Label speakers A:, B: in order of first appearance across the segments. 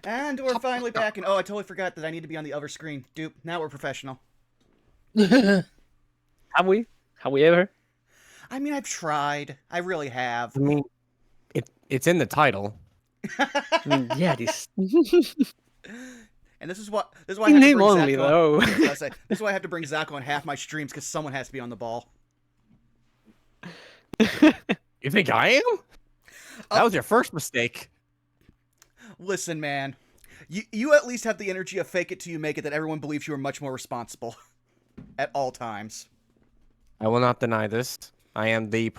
A: And we're finally back, and oh, I totally forgot that I need to be on the other screen. Dupe, now we're professional.
B: Have we? Have we ever?
A: I mean, I've tried. I really have.
C: I mean, it's in the title.
B: I mean, yeah, this.
A: And this is why I have to
B: Name
A: bring
B: only,
A: Zach
B: though.
A: on. This is why I have to bring Zach on half my streams, because someone has to be on the ball.
C: You think I am? That was your first mistake.
A: Listen, man. You at least have the energy of fake it till you make it that everyone believes you are much more responsible. At all times.
C: I will not deny this. I am the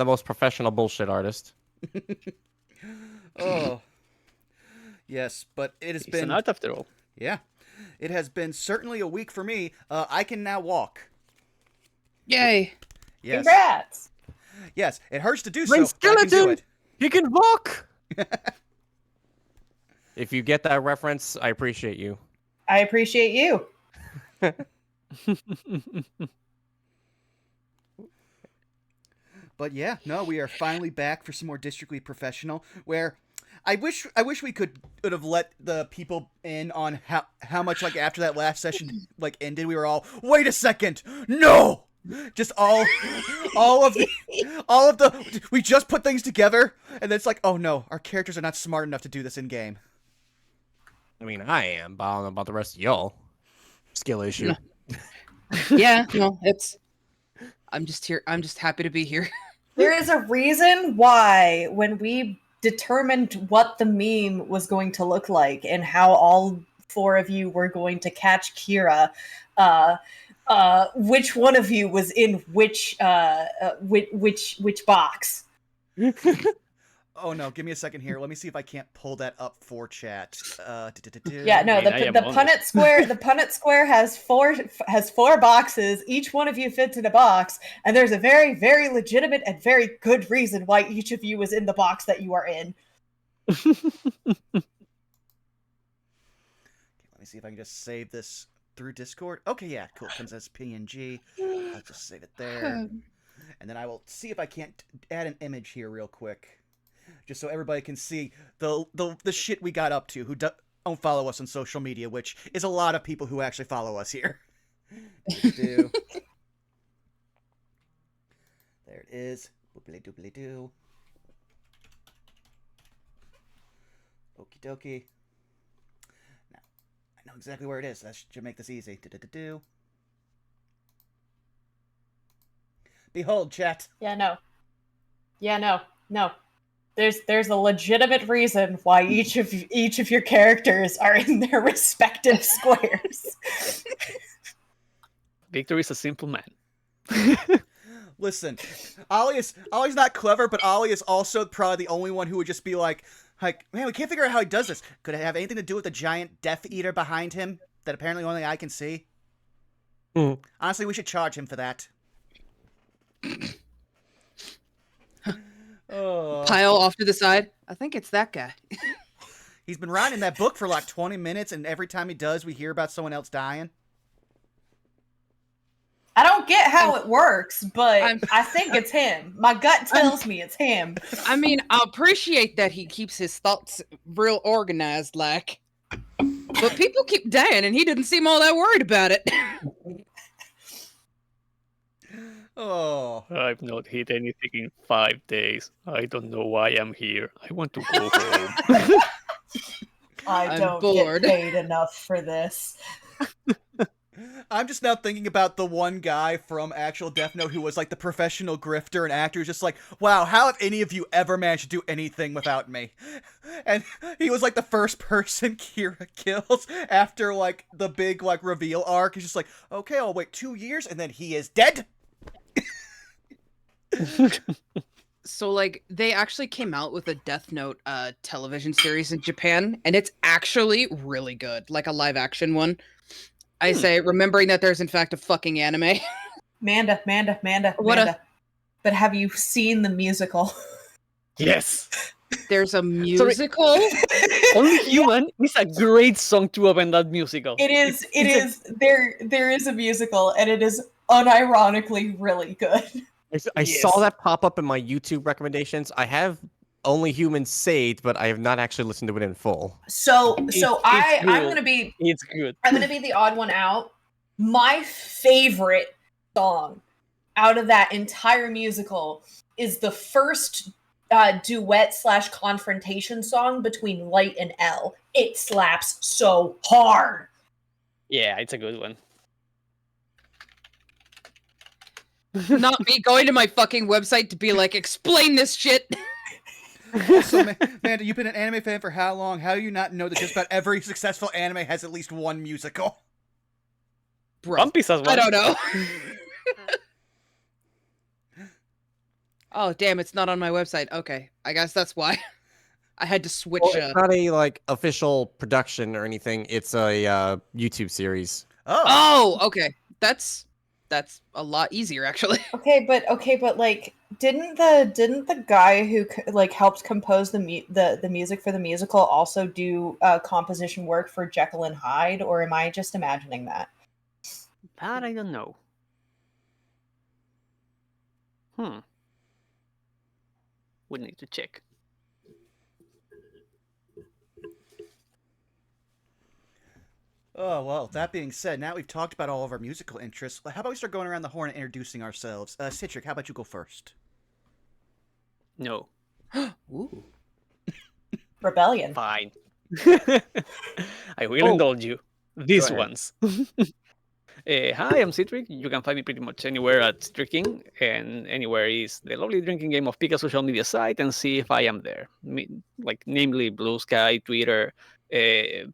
C: most professional bullshit artist.
A: Oh. Yes, but it has
B: It's
A: been...
B: an art after all.
A: Yeah. It has been certainly a week for me. I can now walk.
D: Yay.
A: Yes.
E: Congrats!
A: Yes, it hurts to do
C: Rain
A: so, but I can do
C: Skeleton!
A: it.
C: He can walk! If you get that reference, I appreciate you.
E: I appreciate you.
A: But yeah, no, we are finally back for some more District League Professional, where I wish we could have let the people in on how much, like, after that last session like ended, we were all, wait a second, no! Just all of the we just put things together, and then it's like, oh no, our characters are not smart enough to do this in game.
C: I mean, I am, but I don't know about the rest of y'all. Skill issue.
D: Yeah, no, it's. I'm just here. I'm just happy to be here.
E: There is a reason why when we determined what the meme was going to look like and how all four of you were going to catch Kira, which one of you was in which box?
A: Oh no, give me a second here. Let me see if I can't pull that up for chat.
E: Yeah, no, the Punnett square has four boxes. Each one of you fits in a box, and there's a very, very legitimate and very good reason why each of you is in the box that you are in.
A: Let me see if I can just save this through Discord. Okay, yeah, cool. It comes as PNG. I'll just save it there. And then I will see if I can't add an image here real quick. Just so everybody can see the shit we got up to, who don't follow us on social media, which is a lot of people who actually follow us here. There it is. Boopily doopily doo. Okie dokie. Now, I know exactly where it is. That should make this easy. Do. Behold, chat.
E: Yeah, no. There's a legitimate reason why each of your characters are in their respective squares.
B: Victor is a simple man.
A: Listen, Ollie's not clever, but Ollie is also probably the only one who would just be like, man, we can't figure out how he does this. Could it have anything to do with the giant Death Eater behind him that apparently only I can see? Honestly, we should charge him for that. Oh.
D: Pile off to the side. I think it's that guy.
A: He's been writing that book for like 20 minutes, and every time he does, we hear about someone else dying.
E: I don't get how it works, but I think it's him. My gut tells me it's him.
D: I mean, I appreciate that he keeps his thoughts real organized, like. But people keep dying, and he didn't seem all that worried about it.
A: Oh.
B: I've not hit anything in 5 days. I don't know why I'm here. I want to go home.
E: I don't get paid enough for this.
A: I'm just now thinking about the one guy from actual Death Note who was like the professional grifter and actor who's just like, wow, how have any of you ever managed to do anything without me? And he was like the first person Kira kills after like the big like reveal arc. He's just like, okay, I'll wait 2 years and then he is dead.
D: So, like, they actually came out with a Death Note television series in Japan, and it's actually really good, like a live-action one. I say, remembering that there's, in fact, a fucking anime.
E: Manda. But have you seen the musical?
B: Yes!
D: There's a musical?
B: Only Human is a great song to open that musical.
E: It is. There is a musical, and it is unironically really good.
C: I saw that pop up in my YouTube recommendations. I have Only Humans saved, but I have not actually listened to it in full.
E: I'm
B: It's
E: gonna be
B: good.
E: I'm gonna be the odd one out. My favorite song out of that entire musical is the first duet/confrontation song between Light and Elle. It slaps so hard.
B: Yeah, it's a good one.
D: Not me going to my fucking website to be like, explain this shit.
A: Also, Amanda, you've been an anime fan for how long? How do you not know that just about every successful anime has at least one musical?
D: Bro,
B: One Piece has one.
D: I don't know. Oh, damn, it's not on my website. Okay, I guess that's why. I had to switch.
C: Well, it's not a like official production or anything. It's a YouTube series.
A: Oh.
D: Oh, okay. That's a lot easier, actually.
E: Okay, but like, didn't the guy who like helped compose the music for the musical also do composition work for Jekyll and Hyde, or am I just imagining that?
B: That I don't know. We need to check.
A: Oh, well, that being said, now we've talked about all of our musical interests. How about we start going around the horn and introducing ourselves? Citric, how about you go first?
B: No.
D: Ooh.
E: Rebellion.
B: Fine. I will indulge you. These
C: ahead.
B: ones. Hi, I'm Citric. You can find me pretty much anywhere at Citricking, and anywhere is the lovely drinking game of pick a social media site and see if I am there. Like, namely Blue Sky, Twitter, Instagram,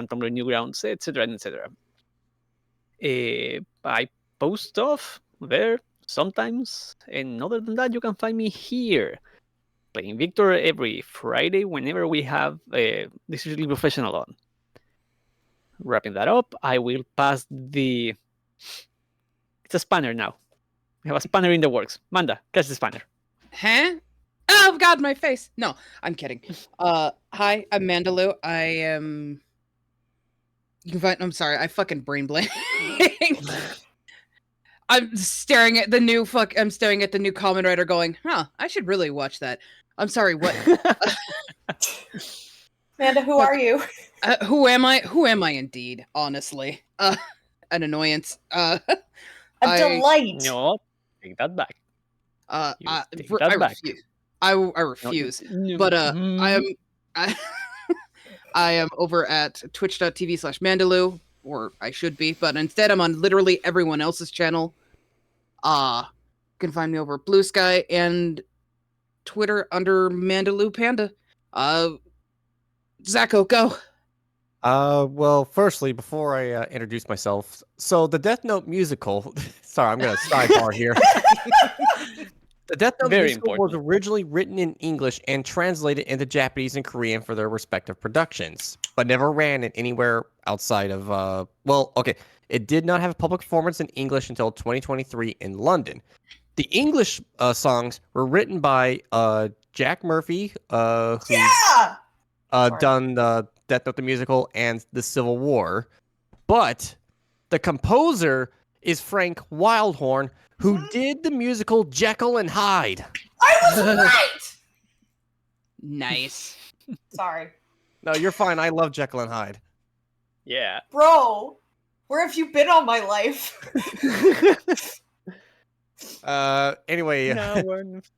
B: Tumblr, Newgrounds, etc., etc. I post stuff there sometimes, and other than that, you can find me here playing Victor every Friday whenever we have This Is Really Professional on. Wrapping that up, I will pass the... It's a spanner now. We have a spanner in the works. Manda, catch the spanner.
D: Huh? Oh god, my face. No, I'm kidding. Hi, I'm Mandaloo. I am... You can find... I'm sorry, I fucking brain blank. I'm staring at the new Kamen Rider going, huh, I should really watch that. I'm sorry, what?
E: Amanda, who are you?
D: Who am I? Who am I indeed, honestly? An annoyance.
E: A delight.
B: No, take that back.
D: I
B: take that back.
D: refuse. I refuse. But I am over at twitch.tv/Mandaloo, or I should be, but instead I'm on literally everyone else's channel. You can find me over at Blue Sky and Twitter under Mandaloo Panda. Zacho, go.
C: Well, firstly, before I introduce myself, so the Death Note musical. Sorry, I'm gonna sidebar here. The Death Note
B: Very
C: musical was
B: important.
C: originally written in English and translated into Japanese and Korean for their respective productions, but never ran it anywhere outside of. Well, okay, it did not have a public performance in English until 2023 in London. The English songs were written by Jack Murphy, who's
E: Yeah.
C: done the Death Note the musical and the Civil War, but the composer is Frank Wildhorn, who did the musical Jekyll and Hyde.
E: I was right.
D: Nice.
E: Sorry,
C: No, you're fine. I love Jekyll and Hyde.
B: Yeah.
E: bro. Where have you been all my life?
C: Anyway,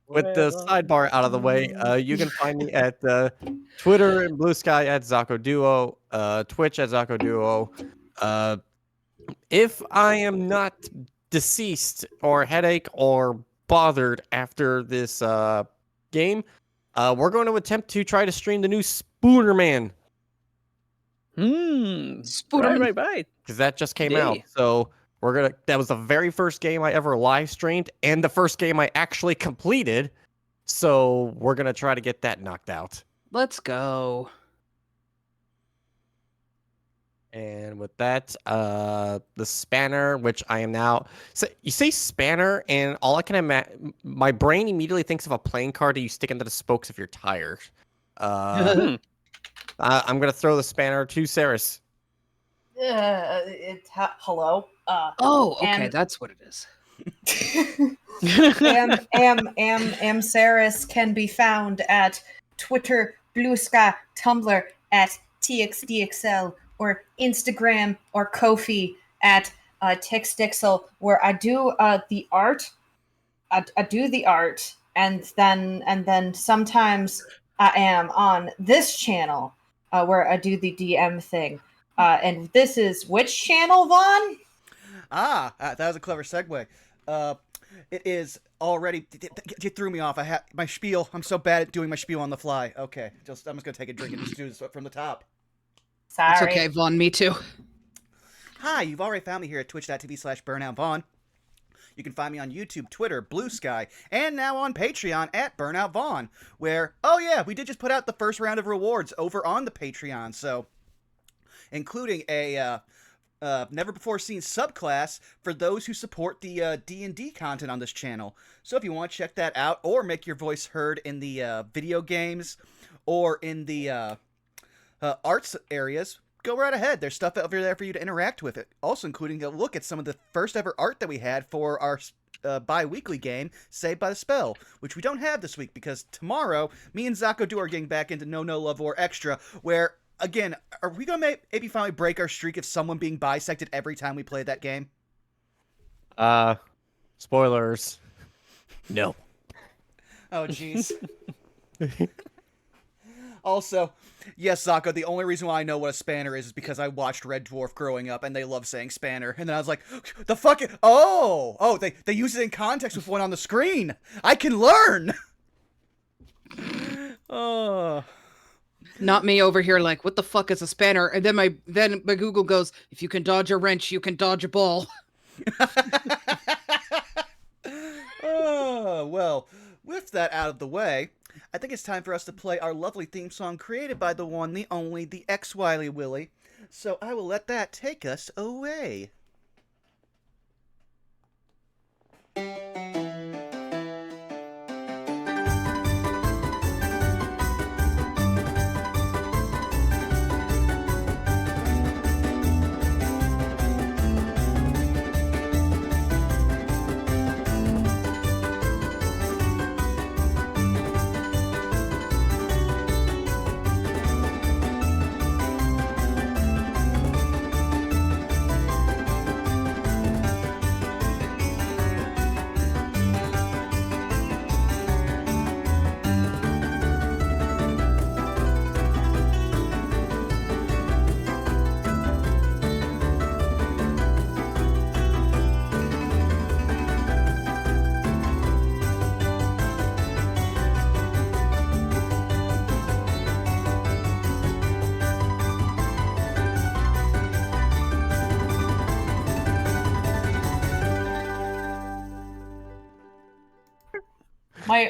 C: with the sidebar out of the way, you can find me at Twitter and Blue Sky at Zako Duo, Twitch at Zako Duo. If I am not deceased or headache or bothered after this game, we're going to attempt to try to stream the new Spooderman.
D: Spooderman.
B: Right.
C: Because that just came
B: Yay.
C: out. So that was the very first game I ever live streamed and the first game I actually completed. So we're gonna try to get that knocked out.
D: Let's go.
C: And with that, the spanner, which I am now. So you say spanner, and all I can imagine, my brain immediately thinks of a playing card that you stick into the spokes of your tire. I'm gonna throw the spanner to Saris.
E: Hello.
D: Oh, okay,
E: And-
D: that's what it is.
E: Saris can be found at Twitter, Blue Sky, Tumblr at TXDXL, or Instagram or Ko-fi at TixDixel, where I do the art. I do the art, and then sometimes I am on this channel where I do the DM thing. And this is which channel, Vaughn?
A: That was a clever segue. It is already. You threw me off. I had my spiel. I'm so bad at doing my spiel on the fly. Okay, I'm just gonna take a drink and just do this from the top.
E: Sorry.
D: It's okay, Vaughn. Me too.
A: Hi, you've already found me here at twitch.tv/BurnoutVaughn. You can find me on YouTube, Twitter, Blue Sky, and now on Patreon at Burnout Vaughn, where, oh yeah, we did just put out the first round of rewards over on the Patreon, so including a never-before-seen subclass for those who support the D&D content on this channel. So if you want to check that out, or make your voice heard in the video games, or in the arts areas, go right ahead. There's stuff over there for you to interact with it. Also including a look at some of the first ever art that we had for our bi-weekly game, Saved by the Spell, which we don't have this week because tomorrow, me and Zako Do are getting back into No No Love War Extra, where, again, are we going to maybe finally break our streak of someone being bisected every time we play that game?
C: Spoilers. No.
A: Oh, jeez. Also, yes, Zako, the only reason why I know what a spanner is because I watched Red Dwarf growing up, and they love saying spanner. And then I was like, the fuck? Oh, they use it in context with one on the screen. I can learn. Oh.
D: Not me over here like, what the fuck is a spanner? And then my Google goes, if you can dodge a wrench, you can dodge a ball.
A: Oh, well, with that out of the way, I think it's time for us to play our lovely theme song created by the one, the only, the X-Wily Willy. So I will let that take us away.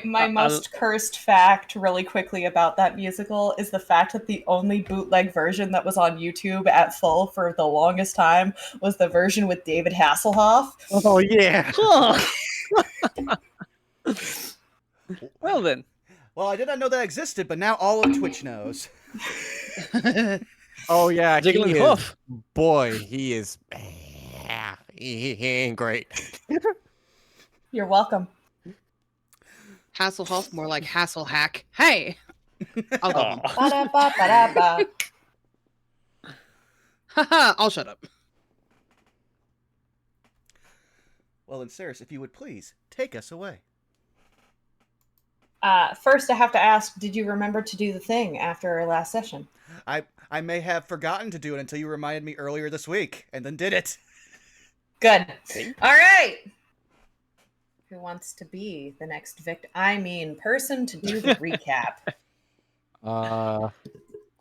E: My most cursed fact, really quickly, about that musical is the fact that the only bootleg version that was on YouTube at full for the longest time was the version with David Hasselhoff.
C: Oh, yeah.
B: Well, then.
A: Well, I did not know that existed, but now all of Twitch knows.
C: Oh, yeah.
B: Jiggling Hoof.
C: Boy, he is... He ain't great.
E: You're welcome.
D: Hasselhoff, more like Hasselhack. Hey! I'll go home.
E: Ba-da-ba-ba-da-ba.
D: Haha, I'll shut up.
A: Well, then, Saris, if you would please, take us away.
E: First, I have to ask, did you remember to do the thing after our last session?
A: I may have forgotten to do it until you reminded me earlier this week, and then did it.
E: Good. All right. Who wants to be the next victim? I mean, person to do the recap.
C: I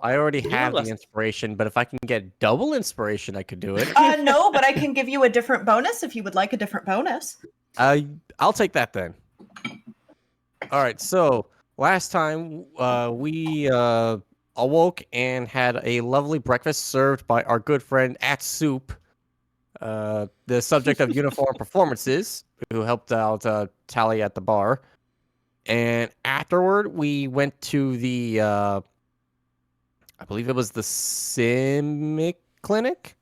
C: already have the inspiration, but if I can get double inspiration, I could do it.
E: No, but I can give you a different bonus if you would like a different bonus.
C: I'll take that then. All right, so last time we awoke and had a lovely breakfast served by our good friend at Soup, the subject of uniform performances, who helped out Tally at the bar. And afterward, we went to the, I believe it was the Simic Clinic?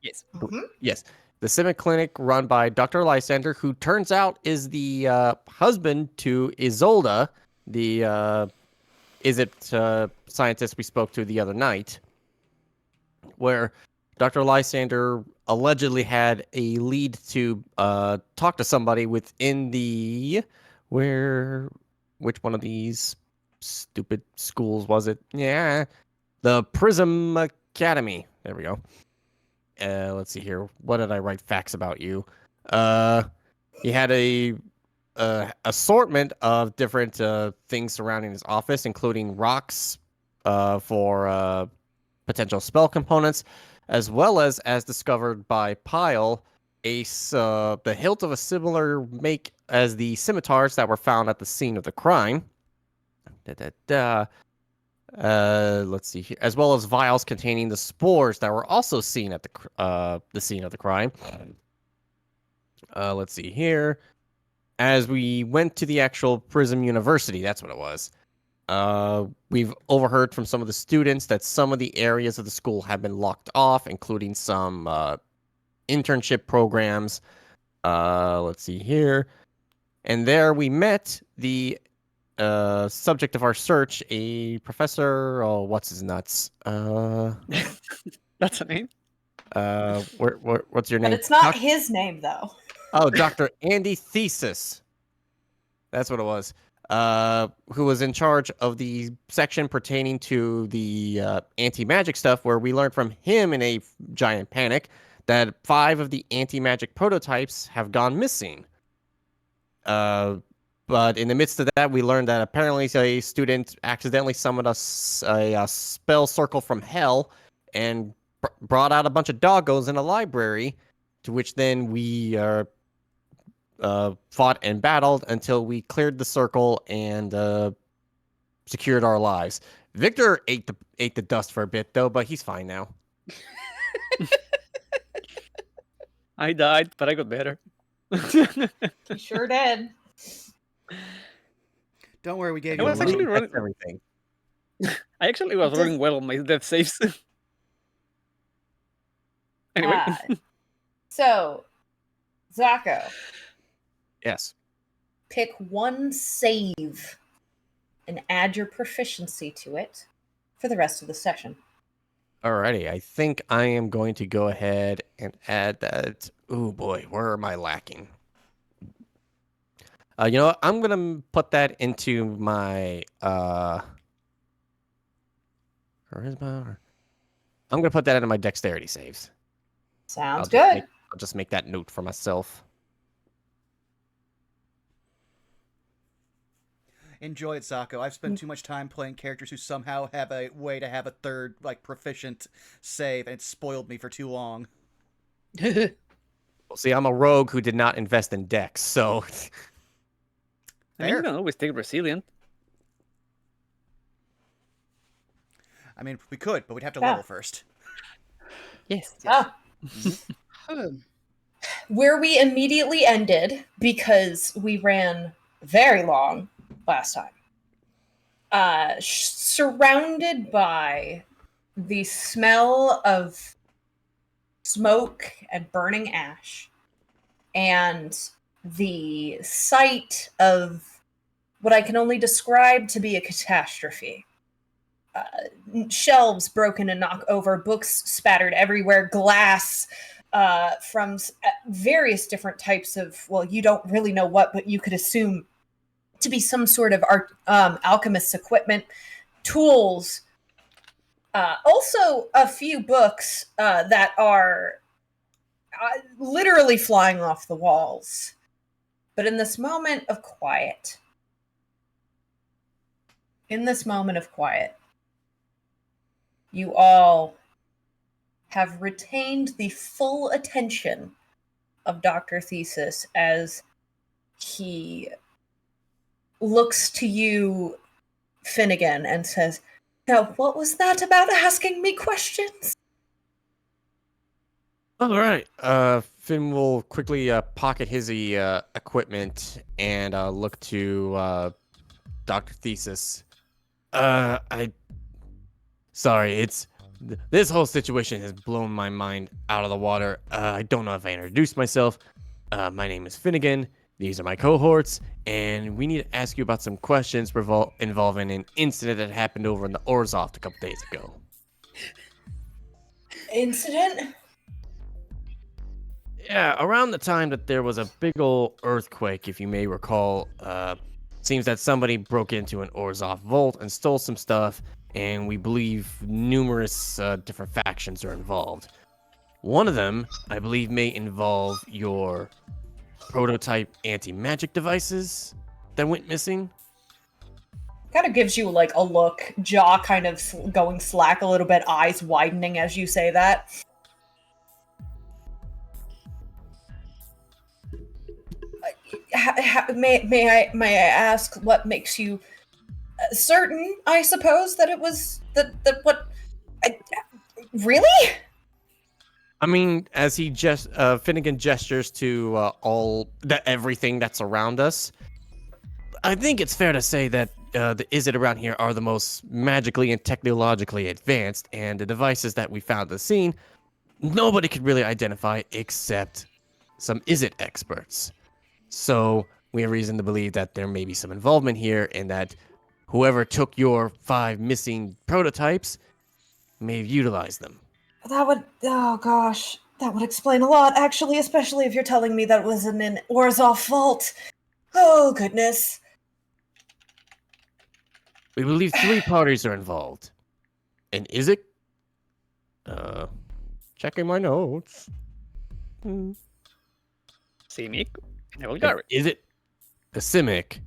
B: Yes.
E: Mm-hmm.
C: Yes. the Civic Clinic run by Dr. Lysander, who turns out is the husband to Isolde, the scientist we spoke to the other night, where Dr. Lysander allegedly had a lead to talk to somebody within which one of these stupid schools was it? Yeah, the Prism Academy. There we go. Let's see here. What did I write facts about you? He had a assortment of different things surrounding his office, including rocks for potential spell components, as well as discovered by Pyle, the hilt of a similar make as the scimitars that were found at the scene of the crime. Let's see here, as well as vials containing the spores that were also seen at the scene of the crime. Let's see here. As we went to the actual Prism University, that's what it was. We've overheard from some of the students that some of the areas of the school have been locked off, including some internship programs. Let's see here. And there we met the subject of our search, a professor. Oh, what's his nuts?
B: That's a name.
C: What's your name?
E: But it's not his name, though.
C: Oh, Dr. Andy Thesis. That's what it was. Who was in charge of the section pertaining to the anti-magic stuff, where we learned from him in a giant panic that 5 of the anti-magic prototypes have gone missing. But in the midst of that, we learned that apparently a student accidentally summoned a spell circle from hell and brought out a bunch of doggos in a library, to which then we fought and battled until we cleared the circle and secured our lives. Victor ate the dust for a bit, though, but he's fine now.
B: I died, but I got better.
E: You sure did.
A: Don't worry, we gave
B: I
A: you a
B: was
A: load.
B: actually running.
C: Everything.
B: I actually was running well on my death saves. Anyway,
E: So, Zako,
C: Yes.
E: pick one save and add your proficiency to it for the rest of the session.
C: Alrighty, I think I am going to go ahead and add that. Oh boy, where am I lacking? You know what? I'm gonna put that into my charisma. I'm gonna put that into my dexterity saves.
E: Sounds good.
C: I'll just make that note for myself.
A: Enjoy it, Sako. I've spent too much time playing characters who somehow have a way to have a third, proficient save, and it's spoiled me for too long.
C: Well, see, I'm a rogue who did not invest in dex, so...
B: I mean, you can always take resilient.
A: I mean, we could, but we'd have to level first.
B: Yes.
E: Where we immediately ended, because we ran very long last time, surrounded by the smell of smoke and burning ash, and the sight of what I can only describe to be a catastrophe. Shelves broken and knocked over, books spattered everywhere, glass from various different types of, well, you don't really know what, but you could assume to be some sort of alchemist's equipment, tools. Also, a few books that are literally flying off the walls. But in this moment of quiet, you all have retained the full attention of Dr. Thesis as he looks to you, Finnegan, and says, "Now, what was that about asking me questions?"
C: All right. Finn will quickly pocket his equipment and look to Dr. Thesis. Sorry, it's this whole situation has blown my mind out of the water. I don't know if I introduced myself. My name is Finnegan. These are my cohorts, and we need to ask you about some questions involving an incident that happened over in the Orzhov a couple days ago.
E: Incident?
C: Yeah, around the time that there was a big old earthquake, if you may recall, seems that somebody broke into an Orzhov vault and stole some stuff, and we believe numerous different factions are involved. One of them, I believe, may involve your prototype anti-magic devices that went missing.
E: Kind of gives you like a look, jaw kind of going slack a little bit, eyes widening as you say that. May I ask what makes you certain? I suppose that it was that what? Really?
C: I mean, as he Finnegan gestures to everything that's around us, I think it's fair to say that the Izzet around here are the most magically and technologically advanced, and the devices that we found at the scene, nobody could really identify except some Izzet experts. So we have reason to believe that there may be some involvement here, and that whoever took your 5 missing prototypes may have utilized them.
E: Oh gosh, that would explain a lot, actually, especially if you're telling me that it was in an Orzhov vault. Oh, goodness.
C: We believe 3 parties are involved. And Izzet? Checking my notes.
B: Simic and Golgari.
C: Izzet, the Simic.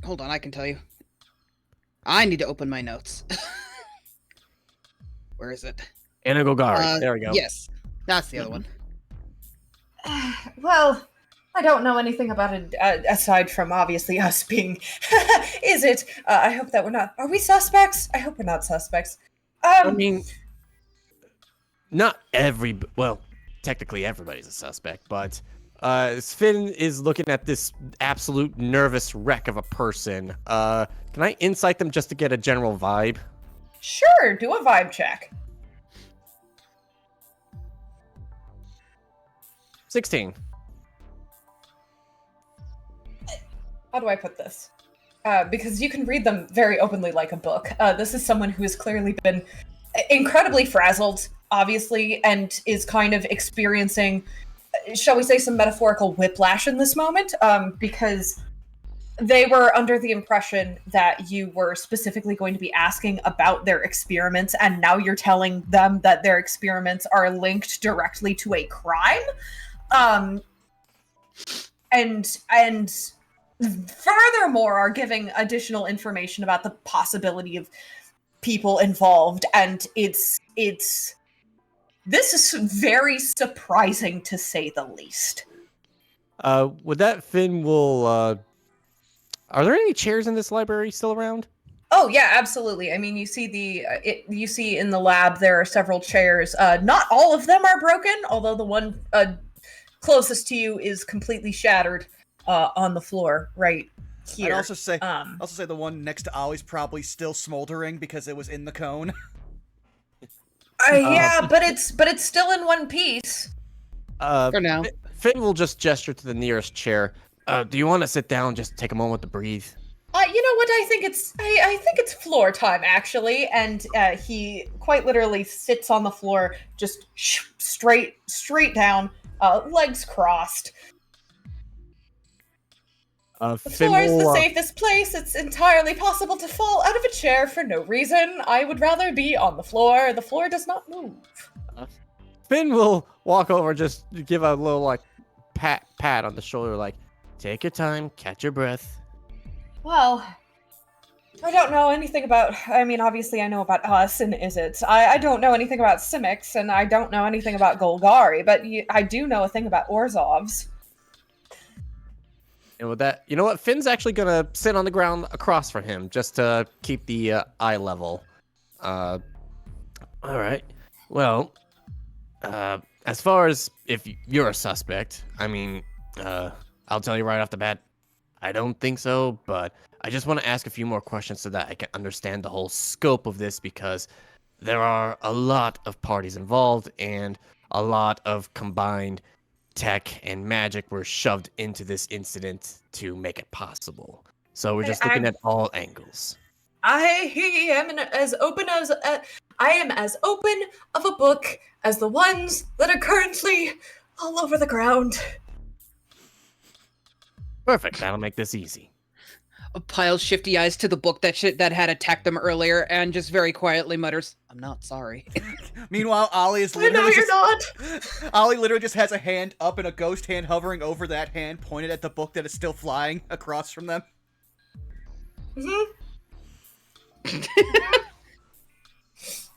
D: Hold on, I can tell you. I need to open my notes. Where is it?
C: And a Golgari. There we go.
D: Yes, that's the other one.
E: Well, I don't know anything about it, aside from obviously us being... Is it? I hope that we're not... Are we suspects? I hope we're not suspects.
C: I mean, not well, technically everybody's a suspect, but Finn is looking at this absolute nervous wreck of a person. Can I insight them just to get a general vibe?
E: Sure, do a vibe check.
C: 16.
E: How do I put this? Because you can read them very openly like a book. This is someone who has clearly been incredibly frazzled, obviously, and is kind of experiencing, shall we say, some metaphorical whiplash in this moment, because they were under the impression that you were specifically going to be asking about their experiments, and now you're telling them that their experiments are linked directly to a crime. And furthermore are giving additional information about the possibility of people involved, and this is very surprising to say the least.
C: With that, Finn will are there any chairs in this library still around?
E: Oh yeah, absolutely. I mean, you see you see in the lab there are several chairs. Not all of them are broken, although the one closest to you is completely shattered on the floor right here.
A: I'd also say the one next to Ollie's probably still smoldering because it was in the cone.
E: Yeah, but it's still in one piece.
D: For now.
C: Finn will just gesture to the nearest chair. Do you want to sit down, just take a moment to breathe?
E: You know what? I think it's floor time, actually. And he quite literally sits on the floor, just straight down, legs crossed. The floor is the safest place. It's entirely possible to fall out of a chair for no reason. I would rather be on the floor. The floor does not move.
C: Finn will walk over, just give a little like pat on the shoulder, like, take your time, catch your breath.
E: Well, I don't know anything about... I mean, obviously I know about us and Izzet. I don't know anything about Simics, and I don't know anything about Golgari, but I do know a thing about Orzhovs.
C: And with that, you know what? Finn's actually going to sit on the ground across from him, just to keep the eye level. All right. Well, as far as if you're a suspect, I mean, I'll tell you right off the bat, I don't think so, but I just want to ask a few more questions so that I can understand the whole scope of this, because there are a lot of parties involved and a lot of combined tech and magic were shoved into this incident to make it possible. So we're just looking at all angles.
E: I am as open as I am as open of a book as the ones that are currently all over the ground.
C: Perfect. That'll make this easy.
D: Piles shifty eyes to the book that had attacked them earlier, and just very quietly mutters, "I'm not sorry."
A: Meanwhile, Ollie is
E: I
A: literally
E: know you're not.
A: Ollie literally just has a hand up and a ghost hand hovering over that hand, pointed at the book that is still flying across from them.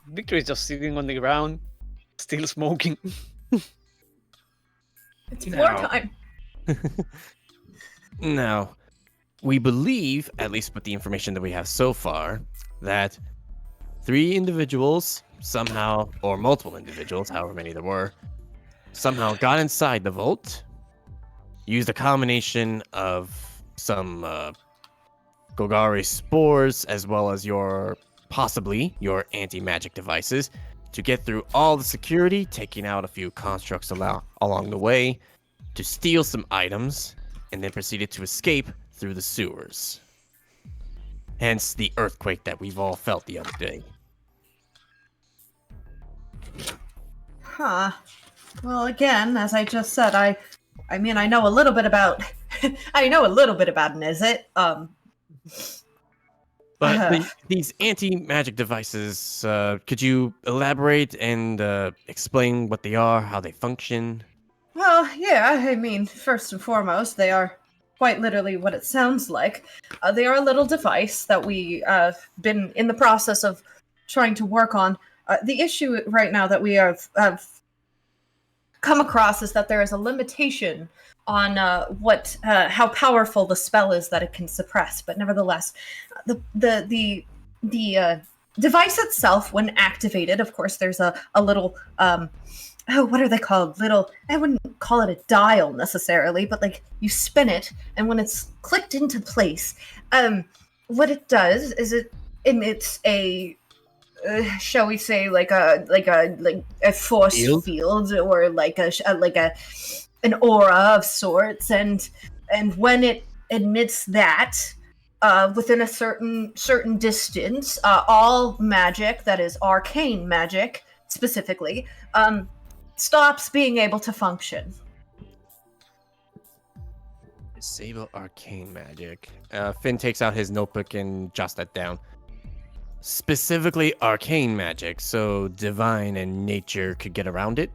B: Victor is just sitting on the ground, still smoking.
E: It's wartime.
C: Now, we believe, at least with the information that we have so far, that 3 individuals somehow, or multiple individuals, however many there were, somehow got inside the vault, used a combination of some Golgari spores as well as possibly your anti-magic devices to get through all the security, taking out a few constructs along the way, to steal some items, and then proceeded to escape through the sewers. Hence the earthquake that we've all felt the other day.
E: Huh. Well, again, as I just said, I mean, I know a little bit about Nizit.
C: But these anti-magic devices, could you elaborate and explain what they are, how they function?
E: Well, yeah, I mean, first and foremost, they are quite literally what it sounds like. They are a little device that we been in the process of trying to work on. The issue right now that we have come across is that there is a limitation on how powerful the spell is that it can suppress. But nevertheless, the device itself, when activated, of course, there's a little what are they called? I wouldn't call it a dial necessarily, but like you spin it, and when it's clicked into place, what it does is it emits a shall we say like a force field or like an aura of sorts, and when it emits that within a certain distance, all magic that is arcane magic specifically stops being able to function.
C: Disable arcane magic. Finn takes out his notebook and jots that down. Specifically arcane magic, so divine and nature could get around it?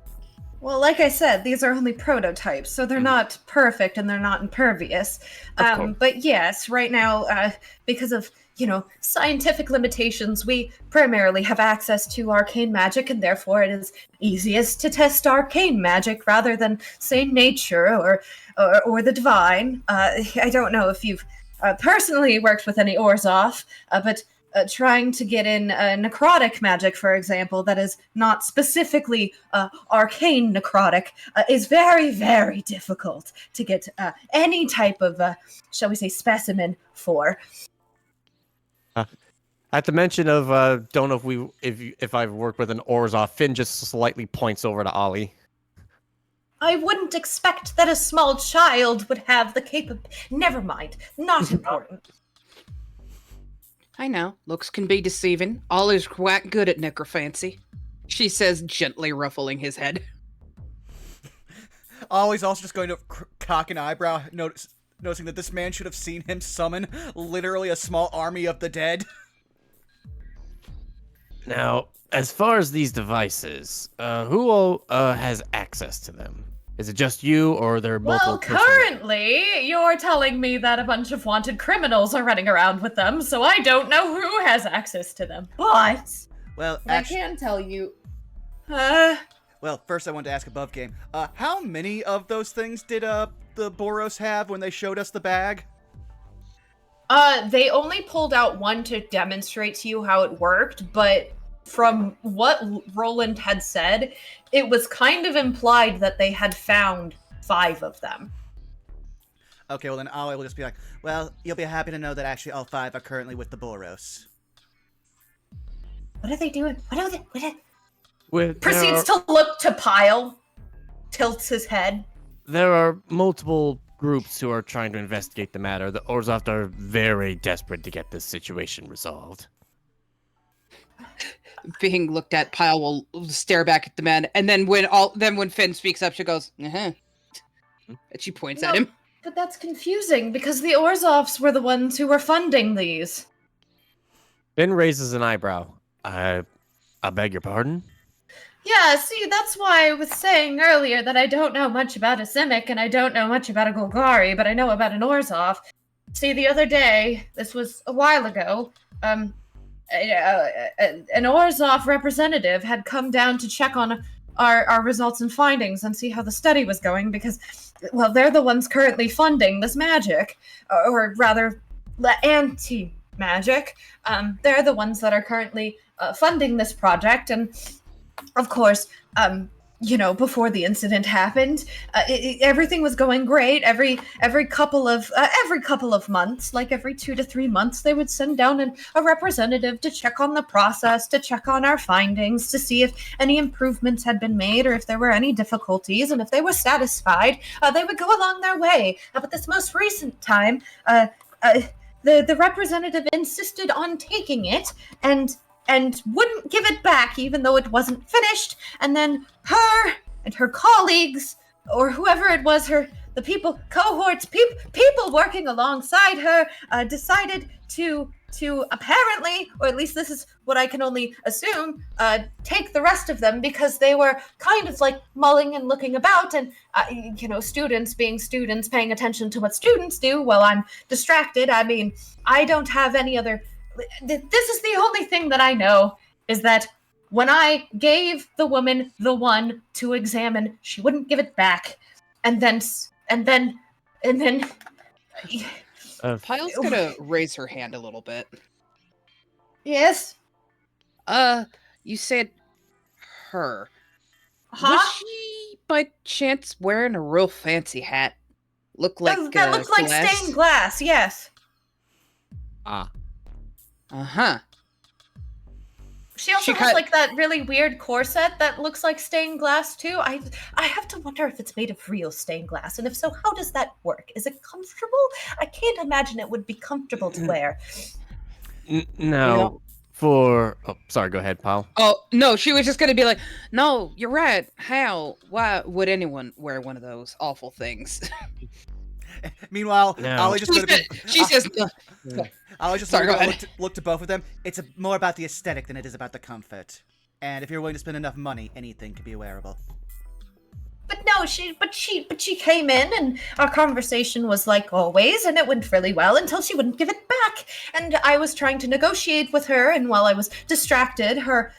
E: Well, like I said, these are only prototypes, so they're not perfect and they're not impervious. But yes, right now, because of, scientific limitations, we primarily have access to arcane magic, and therefore it is easiest to test arcane magic rather than, say, nature or the divine. I don't know if you've personally worked with any Orzhov, but trying to get in necrotic magic, for example, that is not specifically arcane necrotic, is very, very difficult to get any type of, shall we say, specimen for.
C: At the mention of, don't know if I've worked with an Orzhov, Finn just slightly points over to Ollie.
E: I wouldn't expect that a small child would have the Never mind. Not important.
D: I know. Looks can be deceiving. Ollie's quite good at necromancy, she says, gently ruffling his head.
A: Ollie's also just going to cock an eyebrow, noticing that this man should have seen him summon literally a small army of the dead.
C: Now, as far as these devices, who all has access to them? Is it just you, or are there multiple?
E: Well, currently, you're telling me that a bunch of wanted criminals are running around with them, so I don't know who has access to them. But
A: well,
E: I can tell you.
A: Well, first I wanted to ask above game. How many of those things did the Boros have when they showed us the bag?
E: They only pulled out one to demonstrate to you how it worked, but from what Roland had said, it was kind of implied that they had found 5 of them.
A: Okay, well then Ollie will just be like, well, you'll be happy to know that actually all 5 are currently with the Boros.
E: What are they doing? What are
C: With
E: Proceeds to look to Pyle, tilts his head.
C: There are multiple groups who are trying to investigate the matter. The Orzhov are very desperate to get this situation resolved.
D: Being looked at, Pyle will stare back at the men, and then when Finn speaks up, she goes, and she points at him.
E: But that's confusing, because the Orzhovs were the ones who were funding these.
C: Finn raises an eyebrow. I beg your pardon?
E: Yeah, see, that's why I was saying earlier that I don't know much about a Simic and I don't know much about a Golgari, but I know about an Orzhov. See, the other day, this was a while ago, an Orzhov representative had come down to check on our results and findings and see how the study was going because, well, they're the ones currently funding this magic, or rather, anti-magic. They're the ones that are currently funding this project, and of course, before the incident happened, everything was going great. Every couple of months, like every 2 to 3 months, they would send down a representative to check on the process, to check on our findings, to see if any improvements had been made or if there were any difficulties. And if they were satisfied, they would go along their way. But this most recent time, the representative insisted on taking it and wouldn't give it back even though it wasn't finished, and then her and her colleagues, or whoever it was, the people working alongside her, decided to apparently, or at least this is what I can only assume, take the rest of them because they were kind of like mulling and looking about, and students being students, paying attention to what students do while I'm distracted. I mean, I don't have any other. This is the only thing that I know, is that when I gave the woman the one to examine, she wouldn't give it back. And then
D: Pyle's gonna raise her hand a little bit.
E: Yes?
D: You said her.
E: Huh?
D: Was she, by chance, wearing a real fancy hat? Look like
E: that looks like
D: glass?
E: stained glass, yes.
D: Uh-huh.
E: She also has like that really weird corset that looks like stained glass too. I have to wonder if it's made of real stained glass, and if so, how does that work? Is it comfortable? I can't imagine it would be comfortable to wear.
C: No. Sorry, go ahead, Paul.
D: Oh, no, she was just gonna be like, no, you're right. Why would anyone wear one of those awful things?
A: Meanwhile,
C: No.
A: Ollie just
D: She says,
A: I was just look to both of them. It's more about the aesthetic than it is about the comfort. And if you're willing to spend enough money, anything can be wearable.
E: But no, she came in, and our conversation was like always, and it went really well until she wouldn't give it back. And I was trying to negotiate with her, and while I was distracted, her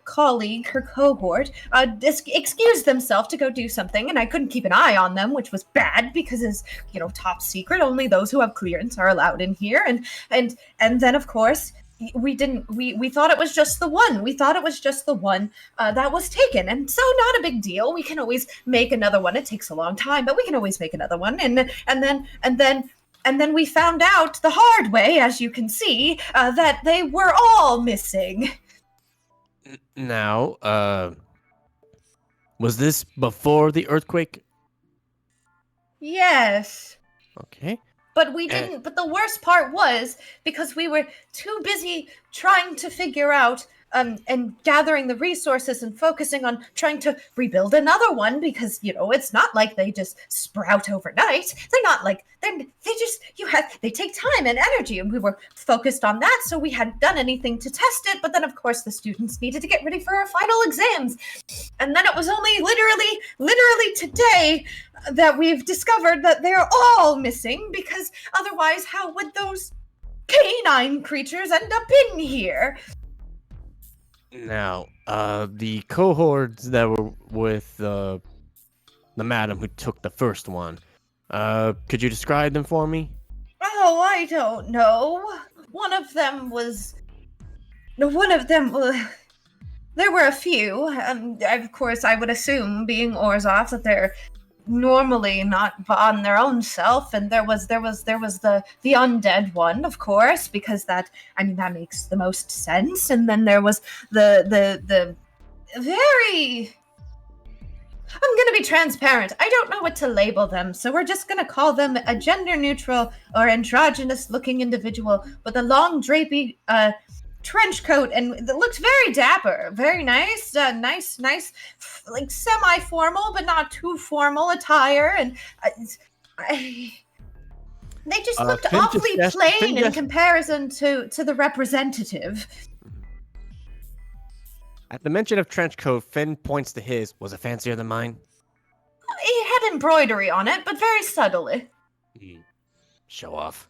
E: colleague, her cohort, excused themselves to go do something, and I couldn't keep an eye on them, which was bad because it's, top secret. Only those who have clearance are allowed in here. And then, of course, we thought it was just the one. We thought it was just the one that was taken. And so not a big deal. We can always make another one. It takes a long time, but we can always make another one. And then we found out the hard way, as you can see, that they were all missing.
C: Now, was this before the earthquake?
E: Yes.
C: Okay.
E: But we didn't. But the worst part was because we were too busy trying to figure out and gathering the resources and focusing on trying to rebuild another one, because it's not like they just sprout overnight. They're not like they take time and energy, and we were focused on that, so we hadn't done anything to test it. But then of course the students needed to get ready for our final exams, and then it was only literally today that we've discovered that they're all missing, because otherwise how would those canine creatures end up in here?
C: Now, the cohorts that were with the madam who took the first one, could you describe them for me?
E: Oh, I don't know. There were a few. Of course, I would assume, being Orzhov, that normally not on their own self, and there was the undead one, of course, because that makes the most sense. And then there was the very, I'm gonna be transparent, I don't know what to label them, so we're just gonna call them a gender neutral or androgynous looking individual with a long drapey trench coat, and it looked very dapper, very nice, nice, like semi-formal but not too formal attire, and they just looked awfully plain in comparison to the representative.
C: At the mention of trench coat, Finn points to his. Was it fancier than mine?
E: It had embroidery on it, but very subtly.
C: Show off.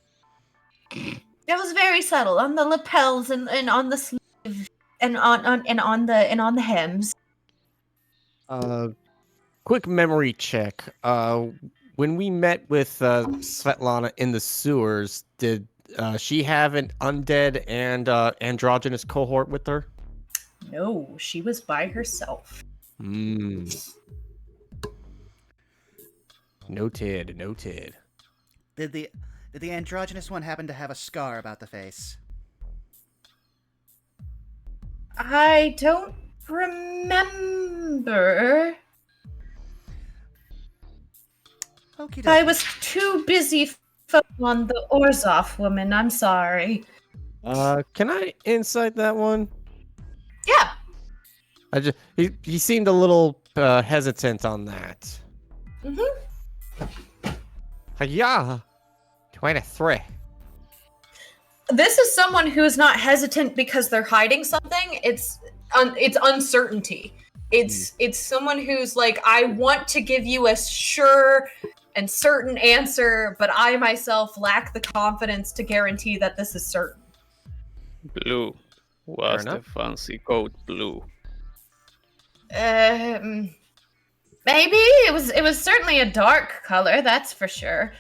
E: It was very subtle on the lapels and on the sleeve and on the hems.
C: Quick memory check. When we met with Svetlana in the sewers, did she have an undead and androgynous cohort with her?
E: No, she was by herself.
C: Noted.
A: Did the androgynous one happen to have a scar about the face?
E: I don't remember.
A: Okie dokie.
E: I was too busy focusing on the Orzhov woman. I'm sorry.
C: Can I insight that one?
E: Yeah.
C: He seemed a little hesitant on that. Yeah. 23.
E: This is someone who is not hesitant because they're hiding something. It's uncertainty. It's someone who's like, I want to give you a sure and certain answer, but I myself lack the confidence to guarantee that this is certain.
B: Blue. What's the fancy code blue?
E: Maybe it was certainly a dark color, that's for sure.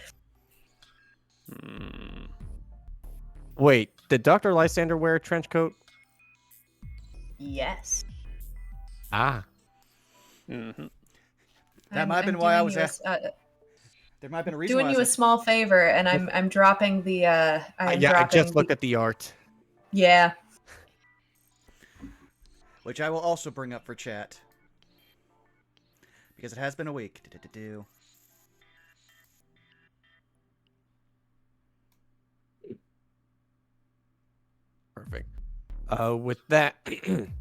C: Wait, did Dr. Lysander wear a trench coat?
E: Yes.
C: Ah.
A: Mm-hmm. That might have been why I was asked. There might have been a reason.
E: Doing you a small favor, and I'm dropping the.
C: I just looked at the art.
E: Yeah.
A: Which I will also bring up for chat. Because it has been a week.
C: Perfect. With that,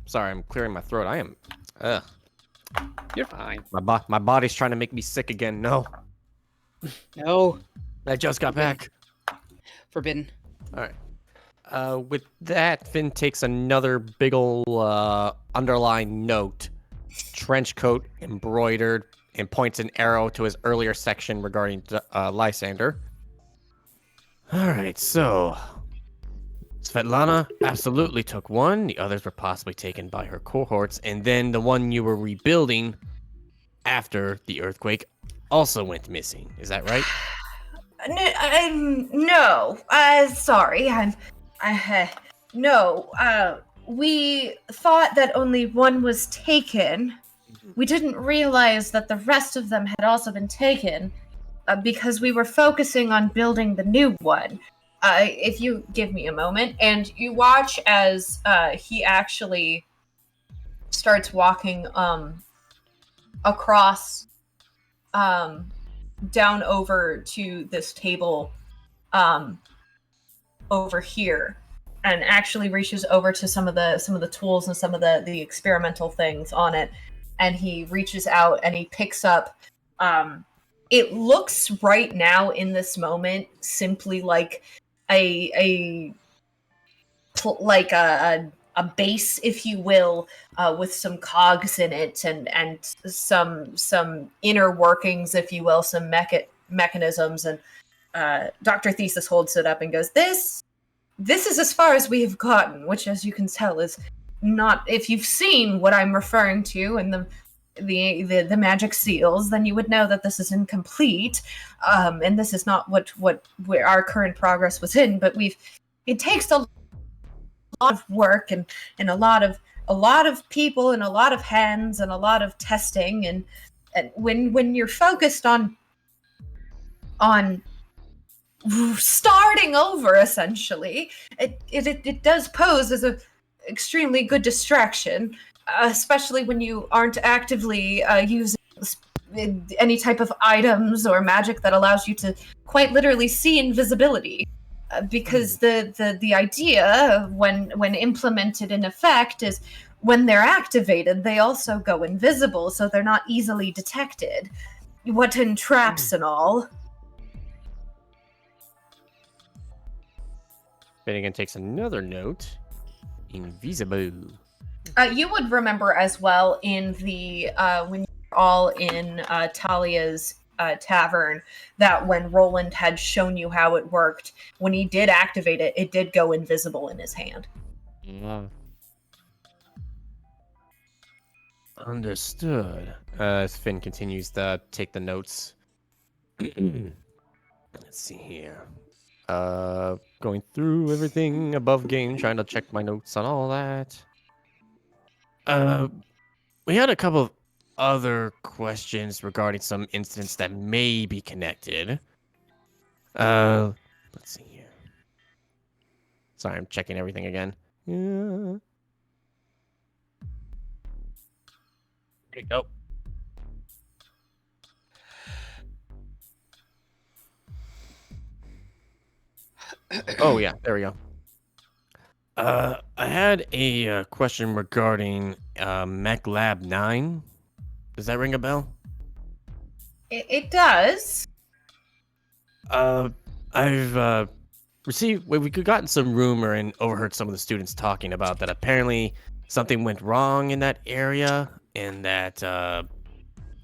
C: sorry, I'm clearing my throat. I am.
B: You're fine.
C: My body's trying to make me sick again. No. I just got back.
D: Forbidden.
C: All right. With that, Finn takes another big ol' underlined note, trench coat embroidered, and points an arrow to his earlier section regarding Lysander. All right, so Svetlana absolutely took one. The others were possibly taken by her cohorts, and then the one you were rebuilding after the earthquake also went missing. Is that right?
E: No. Sorry. No. We thought that only one was taken. We didn't realize that the rest of them had also been taken because we were focusing on building the new one. If you give me a moment, and you watch as he actually starts walking across down over to this table over here, and actually reaches over to some of the tools and some of the experimental things on it, and he reaches out and he picks up it looks right now in this moment simply like a base, if you will, with some cogs in it and some inner workings, if you will, some mechanisms. And Dr. Thesis holds it up and goes, This is as far as we have gotten, which, as you can tell, is not. If you've seen what I'm referring to and the magic seals, then you would know that this is incomplete, and this is not where our current progress was in. But it takes a lot of work and a lot of people and a lot of hands and a lot of testing, and when you're focused on starting over, essentially, it does pose as a extremely good distraction, especially when you aren't actively using any type of items or magic that allows you to quite literally see invisibility. Because the idea, when implemented in effect, is when they're activated, they also go invisible, so they're not easily detected. What in traps and all.
C: Finnegan takes another note. Invisible.
E: You would remember as well in the when you're all in Talia's tavern, that when Roland had shown you how it worked, when he did activate it, it did go invisible in his hand.
C: Understood. As Finn continues to take the notes. Let's see here. Going through everything above game, trying to check my notes on all that. We had a couple of other questions regarding some incidents that may be connected. Let's see here. Sorry, I'm checking everything again. Yeah. There you go. Oh, yeah, there we go. I had a question regarding Mech Lab 9. Does that ring a bell?
E: It does.
C: I've we've gotten some rumor and overheard some of the students talking about that apparently something went wrong in that area, and that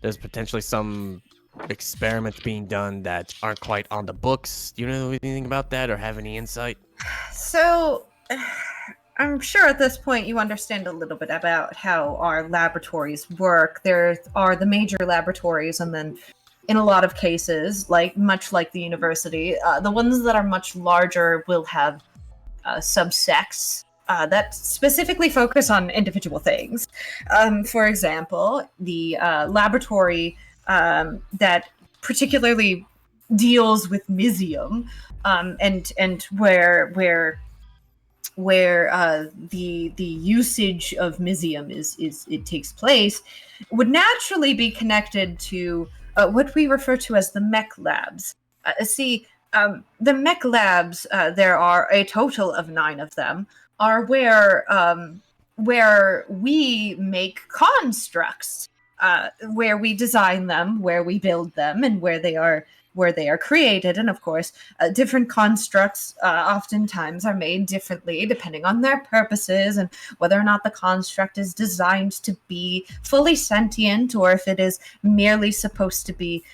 C: there's potentially some experiments being done that aren't quite on the books. Do you know anything about that or have any insight?
E: So, I'm sure at this point you understand a little bit about how our laboratories work. There are the major laboratories, and then in a lot of cases, much like the university, the ones that are much larger will have subsects that specifically focus on individual things. For example, the laboratory that particularly deals with Mysium, and where the usage of Mysium is it takes place, would naturally be connected to what we refer to as the mech labs. The mech labs, there are a total of 9 of them, are where we make constructs, where we design them, where we build them, and where they are created. And of course, different constructs oftentimes are made differently depending on their purposes and whether or not the construct is designed to be fully sentient, or if it is merely supposed to be,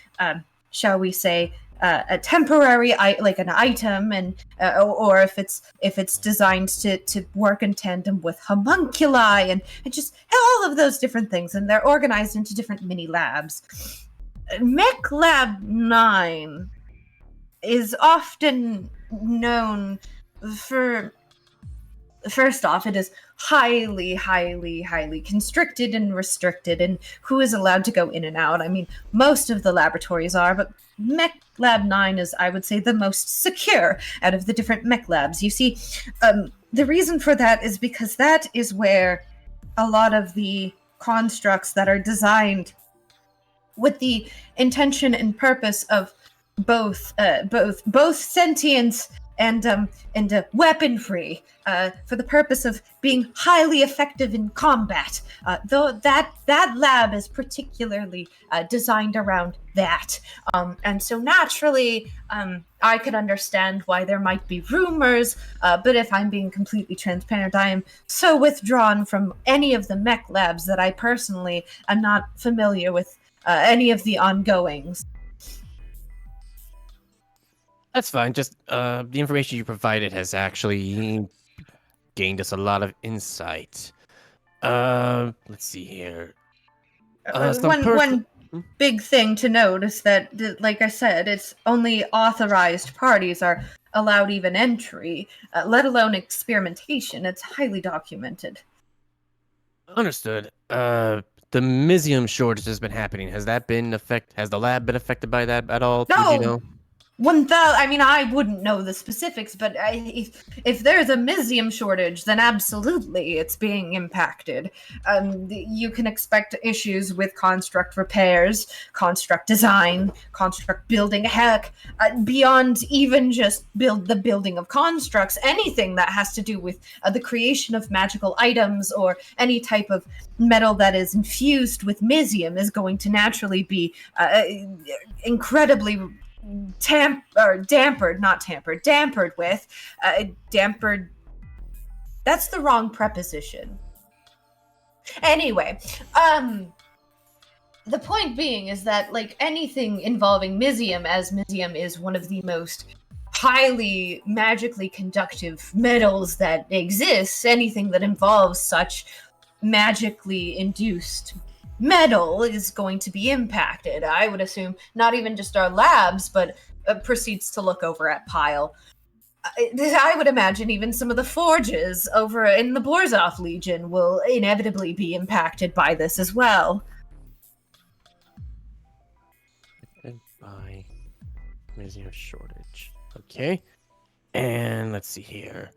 E: shall we say, a temporary, like an item, and or if it's designed to work in tandem with homunculi, and just all of those different things, and they're organized into different mini labs. Mech Lab 9 is often known for, first off, it is highly, highly, highly constricted and restricted in who is allowed to go in and out. I mean, most of the laboratories are, but Mech Lab 9 is, I would say, the most secure out of the different mech labs. You see, the reason for that is because that is where a lot of the constructs that are designed with the intention and purpose of both sentience and weaponry, for the purpose of being highly effective in combat. Though that lab is particularly designed around that, and so naturally, I could understand why there might be rumors. But if I'm being completely transparent, I am so withdrawn from any of the mech labs that I personally am not familiar with any of the ongoings.
C: That's fine. Just the information you provided has actually gained us a lot of insight. Let's see here.
E: One big thing to note is that, like I said, it's only authorized parties are allowed even entry, let alone experimentation. It's highly documented.
C: Understood. the Misium shortage has been happening. Has the lab been affected by that at all?
E: No.
C: Do you know?
E: I mean, I wouldn't know the specifics, but if there's a Misium shortage, then absolutely it's being impacted. You can expect issues with construct repairs, construct design, construct building. Heck, beyond even just the building of constructs, anything that has to do with the creation of magical items or any type of metal that is infused with Misium is going to naturally be incredibly dampered with. That's the wrong preposition. Anyway, the point being is that, like, anything involving Misium, as Misium is one of the most highly magically conductive metals that exists, anything that involves such magically induced metal is going to be impacted. I would assume not even just our labs, but proceeds to look over at Pyle. I would imagine even some of the forges over in the Borzov Legion will inevitably be impacted by this as well.
C: By Misium shortage. Okay. And let's see here.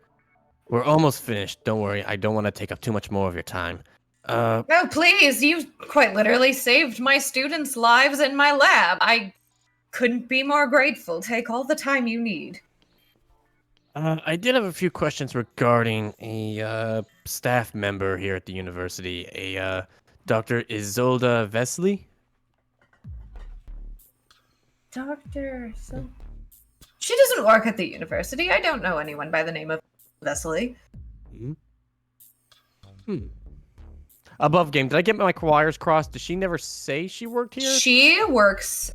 C: We're almost finished. Don't worry. I don't want to take up too much more of your time.
E: Oh, please, you quite literally saved my students' lives in my lab. I couldn't be more grateful. Take all the time you need.
C: I did have a few questions regarding a staff member here at the university, a Dr. Isolde Vesely.
E: She doesn't work at the university. I don't know anyone by the name of Vesely.
C: Above game, did I get my wires crossed? Did she never say she worked here?
E: She works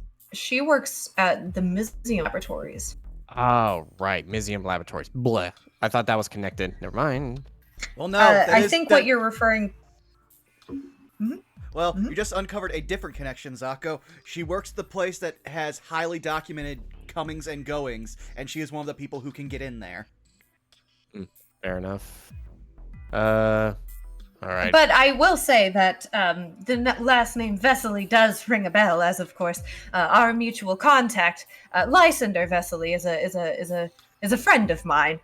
E: at the Misium Laboratories.
C: Oh, right. Misium Laboratories. Bleh. I thought that was connected. Never mind.
A: Well, no.
E: I think what you're referring...
A: Well, you just uncovered a different connection, Zako. She works at the place that has highly documented comings and goings, and she is one of the people who can get in there.
C: Fair enough. All right.
E: But I will say that the last name Vesely does ring a bell, as of course our mutual contact, Lysander Vesely, is a friend of mine.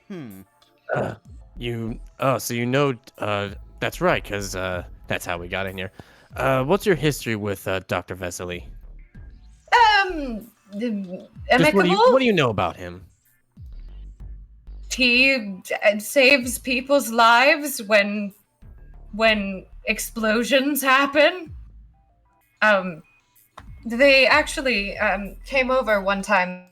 C: So you know, that's right, because that's how we got in here. What's your history with Dr. Vesely?
E: Amicable?
C: What do you know about him?
E: He saves people's lives when explosions happen. They actually came over one time.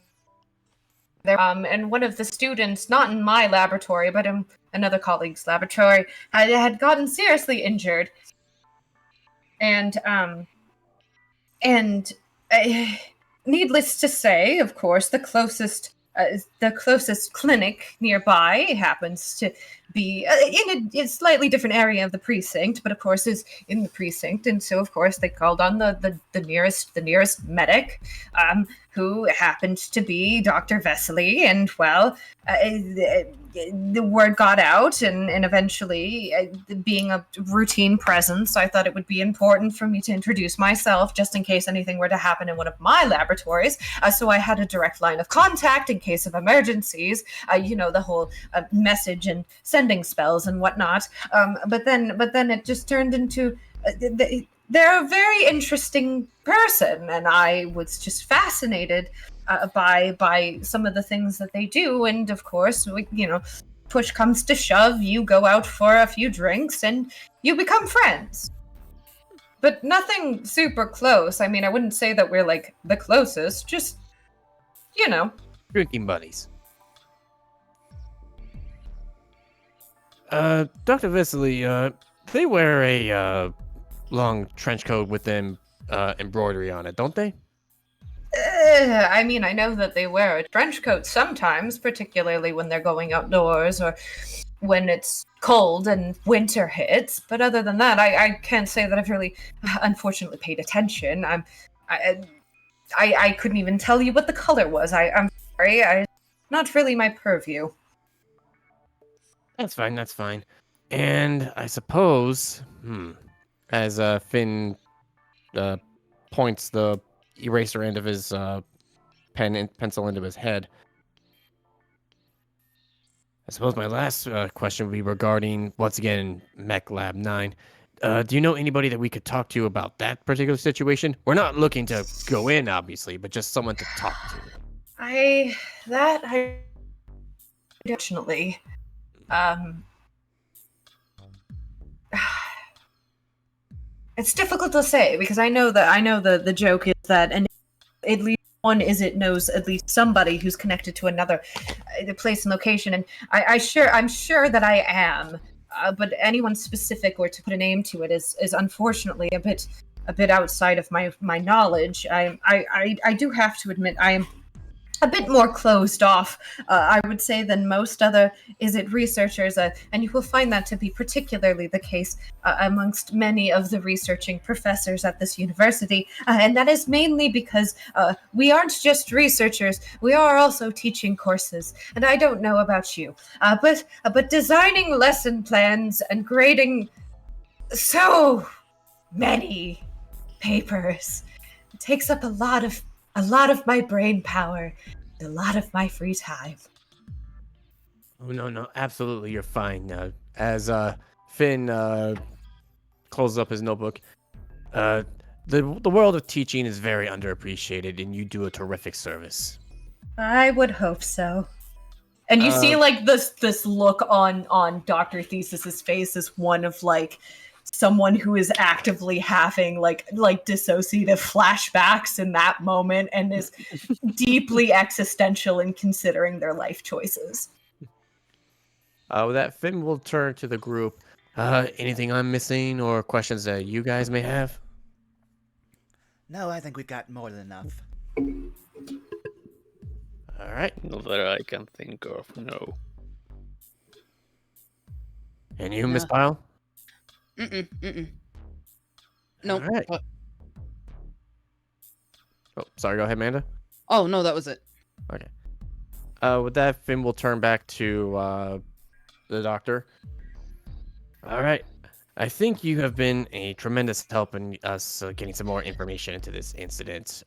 E: And one of the students, not in my laboratory, but in another colleague's laboratory, had gotten seriously injured. And needless to say, of course, the closest clinic nearby happens to be in a slightly different area of the precinct, but of course is in the precinct, and so of course they called on the nearest medic, who happened to be Dr. Vesely, and well, the word got out, and eventually, being a routine presence, I thought it would be important for me to introduce myself, just in case anything were to happen in one of my laboratories. So I had a direct line of contact in case of emergencies. The whole message and sending spells and whatnot. But then it just turned into. They're a very interesting person, and I was just fascinated by some of the things that they do. And of course, push comes to shove, you go out for a few drinks and you become friends. But nothing super close. I mean, I wouldn't say that we're like the closest, just,
C: drinking buddies. Dr. Vesely, they wear a long trench coat with embroidery on it, don't they?
E: I mean, I know that they wear a trench coat sometimes, particularly when they're going outdoors or when it's cold and winter hits. But other than that, I can't say that I've really, unfortunately, paid attention. I couldn't even tell you what the color was. I'm sorry. Not really my purview.
C: That's fine. And I suppose, as Finn points the eraser end of his pen and pencil into his head, I suppose my last question would be regarding, once again, Mech Lab 9. Do you know anybody that we could talk to about that particular situation? We're not looking to go in, obviously, but just someone to talk to.
E: Unfortunately, it's difficult to say because I know the joke is that and at least one knows at least somebody who's connected to another the place and location, and I'm sure that I am, but anyone specific or to put a name to it is unfortunately a bit outside of my knowledge. I do have to admit I am a bit more closed off, I would say, than most other researchers, and you will find that to be particularly the case amongst many of the researching professors at this university, and that is mainly because we aren't just researchers, we are also teaching courses, and I don't know about you, but designing lesson plans and grading so many papers takes up a lot of my brain power, a lot of my free time.
C: Oh, no, absolutely, you're fine. As Finn closes up his notebook, the world of teaching is very underappreciated, and you do a terrific service.
E: I would hope so. And you see, like, this look on Dr. Thesis's face is one of, like, someone who is actively having like dissociative flashbacks in that moment and is deeply existential in considering their life choices.
C: With that, Finn will turn to the group. Anything I'm missing or questions that you guys may have?
A: No, I think we've got more than enough.
C: All right.
B: Not that I can think of, no.
C: And you, Miss Pyle?
D: No.
C: All right. Oh, sorry. Go ahead, Amanda.
D: Oh, no, that was it.
C: Okay. With that, Finn will turn back to the doctor. All right. I think you have been a tremendous help in us getting some more information into this incident.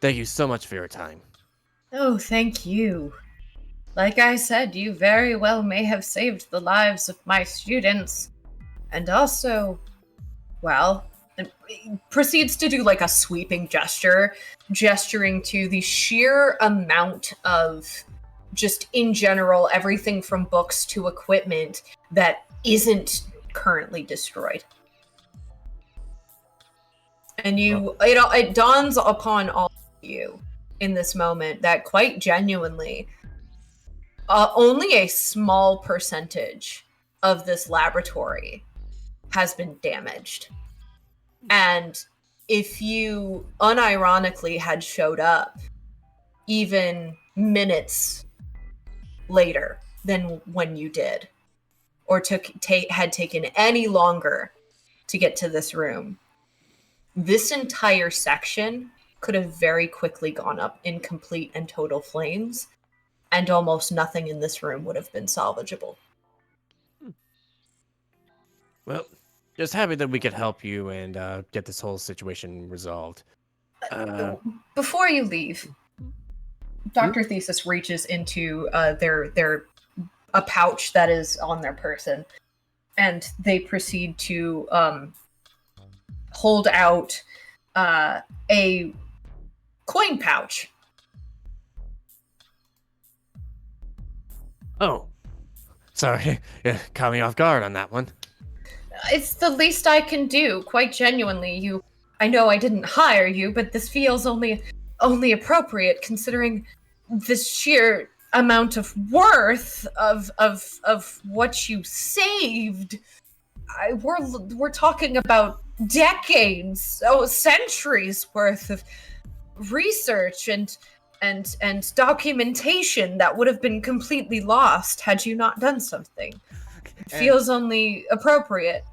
C: Thank you so much for your time.
E: Oh, thank you. Like I said, you very well may have saved the lives of my students. And also, well, proceeds to do like a sweeping gesture, gesturing to the sheer amount of just in general, everything from books to equipment that isn't currently destroyed. And it dawns upon all of you in this moment that quite genuinely, only a small percentage of this laboratory has been damaged. And if you unironically had showed up even minutes later than when you did, or had taken any longer to get to this room, this entire section could have very quickly gone up in complete and total flames, and almost nothing in this room would have been salvageable.
C: Well, just happy that we could help you and get this whole situation resolved.
E: Before you leave, Dr. Thesis reaches into a pouch that is on their person, and they proceed to hold out a coin pouch.
C: Oh, sorry. Yeah, caught me off guard on that one.
E: It's the least I can do, quite genuinely. I know I didn't hire you, but this feels only appropriate considering the sheer amount of worth of what you saved. We're talking about decades, centuries worth of research and documentation that would have been completely lost had you not done something. It feels only appropriate.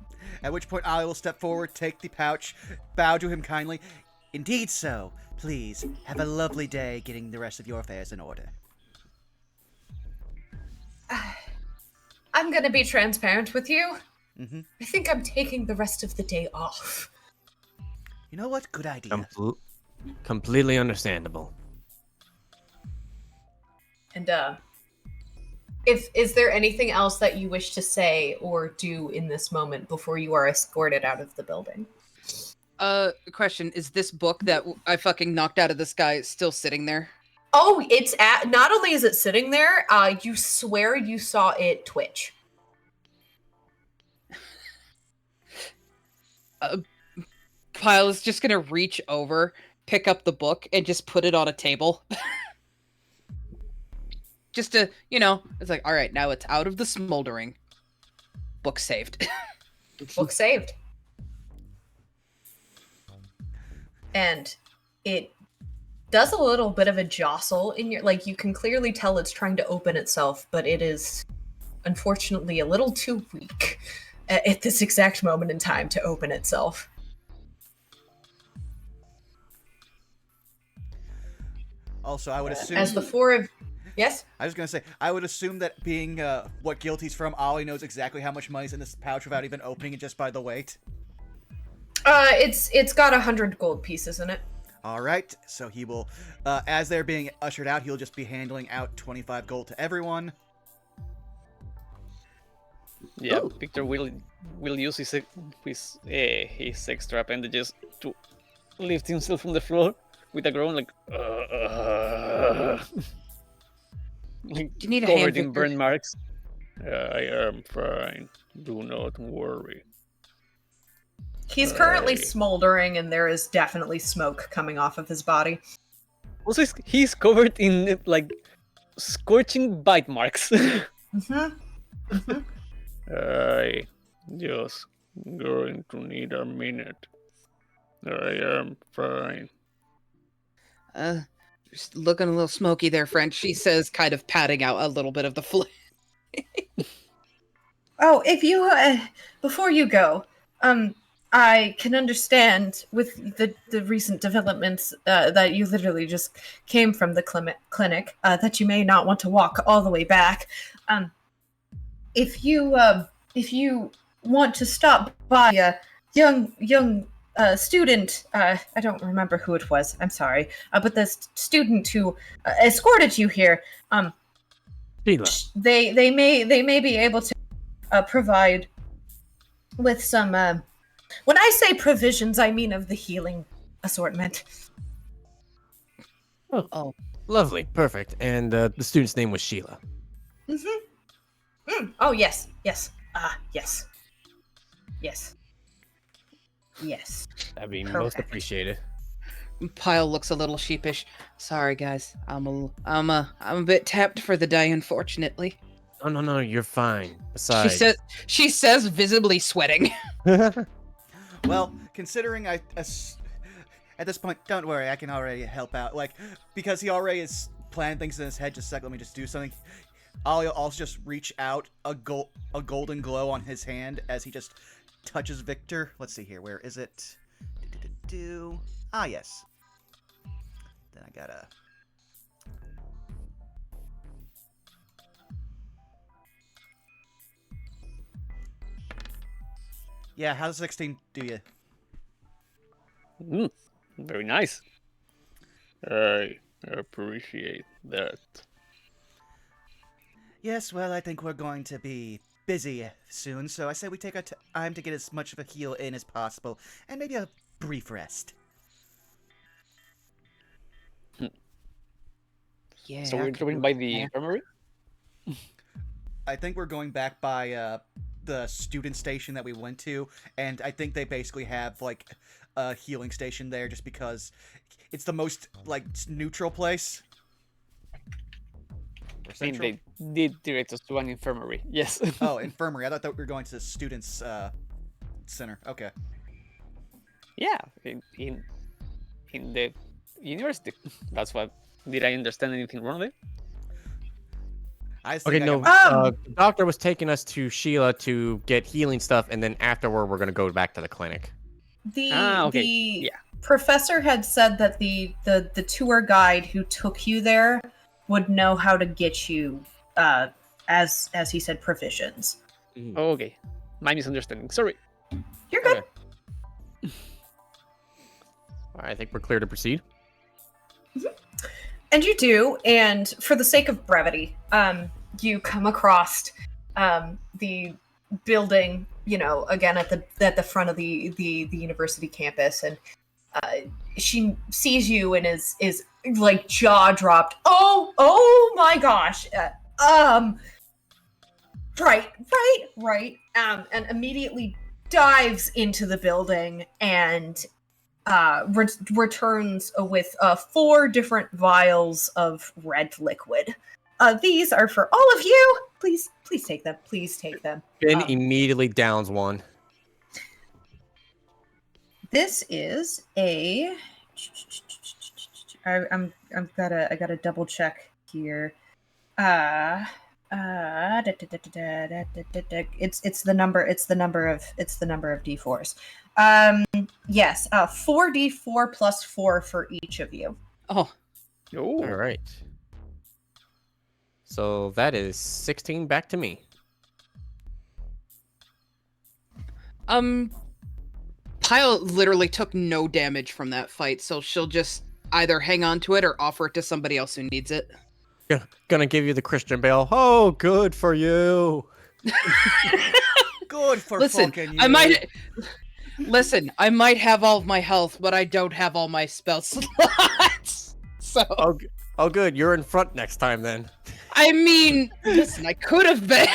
A: At which point I will step forward, take the pouch, bow to him kindly. Indeed so. Please, have a lovely day getting the rest of your affairs in order.
E: I'm gonna be transparent with you.
A: Mm-hmm.
E: I think I'm taking the rest of the day off.
A: You know what? Good idea.
C: Completely understandable.
E: And is there anything else that you wish to say or do in this moment before you are escorted out of the building?
D: Question: is this book that I fucking knocked out of the sky still sitting there?
E: Oh, it's not only is it sitting there, you swear you saw it twitch.
D: Pyle is just gonna reach over, pick up the book, and just put it on a table. Just to, it's like, all right, now it's out of the smoldering. Book saved.
E: Book saved. And it does a little bit of a jostle in your, like, you can clearly tell it's trying to open itself, but it is unfortunately a little too weak at this exact moment in time to open itself.
A: Also, I would assume...
E: As the four of... Yes?
A: I was going to say, I would assume that being what guild he's from, Ollie knows exactly how much money's in this pouch without even opening it just by the weight.
E: It's got 100 gold pieces in it.
A: All right, so he will, as they're being ushered out, he'll just be handing out 25 gold to everyone.
B: Yeah, Victor will use his extra appendages to lift himself from the floor with a groan, like,
D: Do you need a hand,
B: covered in
D: Victor?
B: burn marks. I am fine. Do not worry.
E: He's currently smoldering, and there is definitely smoke coming off of his body.
B: Also, he's covered in, like, scorching bite marks. I just going to need a minute. I am fine.
D: Just looking a little smoky there, French. She says, kind of patting out a little bit of the flame.
E: Oh, if you, before you go, I can understand with the recent developments that you literally just came from the clinic that you may not want to walk all the way back. If you want to stop by a young student, I don't remember who it was. I'm sorry, but the student who escorted you here,
C: Sheila.
E: they may be able to provide with some. When I say provisions, I mean of the healing assortment.
C: Oh, lovely, perfect. And the student's name was Sheila.
E: Oh yes. Yes.
C: That'd be most
E: Perfect.
C: appreciated.
D: Pyle looks a little sheepish. Sorry, guys. I'm a bit tapped for the day, unfortunately.
C: Oh, no, you're fine. Besides,
D: She says, visibly sweating.
A: Well, considering at this point, don't worry, I can already help out. Like, because he already is planning things in his head, just a sec, let me just do something. I'll also just reach out a golden glow on his hand as he just touches Victor. Let's see here, where is it? Ah, yes. Then I gotta... Yeah, how's 16 do you?
B: Very nice. I appreciate that.
A: Yes, well, I think we're going to be busy soon, so I say we take our time to get as much of a heal in as possible, and maybe a brief rest.
D: Yeah.
B: So we're going by the infirmary?
A: I think we're going back by the student station that we went to, and I think they basically have like a healing station there just because it's the most like neutral place.
B: I mean, they did direct us to an infirmary. Yes.
A: Oh, infirmary. I thought that we were going to the students' center. Okay.
B: Yeah, in the university. That's what. Did I understand anything wrong there?
C: Okay, no. The doctor was taking us to Sheila to get healing stuff, and then afterward, we're gonna go back to the clinic.
E: The professor had said that the tour guide who took you there would know how to get you as he said, provisions.
B: Okay, my misunderstanding. Sorry.
E: You're good.
C: Okay. All right, I think we're clear to proceed.
E: And you do, and for the sake of brevity, you come across the building, again at the front of the university campus, and she sees you and is like jaw dropped. Oh my gosh! Right. And immediately dives into the building and returns with 4 different vials of red liquid. These are for all of you. Please take them. Please take them.
C: Ben immediately downs one.
E: This is a. I gotta double check here. It's the number of D4s. Yes, 4d4 plus 4 for each of you.
D: Oh,
C: All right. So that is 16 back to me.
D: Pyle literally took no damage from that fight, so she'll just either hang on to it or offer it to somebody else who needs it.
C: Gonna give you the Christian Bale. Oh, good for you.
A: Good for fucking you.
D: I might have all of my health, but I don't have all my spell slots. So.
C: Oh, good. You're in front next time then.
D: I mean, listen, I could have been,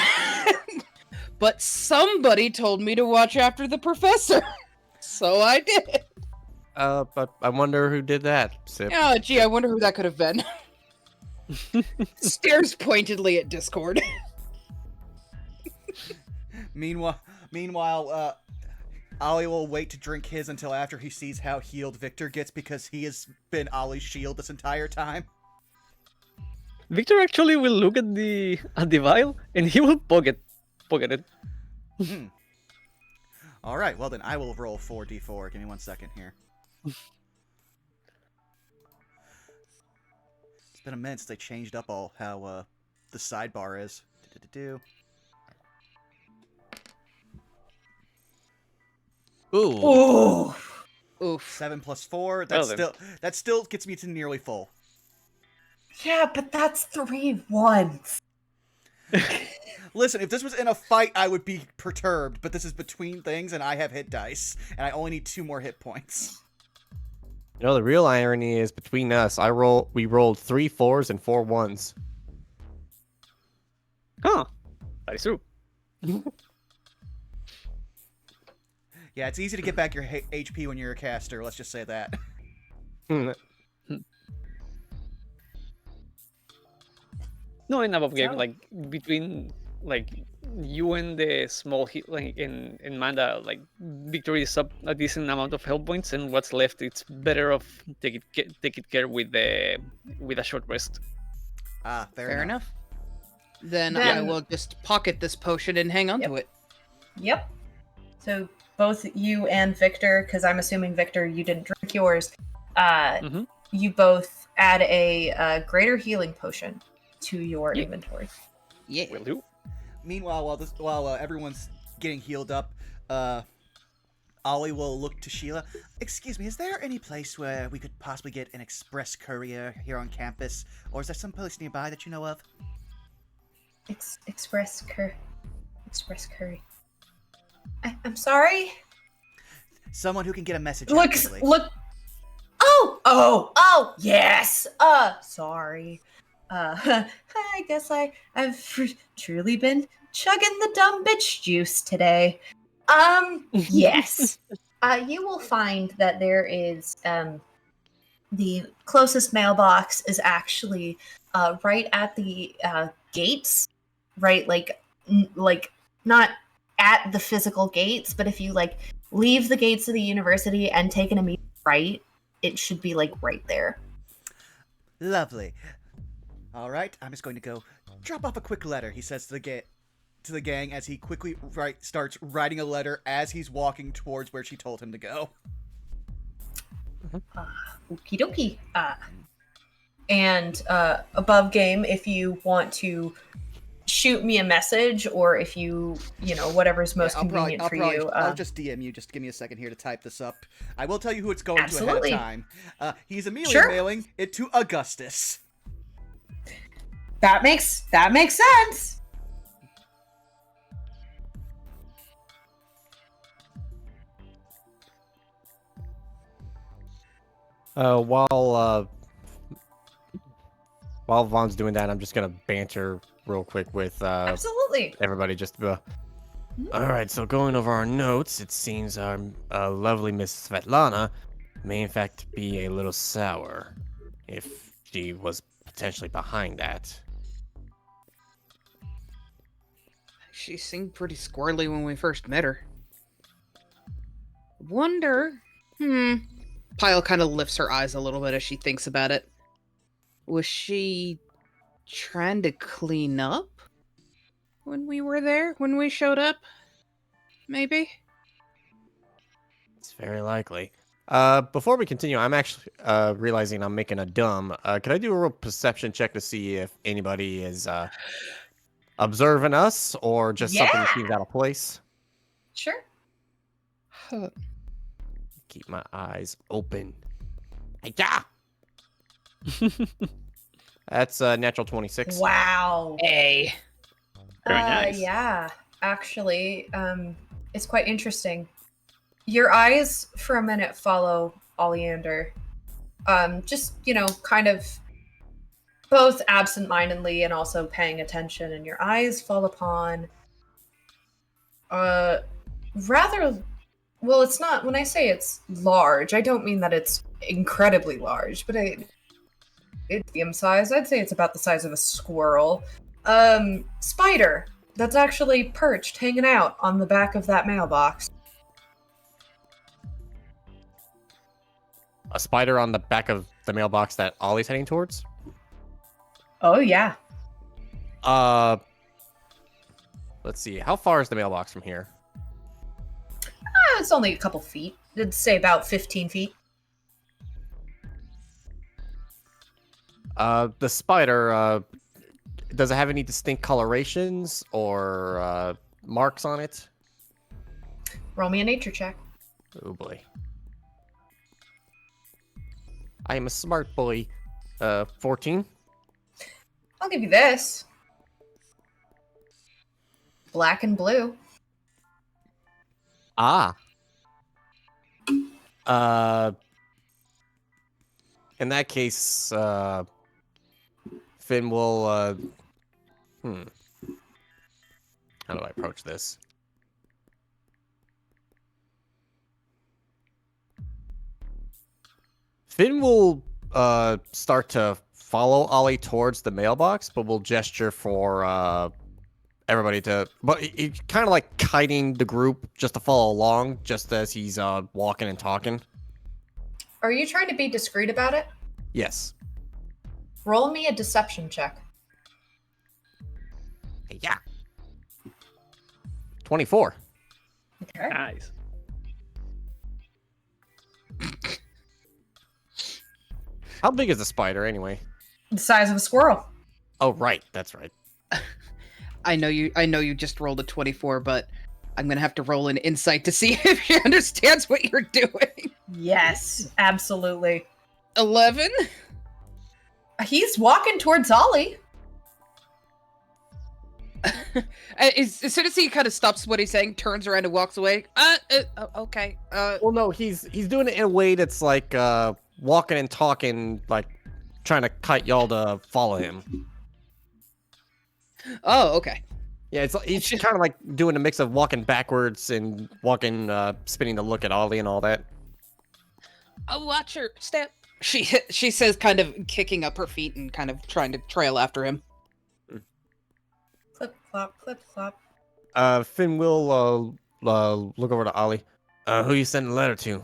D: but somebody told me to watch after the professor, so I did.
C: But I wonder who did that. Sip.
D: Oh, gee, I wonder who that could have been. Stares pointedly at Discord.
A: Meanwhile, Ollie will wait to drink his until after he sees how healed Victor gets, because he has been Ollie's shield this entire time.
B: Victor actually will look at the vial and he will pocket it.
A: All right, well then I will roll 4d4. Give me 1 second here. It's been a minute since they changed up all how the sidebar is.
C: Ooh.
D: Oof.
A: 7 plus 4. That still gets me to nearly full.
E: Yeah, but that's 3 ones.
A: Listen, if this was in a fight, I would be perturbed, but this is between things, and I have hit dice, and I only need 2 more hit points.
C: The real irony is between us, we rolled 3 4s and 4 1s.
B: Huh. That is true.
A: Yeah, it's easy to get back your HP when you're a caster, let's just say that.
B: No, in above game, like between you and the small hit, in Manda, Victor is up a decent amount of health points, and what's left, it's better off take it care with a short rest.
A: Fair enough.
D: Then I will just pocket this potion and hang on to it.
E: Yep. So both you and Victor, because I'm assuming Victor, you didn't drink yours. You both add a greater healing potion to your inventory.
D: Yeah.
B: Will do.
A: Meanwhile, while everyone's getting healed up, Ollie will look to Sheila. Excuse me, is there any place where we could possibly get an express courier here on campus? Or is there some place nearby that you know of?
E: Express curry. I'm sorry?
A: Someone who can get a message.
E: Look. Oh, yes. Sorry. I guess I've truly been chugging the dumb bitch juice today. Yes. You will find that there is, the closest mailbox is actually, right at the, gates, right? Not at the physical gates, but if you, leave the gates of the university and take an immediate right, it should be, right there.
A: Lovely. All right, I'm just going to go drop off a quick letter, he says to the gang as he quickly starts writing a letter as he's walking towards where she told him to go.
E: Okie dokie. And above game, if you want to shoot me a message, or if you whatever's most convenient for you.
A: I'll just DM you. Just give me a second here to type this up. I will tell you who it's going
E: Absolutely.
A: to ahead of time. He's immediately
E: Sure.
A: mailing it to Augustus.
E: That makes sense.
C: While Vaughn's doing that, I'm just gonna banter real quick with
E: Absolutely.
C: everybody. All right, so going over our notes, it seems our lovely Miss Svetlana may in fact be a little sour, if she was potentially behind that.
D: She seemed pretty squirrely when we first met her. Wonder. Pyle kind of lifts her eyes a little bit as she thinks about it. Was she trying to clean up when we were there? When we showed up? Maybe?
C: It's very likely. Before we continue, I'm actually realizing I'm making a dumb. Can I do a real perception check to see if anybody is observing us or just something that seems out of place?
E: Sure.
C: Keep my eyes open. Yeah. That's natural 26.
E: Wow.
D: Hey.
B: Very nice.
E: Yeah, actually, it's quite interesting. Your eyes for a minute follow Oleander. Just, kind of both absent-mindedly and also paying attention, and your eyes fall upon rather, well, it's not, when I say it's large, I don't mean that it's incredibly large, but it's medium size. I'd say it's about the size of a squirrel. Spider that's actually perched, hanging out on the back of that mailbox.
C: A spider on the back of the mailbox that Ollie's heading towards?
E: Oh, yeah.
C: Let's see. How far is the mailbox from here?
E: It's only a couple feet. I'd say about 15 feet.
C: The spider, does it have any distinct colorations or marks on it?
E: Roll me a nature check.
C: Oh boy. I am a smart boy. 14?
E: I'll give you this. Black and blue.
C: Ah. In that case, Finn will, how do I approach this? Finn will, start to follow Ollie towards the mailbox, but will gesture for, everybody to, but he's kind of like kiting the group just to follow along, just as he's, walking and talking.
E: Are you trying to be discreet about it?
C: Yes.
E: Roll me a deception check.
C: Yeah. 24.
E: Okay.
B: Nice.
C: How big is the spider anyway?
E: The size of a squirrel.
C: Oh, right. That's right.
D: I know you just rolled a 24, but I'm gonna have to roll an insight to see if she understands what you're doing.
E: Yes, absolutely.
D: 11?
E: He's walking towards Ollie.
D: As soon as he kind of stops what he's saying, turns around and walks away. Okay.
C: Well, no, he's doing it in a way that's like walking and talking, like trying to kite y'all to follow him.
D: Oh, okay.
C: Yeah, he's kind of like doing a mix of walking backwards and walking, spinning to look at Ollie and all that.
D: Oh, watch her step. She says, kind of kicking up her feet and kind of trying to trail after him.
E: Clip clop, clip clop.
C: Finn will look over to Ollie. Who you sending a letter to?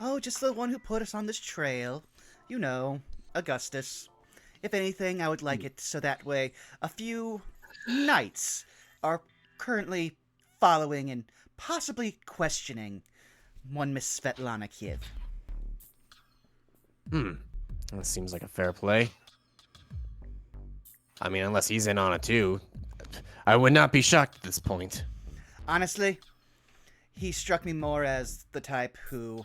A: Oh, just the one who put us on this trail. You know, Augustus. If anything, I would like it so that way a few knights are currently following and possibly questioning one Miss Svetlana Kiev.
C: That seems like a fair play. I mean, unless he's in on it too. I would not be shocked at this point.
A: Honestly, he struck me more as the type who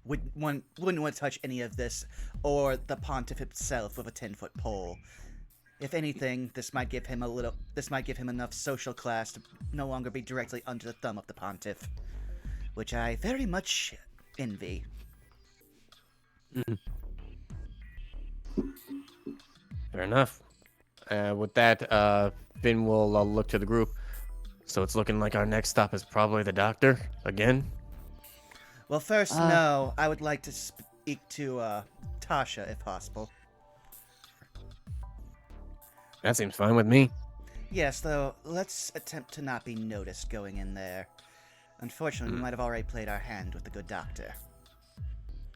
A: wouldn't want to touch any of this, or the pontiff himself with a 10-foot pole. If anything, this might give him enough social class to no longer be directly under the thumb of the pontiff, which I very much envy.
C: Fair enough. With that, Finn will look to the group. So it's looking like our next stop is probably the doctor again.
A: Well, first, no, I would like to speak to Tasha, if possible.
C: That seems fine with me.
A: Yes, though, let's attempt to not be noticed going in there. Unfortunately, we might have already played our hand with the good doctor.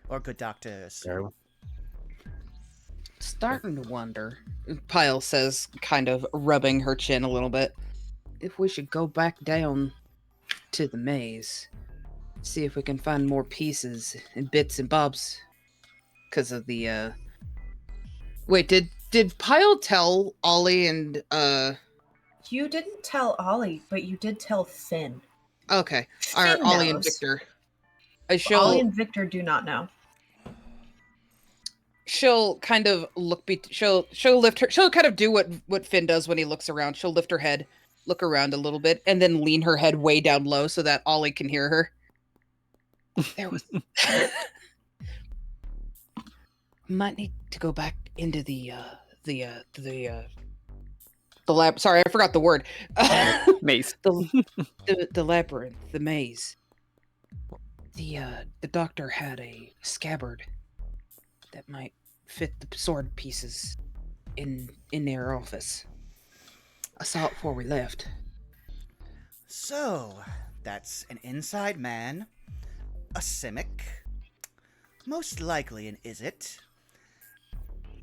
A: Or good doctors.
C: Terrible.
D: Starting to wonder, Pyle says, kind of rubbing her chin a little bit, if we should go back down to the maze. See if we can find more pieces and bits and bobs. Because of the, Wait, did Pyle tell Ollie and,
E: You didn't tell Ollie, but you did tell Finn.
D: Okay.
E: Finn
D: Ollie and
E: knows.
D: Victor.
E: Ollie and Victor do not know.
D: She'll kind of she'll kind of do what Finn does when he looks around. She'll lift her head, look around a little bit, and then lean her head way down low so that Ollie can hear her. There was might need to go back into the lab. Sorry, I forgot the word.
B: Maze.
D: The labyrinth, the maze. The doctor had a scabbard that might fit the sword pieces in their office. I saw it before we left.
A: So, that's an inside man, a Simic, most likely an Izzet.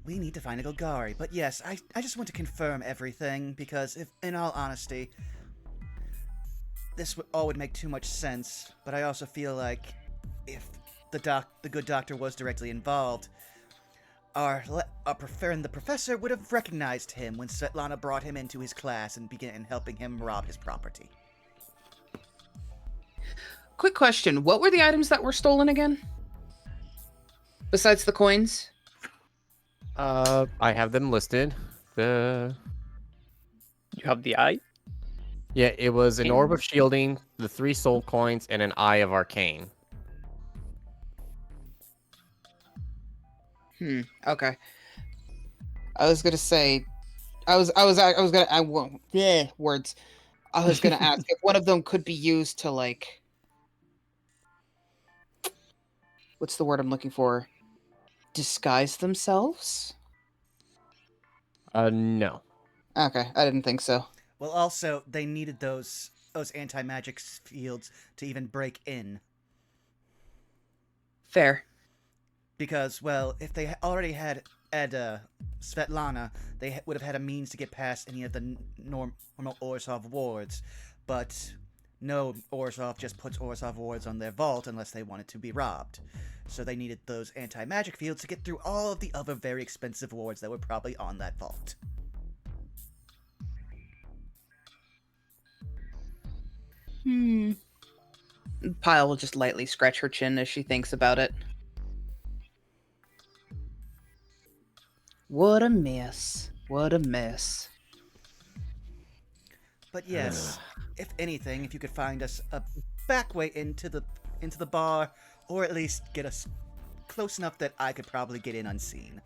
A: We need to find a Golgari, but yes, I just want to confirm everything, because if, in all honesty, this all would make too much sense, but I also feel like if the good doctor was directly involved, our friend the professor would have recognized him when Svetlana brought him into his class and began helping him rob his property.
D: Quick question. What were the items that were stolen again? Besides the coins?
C: I have them listed.
B: You have the eye?
C: Yeah, it was an orb of shielding, the 3 soul coins, and an eye of arcane.
D: Okay. I was gonna say, I was words. I was gonna ask if one of them could be used to, like, what's the word I'm looking for? Disguise themselves?
C: No.
D: Okay, I didn't think so.
A: Well, also, they needed those anti-magic fields to even break in.
D: Fair.
A: Because, well, if they already had Svetlana, they would have had a means to get past any of the normal Orzhov wards. But no, Orzhov just puts Orzhov wards on their vault unless they want it to be robbed. So they needed those anti-magic fields to get through all of the other very expensive wards that were probably on that vault.
D: Pyle will just lightly scratch her chin as she thinks about it. What a mess. What a mess.
A: But yes, if anything, if you could find us a back way into the bar, or at least get us close enough that I could probably get in unseen.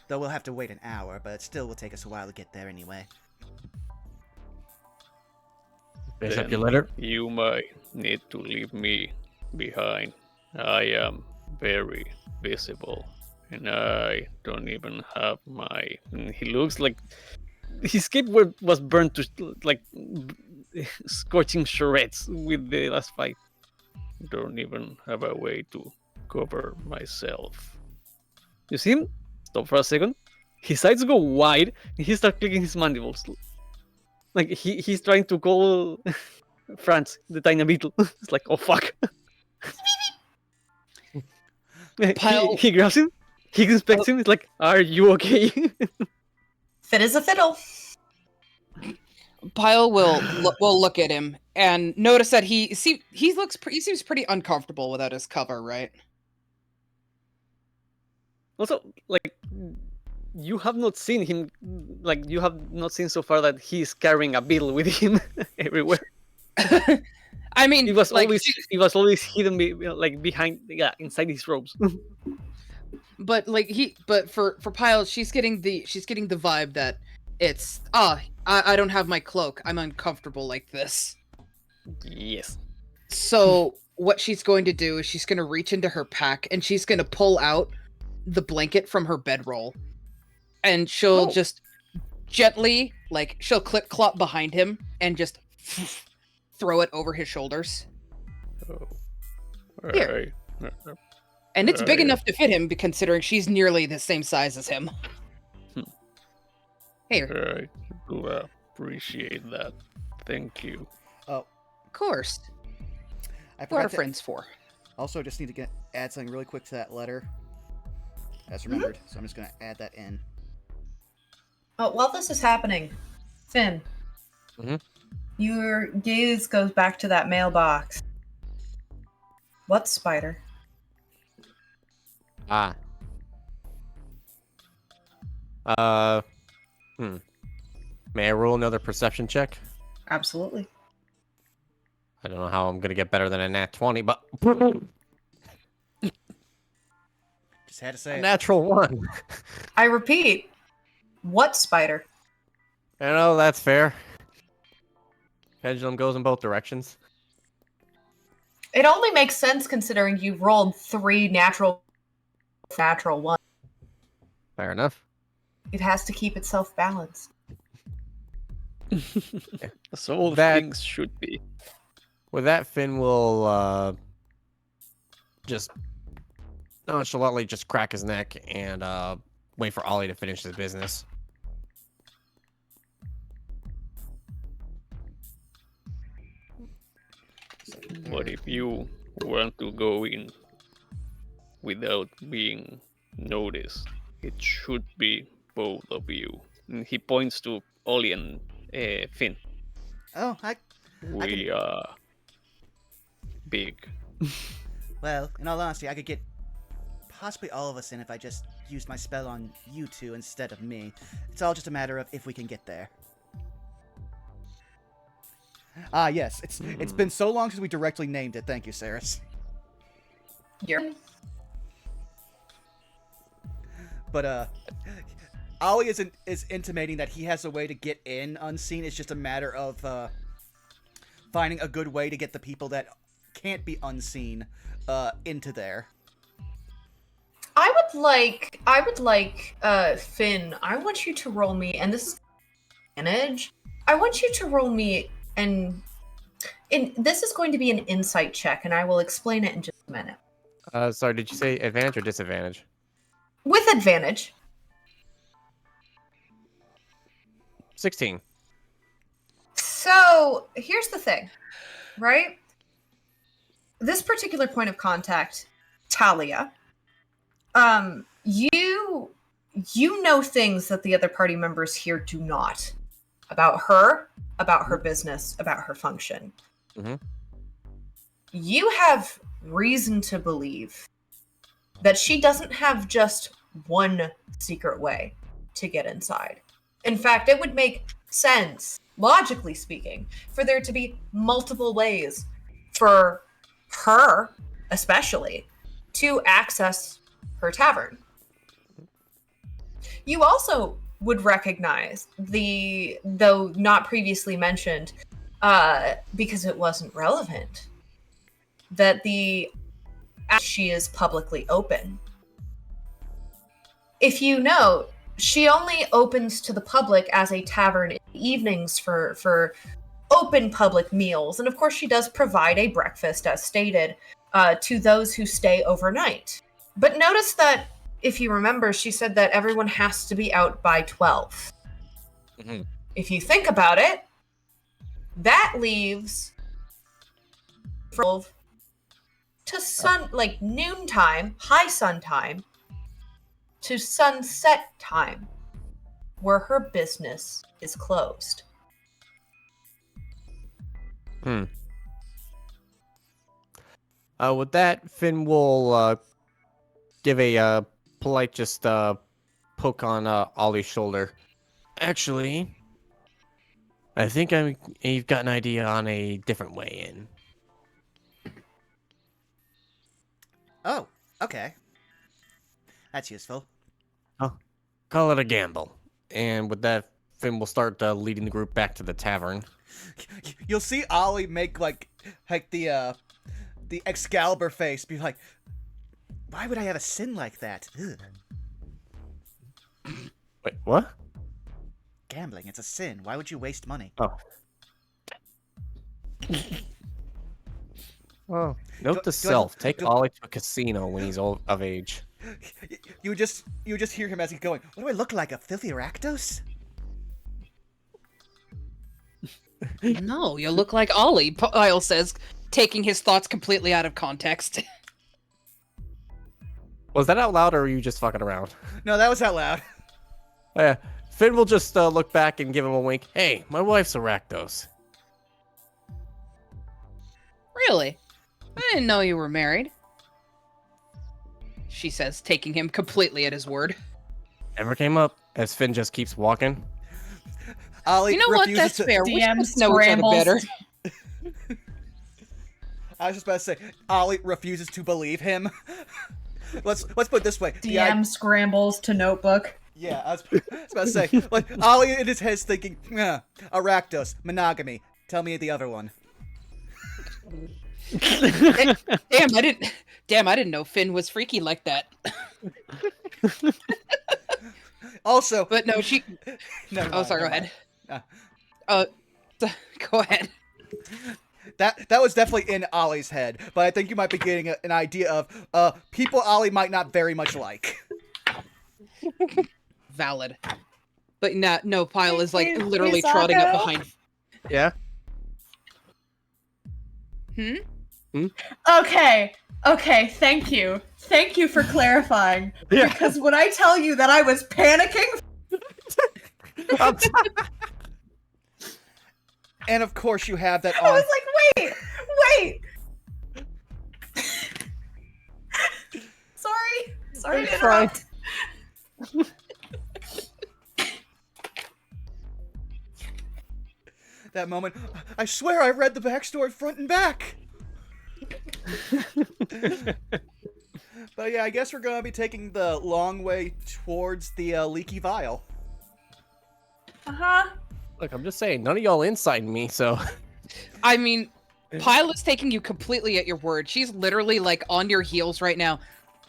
A: Though we'll have to wait an hour, but it still will take us a while to get there anyway.
C: Finish up your letter.
B: You might need to leave me behind. I am very visible, and I don't even have my... He looks like his cape was burned to, like, scorching shreds with the last fight. Don't even have a way to cover myself. You see him? Stop for a second. His eyes go wide, and he starts clicking his mandibles. Like, he's trying to call Franz, the tiny beetle. It's like, oh fuck. He grabs him, he inspects him, it's like, are you okay?
E: Fit as a fiddle.
D: Pyle will look at him and notice that he seems pretty uncomfortable without his cover, right?
B: Also, like, you have not seen him, like, you have not seen so far that he's carrying a beetle with him everywhere.
D: I mean,
B: He was always hidden, behind, inside his robes.
D: But for Pyle, she's getting the vibe that it's I don't have my cloak. I'm uncomfortable like this.
B: Yes.
D: So what she's going to do is she's going to reach into her pack and she's going to pull out the blanket from her bedroll, and she'll just gently, like, she'll clip-clop behind him and just throw it over his shoulders. Here. And it's big enough to fit him, considering she's nearly the same size as him. Here.
B: I do appreciate that. Thank you.
A: Oh,
D: Of course. What are friends for?
A: Also, just need to add something really quick to that letter. As remembered, so I'm just going to add that in.
E: Oh, while this is happening, Finn, your gaze goes back to that mailbox. What spider?
C: May I roll another perception check?
E: Absolutely.
C: I don't know how I'm gonna get better than a nat 20, but
A: Just had to say it.
C: natural 1.
E: I repeat, what spider?
C: I know that's fair. Pendulum goes in both directions.
E: It only makes sense considering you rolled 3 natural 1.
C: Fair enough.
E: It has to keep itself balanced.
B: So all things should be.
C: With that, Finn will just nonchalantly just crack his neck and wait for Ollie to finish his business.
B: But if you want to go in without being noticed, it should be both of you. And he points to Ollie and Finn.
A: Oh,
B: We are big.
A: well, in all honesty, I could get possibly all of us in if I just used my spell on you two instead of me. It's all just a matter of if we can get there. Ah, yes. It's been so long since we directly named it. Thank you, Saris. But Ollie is intimating that he has a way to get in unseen. It's just a matter of finding a good way to get the people that can't be unseen into there.
E: I would like Finn, I want you to roll me, and this is advantage. I want you to roll me, and this is going to be an insight check, and I will explain it in just a minute.
C: Sorry, did you say advantage or disadvantage?
E: With advantage.
C: 16.
E: So, here's the thing, right? This particular point of contact, Talia, you know things that the other party members here do not. About her business, about her function.
C: Mm-hmm.
E: You have reason to believe that she doesn't have just one secret way to get inside. In fact, it would make sense, logically speaking, for there to be multiple ways for her, especially, to access her tavern. You also would recognize though not previously mentioned, because it wasn't relevant, that she is publicly open. If you know, she only opens to the public as a tavern in the evenings for open public meals. And of course, she does provide a breakfast, as stated, to those who stay overnight. But notice that, if you remember, she said that everyone has to be out by 12.
C: Mm-hmm.
E: If you think about it, that leaves 12 to noontime, high sun time, to sunset time. where her business is closed.
C: With that, Finn will give a polite just poke on Ollie's shoulder. Actually, I think you've got an idea on a different way in.
A: Oh, okay. That's useful.
C: Oh, call it a gamble. And with that, Finn will start leading the group back to the tavern.
A: You'll see Ollie make like the Excalibur face, be like, "Why would I have a sin like that? Ugh.
C: Wait, what?
A: Gambling, it's a sin. Why would you waste money?"
C: Oh. Well, note to self: take Ollie to a casino when he's of age.
A: You just hear him as he's going, "What do I look like, a filthy Rakdos?"
D: No, you look like Ollie, Pyle says, taking his thoughts completely out of context.
C: Was that out loud, or were you just fucking around?
A: No, that was out loud.
C: Oh, yeah. Finn will just look back and give him a wink. Hey, my wife's a Rakdos.
D: Really? I didn't know you were married. She says, taking him completely at his word.
C: Never came up, as Finn just keeps walking.
A: Ollie
D: You know what?
A: refuses
D: That's
A: to...
D: fair. We
E: DM
D: should know each other
E: scrambles.
D: better.
A: I was just about to say, Ollie refuses to believe him. Let's put it this way.
E: DM scrambles to notebook.
A: Yeah, I was about to say, like, Ollie in his head's thinking, Rakdos, monogamy. Tell me the other one.
D: Damn, I didn't know Finn was freaky like that.
A: Also,
D: But no, she.
A: never
D: Oh,
A: mind,
D: sorry. Go
A: never
D: ahead.
A: mind.
D: Go ahead.
A: That was definitely in Ollie's head, but I think you might be getting an idea of people Ollie might not very much like.
D: Valid. But no, Pyle is like
E: Hey,
D: literally
E: Misako?
D: trotting up behind.
C: Yeah?
E: Okay, thank you. Thank you for clarifying.
C: Yeah.
E: Because when I tell you that I was panicking,
A: And of course you have that
E: I
A: on.
E: was like, wait. Sorry to interrupt.
A: That moment, I swear I read the backstory front and back. But yeah, I guess we're gonna be taking the long way towards the Leaky Vial.
E: Uh-huh.
C: Look, I'm just saying, none of y'all inside me, so...
D: I mean, Pyle is taking you completely at your word. She's literally like on your heels right now.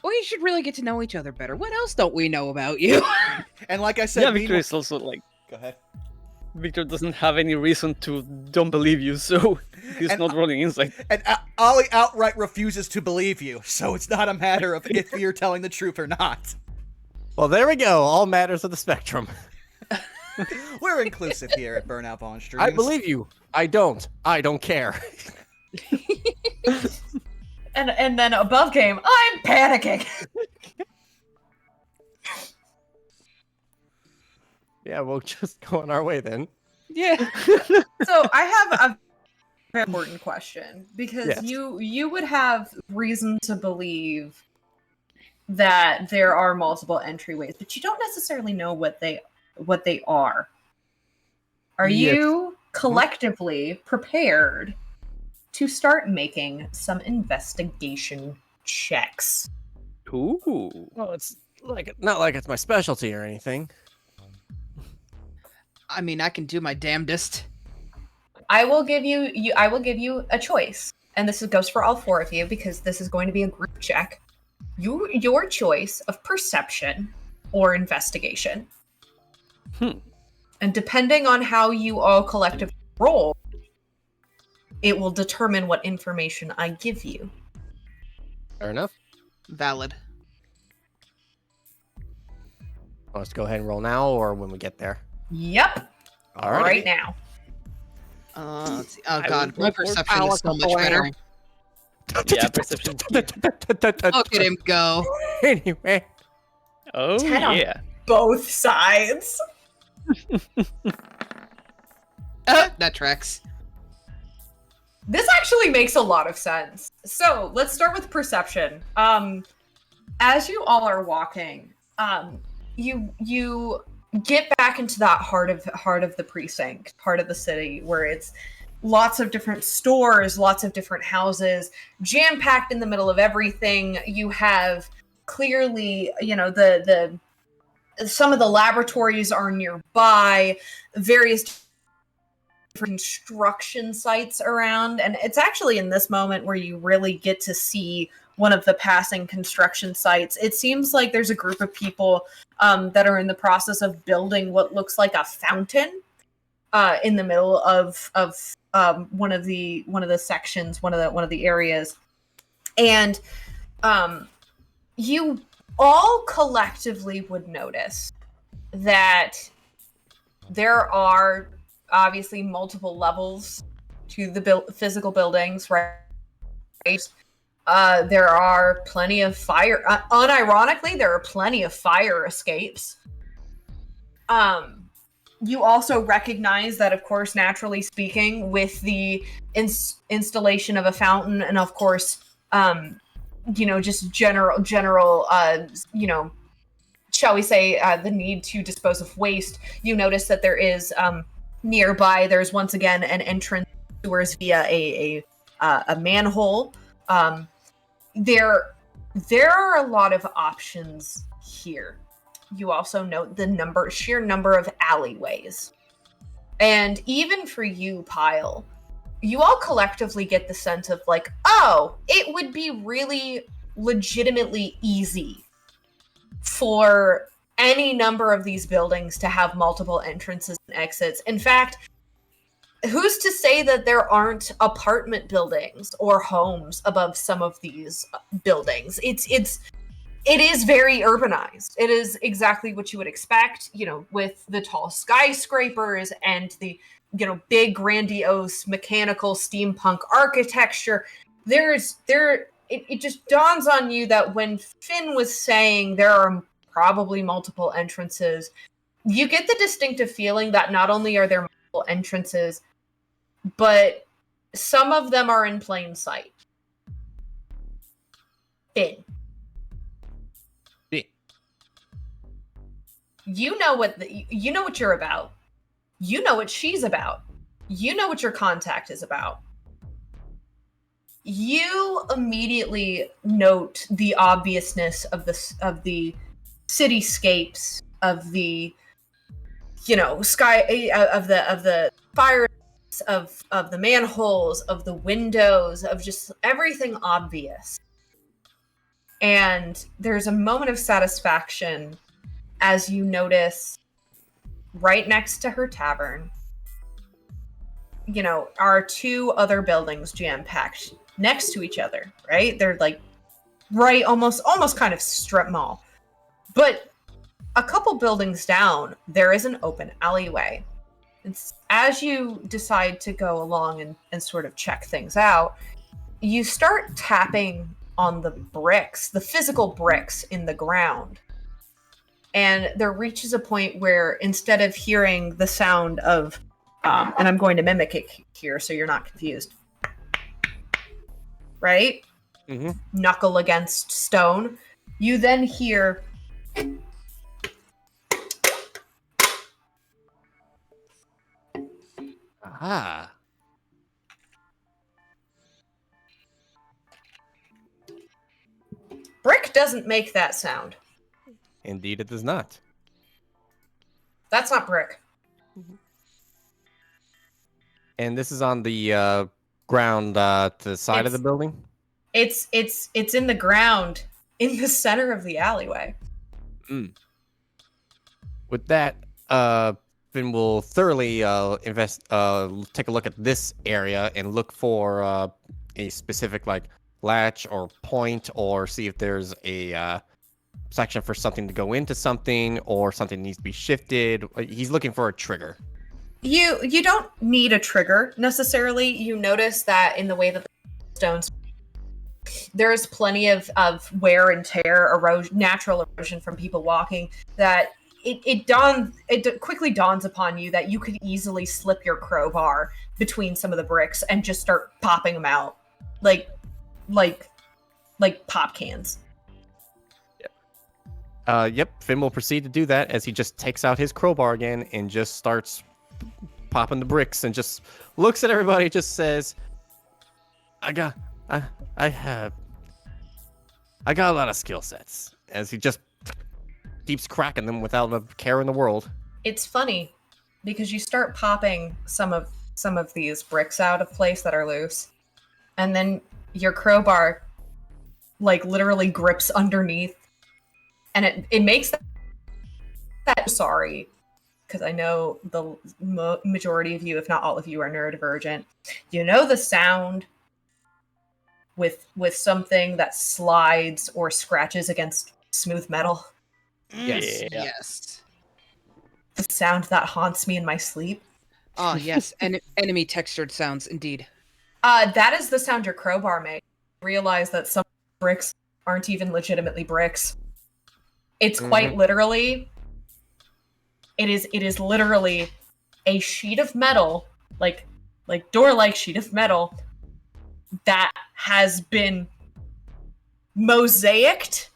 D: We should really get to know each other better. What else don't we know about you?
A: And like I said,
B: Yeah, Victor is also like,
A: Go ahead.
B: Victor doesn't have any reason to don't believe you, so he's
A: And-
B: not rolling insight.
A: And Ollie outright refuses to believe you, so it's not a matter of if you're telling the truth or not.
C: Well, there we go. All matters of the spectrum.
A: We're inclusive here at Burnout Bond Streams.
C: I believe you. I don't. I don't care.
E: And then above game, I'm panicking.
C: Yeah, we'll just go on our way then.
D: Yeah.
E: So I have a very important question because
C: Yes.
E: you would have reason to believe that there are multiple entryways, but you don't necessarily know what they are. Are
C: Yes.
E: you collectively prepared to start making some investigation checks?
B: Ooh.
C: Well, it's like not like it's my specialty or anything.
D: I mean, I can do my damnedest.
E: I will give you a choice, and this goes for all four of you because this is going to be a group check. Your choice of perception or investigation. And depending on how you all collectively roll, it will determine what information I give you.
C: Fair enough.
D: Valid.
C: Want us to go ahead and roll now or when we get there?
E: Yep.
C: Alrighty.
E: Right now.
D: Let's see. Oh
B: I
D: god,
B: will
D: my
B: go for
D: perception is so much better.
B: Yeah, perception.
D: Look at him go.
C: Anyway.
B: Oh,
E: 10 on
B: yeah.
E: both sides.
D: That tracks.
E: This actually makes a lot of sense. So let's start with perception. As you all are walking, you get back into that heart of the precinct, part of the city, where it's lots of different stores, lots of different houses, jam-packed in the middle of everything. You have clearly, the some of the laboratories are nearby, various construction sites around, and it's actually in this moment where you really get to see one of the passing construction sites. It seems like there's a group of people that are in the process of building what looks like a fountain in the middle of one of the sections, one of the areas, and you all collectively would notice that there are obviously multiple levels to the physical buildings, right? There are plenty of fire. Unironically, there are plenty of fire escapes. You also recognize that, of course, naturally speaking, with the installation of a fountain, and of course, just general, shall we say, the need to dispose of waste. You notice that there is nearby. There's once again an entrance to sewers via a manhole. There are a lot of options here. You also note the sheer number of alleyways. And even for you, Pyle, you all collectively get the sense of like, oh, it would be really legitimately easy for any number of these buildings to have multiple entrances and exits. In fact, who's to say that there aren't apartment buildings or homes above some of these buildings? It is very urbanized. It is exactly what you would expect, with the tall skyscrapers and the, big grandiose mechanical steampunk architecture. It just dawns on you that when Finn was saying there are probably multiple entrances, you get the distinctive feeling that not only are there multiple entrances, but some of them are in plain sight. Finn. You know what you're about. You know what she's about. You know what your contact is about. You immediately note the obviousness of the cityscapes, of the sky, of the fire, of the manholes, of the windows, of just everything obvious. And there's a moment of satisfaction as you notice right next to her tavern, are two other buildings jam-packed next to each other, right? They're like right, almost kind of strip mall. But a couple buildings down, there is an open alleyway. And as you decide to go along and sort of check things out, you start tapping on the bricks, the physical bricks in the ground. And there reaches a point where instead of hearing the sound of, and I'm going to mimic it here so you're not confused, right?
C: Mm-hmm.
E: Knuckle against stone. You then hear
C: Ah.
E: brick doesn't make that sound.
C: Indeed, it does not.
E: That's not brick.
C: And this is on the ground to the side of the building?
E: It's in the ground in the center of the alleyway.
C: With that, Finn will thoroughly take a look at this area and look for a specific latch or point, or see if there's a section for something to go into something, or something needs to be shifted. He's looking for a trigger.
E: You don't need a trigger necessarily. You notice that in the way that the stones, there's plenty of wear and tear, natural erosion from people walking, that it quickly dawns upon you that you could easily slip your crowbar between some of the bricks and just start popping them out like pop cans.
C: Yep, Finn will proceed to do that as he just takes out his crowbar again and just starts popping the bricks and just looks at everybody and just says, I got a lot of skill sets, as he just keeps cracking them without a care in the world.
E: It's funny because you start popping some of these bricks out of place that are loose, and then your crowbar like literally grips underneath, and it makes that sorry, because I know the majority of you, if not all of you, are neurodivergent. You know the sound with something that slides or scratches against smooth metal?
C: Yes.
D: Yes.
E: The sound that haunts me in my sleep?
D: Oh, yes. Enemy textured sounds, indeed.
E: That is the sound your crowbar makes. Realize that some bricks aren't even legitimately bricks. It's quite literally... It is literally a sheet of metal, like door-like sheet of metal, that has been mosaicked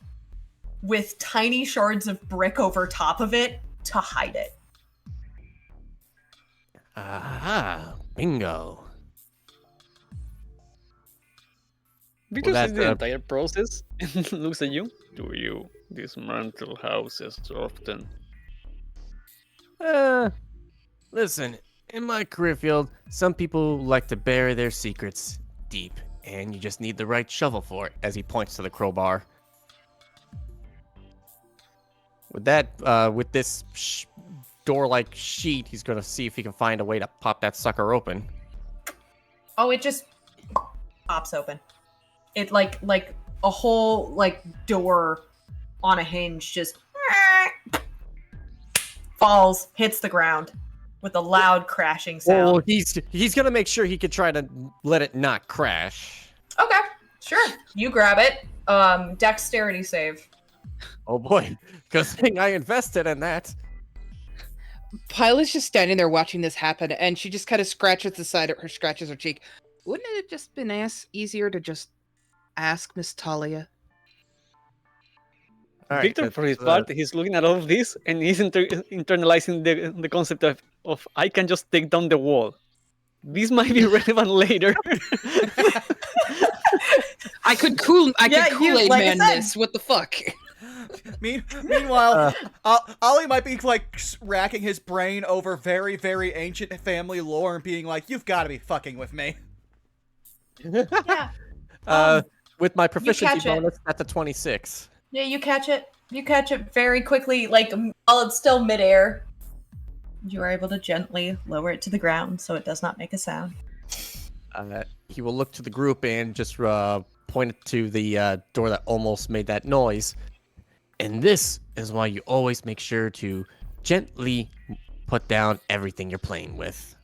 E: with tiny shards of brick over top of it to hide it.
C: Aha, bingo.
B: Victor
C: Well,
B: sees the entire process and looks at you. Do you dismantle houses often?
C: Listen, in my career field, some people like to bury their secrets deep, and you just need the right shovel for it, as he points to the crowbar. With that, with this door-like sheet, he's gonna see if he can find a way to pop that sucker open.
E: Oh, it just pops open. It like a whole like door on a hinge just falls, hits the ground with a loud crashing sound.
C: Well, he's gonna make sure he could try to let it not crash.
E: Okay, sure. You grab it. Dexterity save.
C: Oh boy, good thing I invested in that.
D: Pila's just standing there watching this happen, and she just kind of scratches her cheek. Wouldn't it have just been easier to just ask Miss Talia?
C: All right,
B: Victor, for his part, he's looking at all of this and he's internalizing the concept of I can just take down the wall. This might be relevant later.
D: I could Kool-Aid man this. What the fuck?
A: Meanwhile, Ollie might be like racking his brain over very, very ancient family lore and being like, "You've got to be fucking with me."
E: Yeah.
C: With my proficiency bonus, that's a 26.
E: Yeah, you catch it. You catch it very quickly, like while it's still midair. You are able to gently lower it to the ground so it does not make a sound.
C: He will look to the group and just point it to the door that almost made that noise. And this is why you always make sure to gently put down everything you're playing with.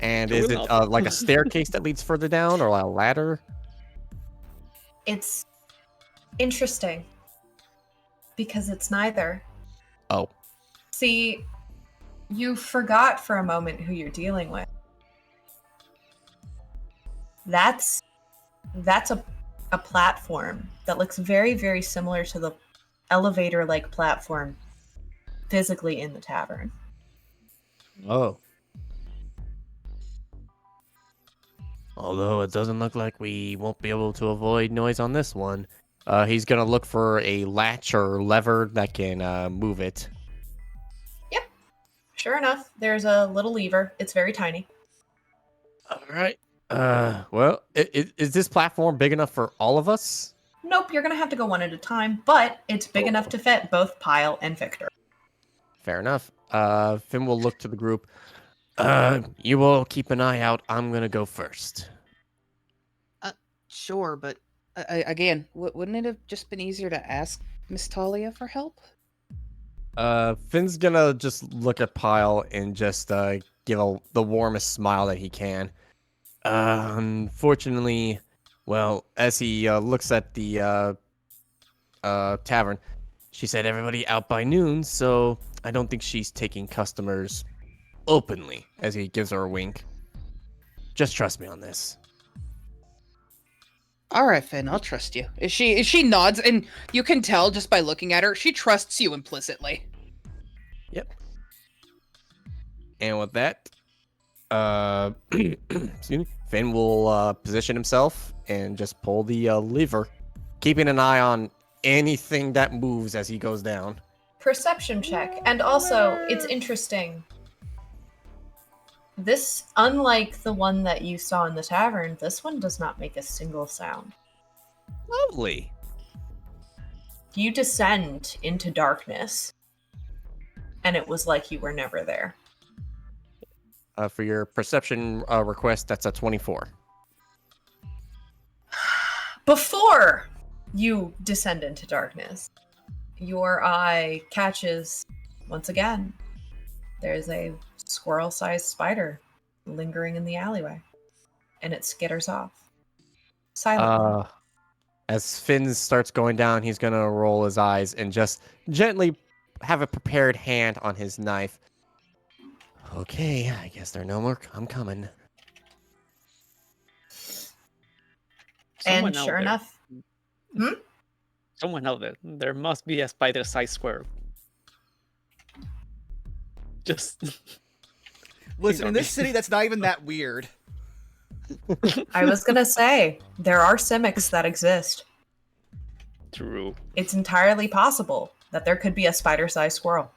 C: And is it like a staircase that leads further down or a ladder?
E: It's interesting because it's neither.
C: Oh.
E: See, you forgot for a moment who you're dealing with. That's a platform that looks very, very similar to the elevator-like platform physically in the tavern.
C: Oh. Although it doesn't look like we won't be able to avoid noise on this one. He's gonna look for a latch or lever that can move it.
E: Yep. Sure enough, there's a little lever. It's very tiny.
C: All right. Well, is this platform big enough for all of us?
E: Nope, you're gonna have to go one at a time, but it's big enough to fit both Pyle and Victor.
C: Fair enough. Finn will look to the group. You will keep an eye out. I'm gonna go first.
D: Sure, but again, wouldn't it have just been easier to ask Miss Talia for help?
C: Finn's gonna just look at Pyle and just give the warmest smile that he can. Unfortunately, well, as he looks at the tavern, She said everybody out by noon, so I don't think she's taking customers openly, as he gives her a wink. Just trust me on this.
D: All right, Finn, I'll trust you. She nods, and you can tell just by looking at her, she trusts you implicitly.
C: Yep. And with that, excuse me, Finn will position himself and just pull the lever, keeping an eye on anything that moves as he goes down.
E: Perception check. And also, it's interesting. This, unlike the one that you saw in the tavern, this one does not make a single sound.
C: Lovely.
E: You descend into darkness, and it was like you were never there.
C: For your perception request, that's a 24.
E: Before you descend into darkness, your eye catches, once again, there's a squirrel-sized spider lingering in the alleyway, and it skitters off. Silently.
C: As Finn starts going down, he's going to roll his eyes and just gently have a prepared hand on his knife. Okay, I guess there are no more. I'm coming.
E: And sure enough...
B: Someone out there must be a spider-sized squirrel. Just...
A: Listen, in this city, that's not even that weird.
E: I was gonna say, there are simics that exist.
B: True.
E: It's entirely possible that there could be a spider-sized squirrel.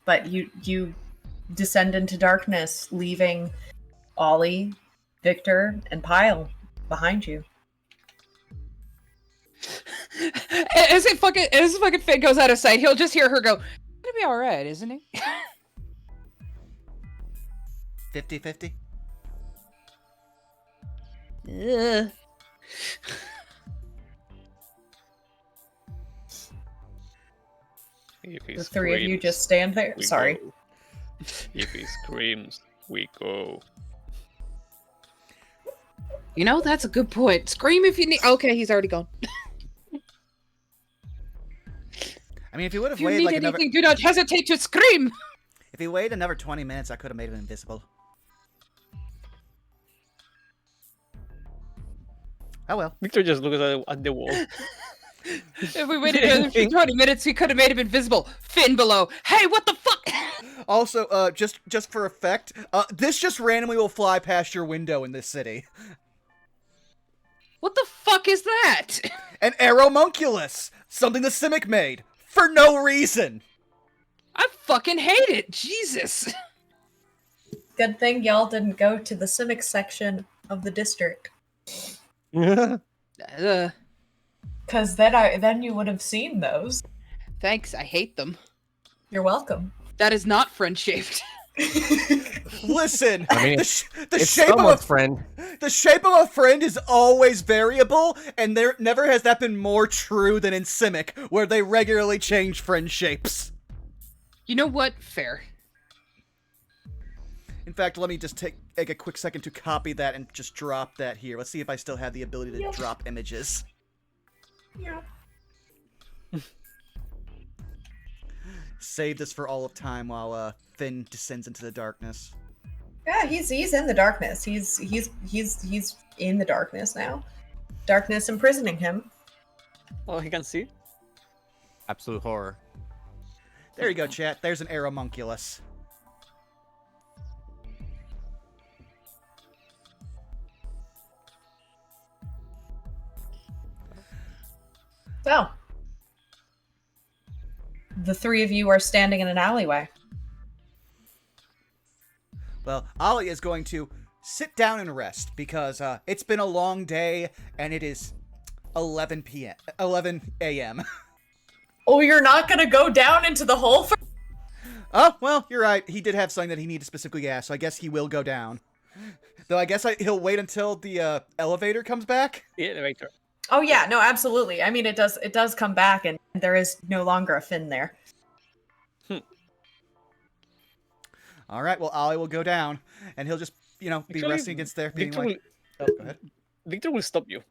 E: But you descend into darkness, leaving Ollie, Victor, and Pyle behind you.
D: As fucking Finn goes out of sight, he'll just hear her go, "It'll be all right, isn't he?"
A: 50-50?
E: The three of you just stand there. Sorry.
B: Go. If he screams, we go.
D: You know, that's a good point. Scream if you need. Okay, he's already gone.
A: I mean, if he would have
D: If you
A: waited
D: need
A: like another...
D: anything, do not hesitate to scream!
A: If he waited another 20 minutes, I could have made him invisible. Oh well.
B: Victor just looks at the wall.
D: If we waited another 20 minutes, he could have made him invisible. Finn below. Hey, what the fuck?
A: Also, just for effect, this just randomly will fly past your window in this city.
D: What the fuck is that?
A: An aeromunculus! Something the Simic made! For no reason!
D: I fucking hate it! Jesus!
E: Good thing y'all didn't go to the Simic section of the district. Because then you would have seen those.
D: Thanks, I hate them.
E: You're welcome.
D: That is not friend-shaped.
A: Listen,
C: I mean,
A: the
C: it's
A: shape of
C: someone's friend.
A: The shape of a friend is always variable, and there never has that been more true than in Simic, where they regularly change friend shapes.
D: You know what? Fair.
A: In fact, let me just take a quick second to copy that and just drop that here. Let's see if I still have the ability to drop images.
E: Yeah.
A: Save this for all of time while Finn descends into the darkness.
E: Yeah, he's in the darkness. He's in the darkness now. Darkness imprisoning him.
B: Oh, he can see?
C: Absolute horror.
A: There you go, chat. There's an aeromunculus.
E: So, the three of you are standing in an alleyway.
A: Well, Ollie is going to sit down and rest because it's been a long day and it is 11 a.m.
E: Oh, you're not gonna go down into the hole for...
A: Oh, well, you're right. He did have something that he needed to specifically ask, so I guess he will go down. Though I guess he'll wait until the elevator comes back.
B: The elevator.
E: Oh yeah, no, absolutely. I mean, it does come back, and there is no longer a fin there.
A: All right, well, Ollie will go down, and he'll just, be
B: Actually,
A: resting against there, being
B: Victor
A: like... Oh, go ahead.
B: Victor will stop you.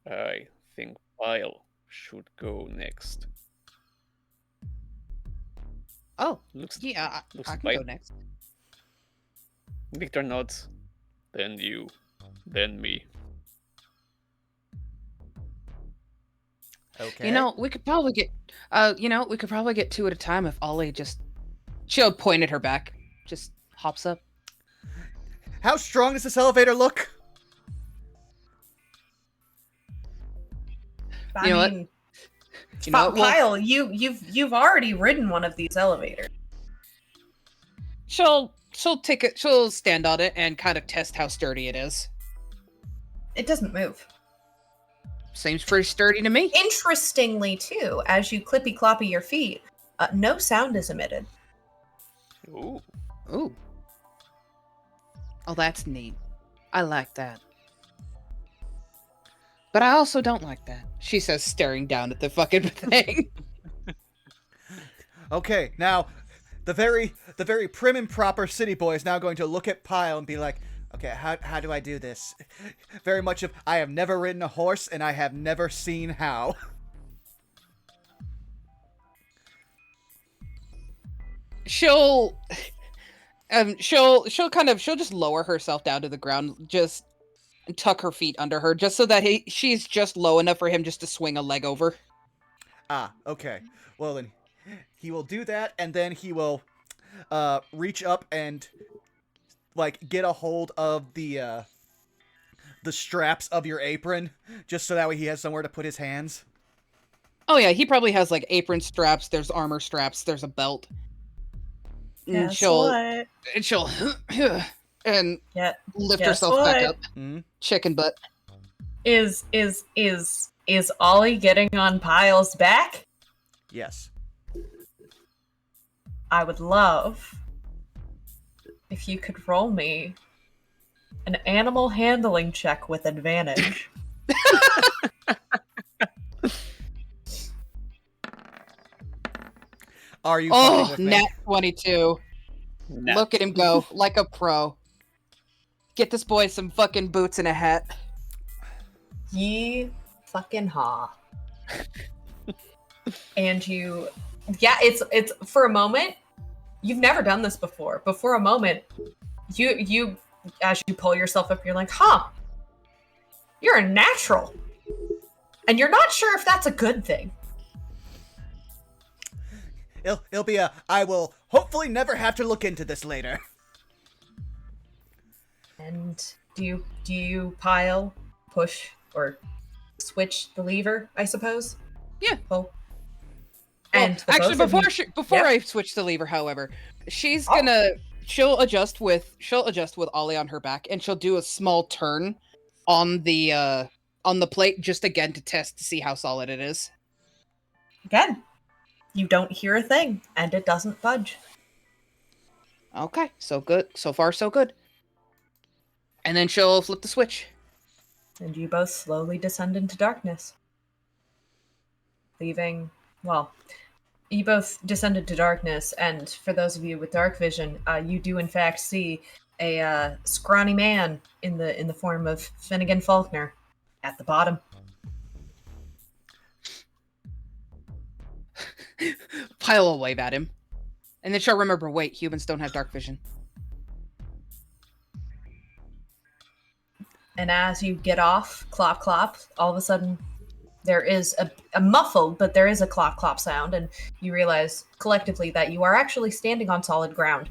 B: I think Pyle should go next.
D: Oh,
B: Looks
D: yeah,
B: looks
D: I can
B: fine.
D: go next.
B: Victor nods. Then you. Then me.
A: Okay.
D: You know, we could probably get, we could probably get two at a time if Ollie just, she'll point at her back, just hops up.
A: How strong does this elevator look?
E: I
D: You know what?
E: mean,
D: You know what? Well,
E: Pyle, you've already ridden one of these elevators.
D: she'll take it, she'll stand on it and kind of test how sturdy it is.
E: It doesn't move.
D: Seems pretty sturdy to me.
E: Interestingly, too, as you clippy cloppy your feet, no sound is emitted.
B: Ooh.
D: Ooh. Oh, that's neat. I like that. But I also don't like that, she says, staring down at the fucking thing.
A: Okay, now the very prim and proper city boy is now going to look at Pyle and be like, okay, how do I do this? Very much of, I have never ridden a horse and I have never seen how.
D: She'll just lower herself down to the ground, just tuck her feet under her, just so that she's just low enough for him just to swing a leg over.
A: Ah, okay. Well then, he will do that, and then he will reach up and like get a hold of the straps of your apron, just so that way he has somewhere to put his hands.
D: Oh yeah, he probably has like apron straps, there's armor straps, there's a belt. And
E: Guess
D: she'll
E: what?
D: and
E: Yeah.
D: lift
E: Guess
D: herself
E: what?
D: back up.
A: Mm-hmm.
D: Chicken butt.
E: Is Ollie getting on Pyle's back?
A: Yes.
E: I would love if you could roll me an animal handling check with advantage.
A: Are you fucking with me?
D: Nat 22.
B: Nah.
D: Look at him go, like a pro. Get this boy some fucking boots and a hat.
E: Ye fucking ha. And you, yeah, it's for a moment, you've never done this before, but for a moment, you as you pull yourself up, you're like, huh, you're a natural. And you're not sure if that's a good thing.
A: It'll be a, I will hopefully never have to look into this later.
E: And do you Pyle, push, or switch the lever, I suppose?
D: Yeah.
E: Oh.
D: Well,
E: And the
D: actually,
E: both of
D: before
E: Yep.
D: I switch the lever, however, she'll adjust with Ollie on her back, and she'll do a small turn on the plate just again to test to see how solid it is.
E: Again, you don't hear a thing, and it doesn't budge.
D: Okay, so good. So far, so good. And then she'll flip the switch.
E: And you both slowly descend into darkness. Leaving, well, you both descend into darkness, and for those of you with dark vision, you do in fact see a scrawny man in the form of Finnegan Faulkner at the bottom.
D: Pyle will wave at him. And then she'll remember, wait, humans don't have dark vision.
E: And as you get off, clop clop, all of a sudden there is a muffled, but there is a clop clop sound, and you realize collectively that you are actually standing on solid ground.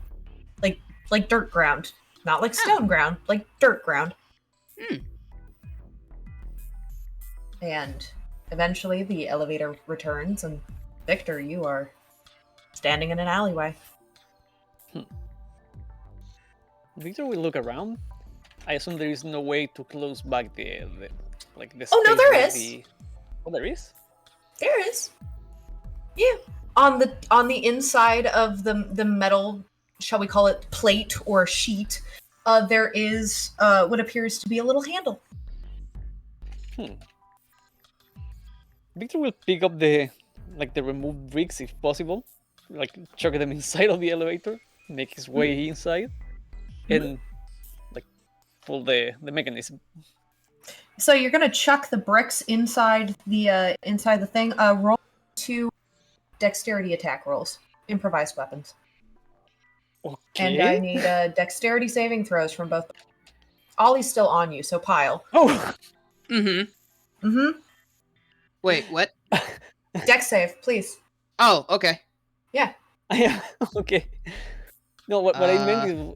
E: Like dirt ground. Not like stone ground, like dirt ground. And eventually the elevator returns, and Victor, you are standing in an alleyway.
B: Victor will look around. I assume there is no way to close back the
E: Oh, no,
B: space
E: there
B: where
E: is.
B: Oh, there is?
E: There is. Yeah. On the inside of the metal, shall we call it plate or sheet, there is what appears to be a little handle.
B: Victor will pick up the removed bricks if possible, like chuck them inside of the elevator, make his way inside, and like pull the mechanism.
E: So you're gonna chuck the bricks inside the thing. Roll 2 dexterity attack rolls, improvised weapons.
B: Okay.
E: And I need dexterity saving throws from both. Ollie's still on you, so pile.
B: Oh.
D: Wait, what?
E: Dex save, please.
D: Oh, okay.
E: Yeah.
B: Okay. No, what I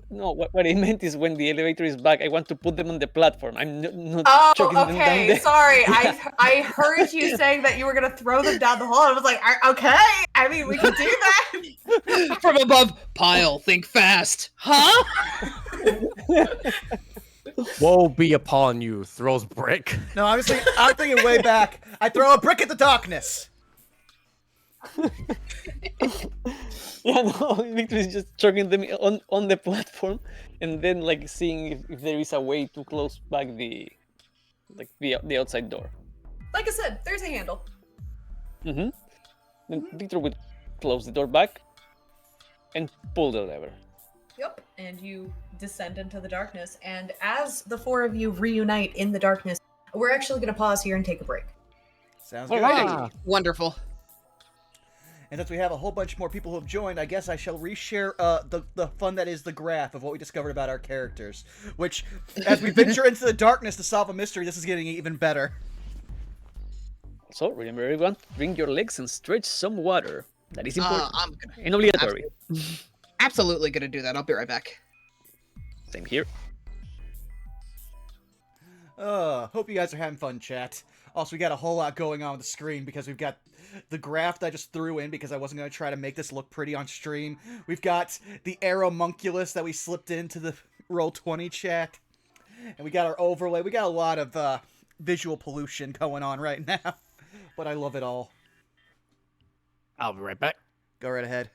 B: meant is when the elevator is back, I want to put them on the platform. I'm not chucking them down
E: okay.
B: there.
E: Sorry, I heard you saying that you were gonna throw them down the hole. I was like, okay. I mean, we can do that.
D: From above, pile. Think fast, huh?
C: Woe be upon you, throws brick.
A: No, I'm thinking way back. I throw a brick at the darkness.
B: Yeah, no, Victor is just chucking them on the platform, and then like seeing if there is a way to close back the outside door.
E: Like I said, there's a handle.
B: Then Victor would close the door back and pull the lever.
E: Yep. And you descend into the darkness. And as the 4 of you reunite in the darkness, we're actually going to pause here and take a break.
A: Sounds good.
B: Alright.
D: Wonderful.
A: And since we have a whole bunch more people who have joined, I guess I shall reshare the fun that is the graph of what we discovered about our characters. Which, as we venture into the darkness to solve a mystery, this is getting even better.
B: So remember, everyone, bring your legs and stretch some water. That is important.
D: I'm
B: And obligatory.
D: absolutely gonna do that. I'll be right back.
B: Same here.
A: Hope you guys are having fun, chat. Also, we got a whole lot going on with the screen because we've got the graph that I just threw in because I wasn't going to try to make this look pretty on stream. We've got the aeromunculus that we slipped into the Roll20 chat. And we got our overlay. We got a lot of visual pollution going on right now. But I love it all.
C: I'll be right back.
A: Go right ahead.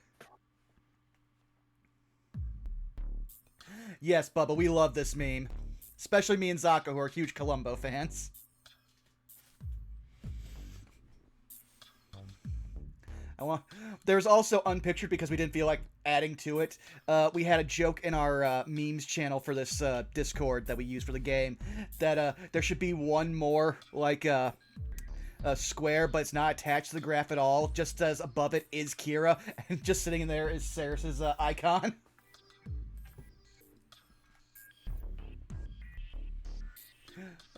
A: Yes, Bubba, we love this meme. Especially me and Zaka, who are huge Columbo fans. There's also unpictured because we didn't feel like adding to it. We had a joke in our memes channel for this Discord that we use for the game that there should be one more like a square, but it's not attached to the graph at all. Just as above it is Kira, and just sitting in there is Ceres's icon.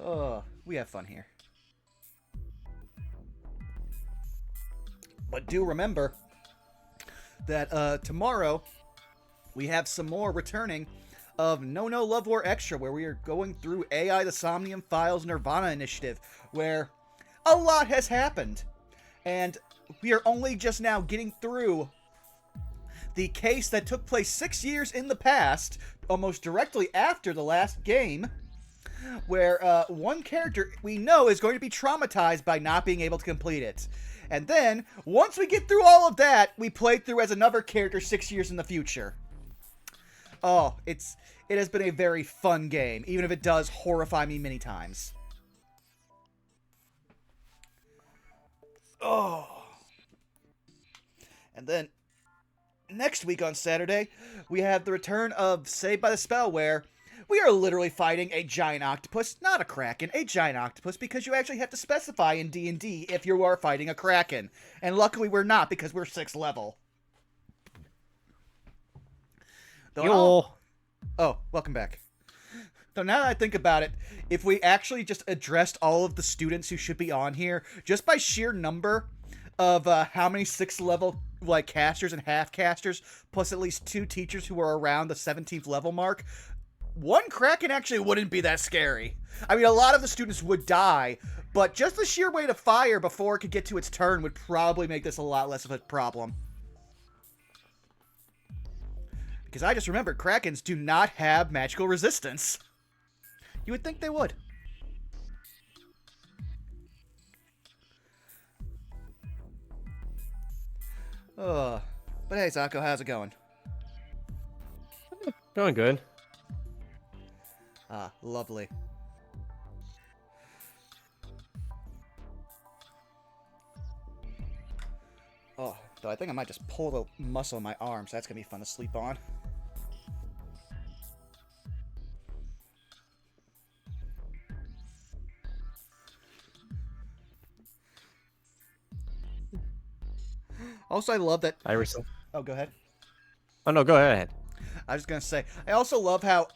A: Oh, we have fun here. But do remember that tomorrow we have some more returning of No Love War Extra, where we are going through AI the Somnium Files Nirvana Initiative, where a lot has happened. And we are only just now getting through the case that took place 6 years in the past, almost directly after the last game, where one character we know is going to be traumatized by not being able to complete it. And then, once we get through all of that, we play through as another character 6 years in the future. Oh, it has been a very fun game, even if it does horrify me many times. Oh. And then, next week on Saturday, we have the return of Saved by the Spell, where we are literally fighting a giant octopus, not a kraken, a giant octopus, because you actually have to specify in D&D if you are fighting a kraken. And luckily we're not, because we're 6th level. Oh, welcome back. So now that I think about it, if we actually just addressed all of the students who should be on here, just by sheer number of how many 6th level like casters and half casters, plus at least 2 teachers who are around the 17th level mark, one kraken actually wouldn't be that scary. I mean, a lot of the students would die, but just the sheer way to fire before it could get to its turn would probably make this a lot less of a problem. Because I just remembered, krakens do not have magical resistance. You would think they would. But hey, Zako, how's it going?
C: Going good.
A: Ah, lovely. Oh, though I think I might just pull the muscle in my arm, so that's gonna be fun to sleep on. Also, I love that.
C: Iris.
A: Oh, go ahead.
C: Oh no, go ahead.
A: I was gonna say, I also love how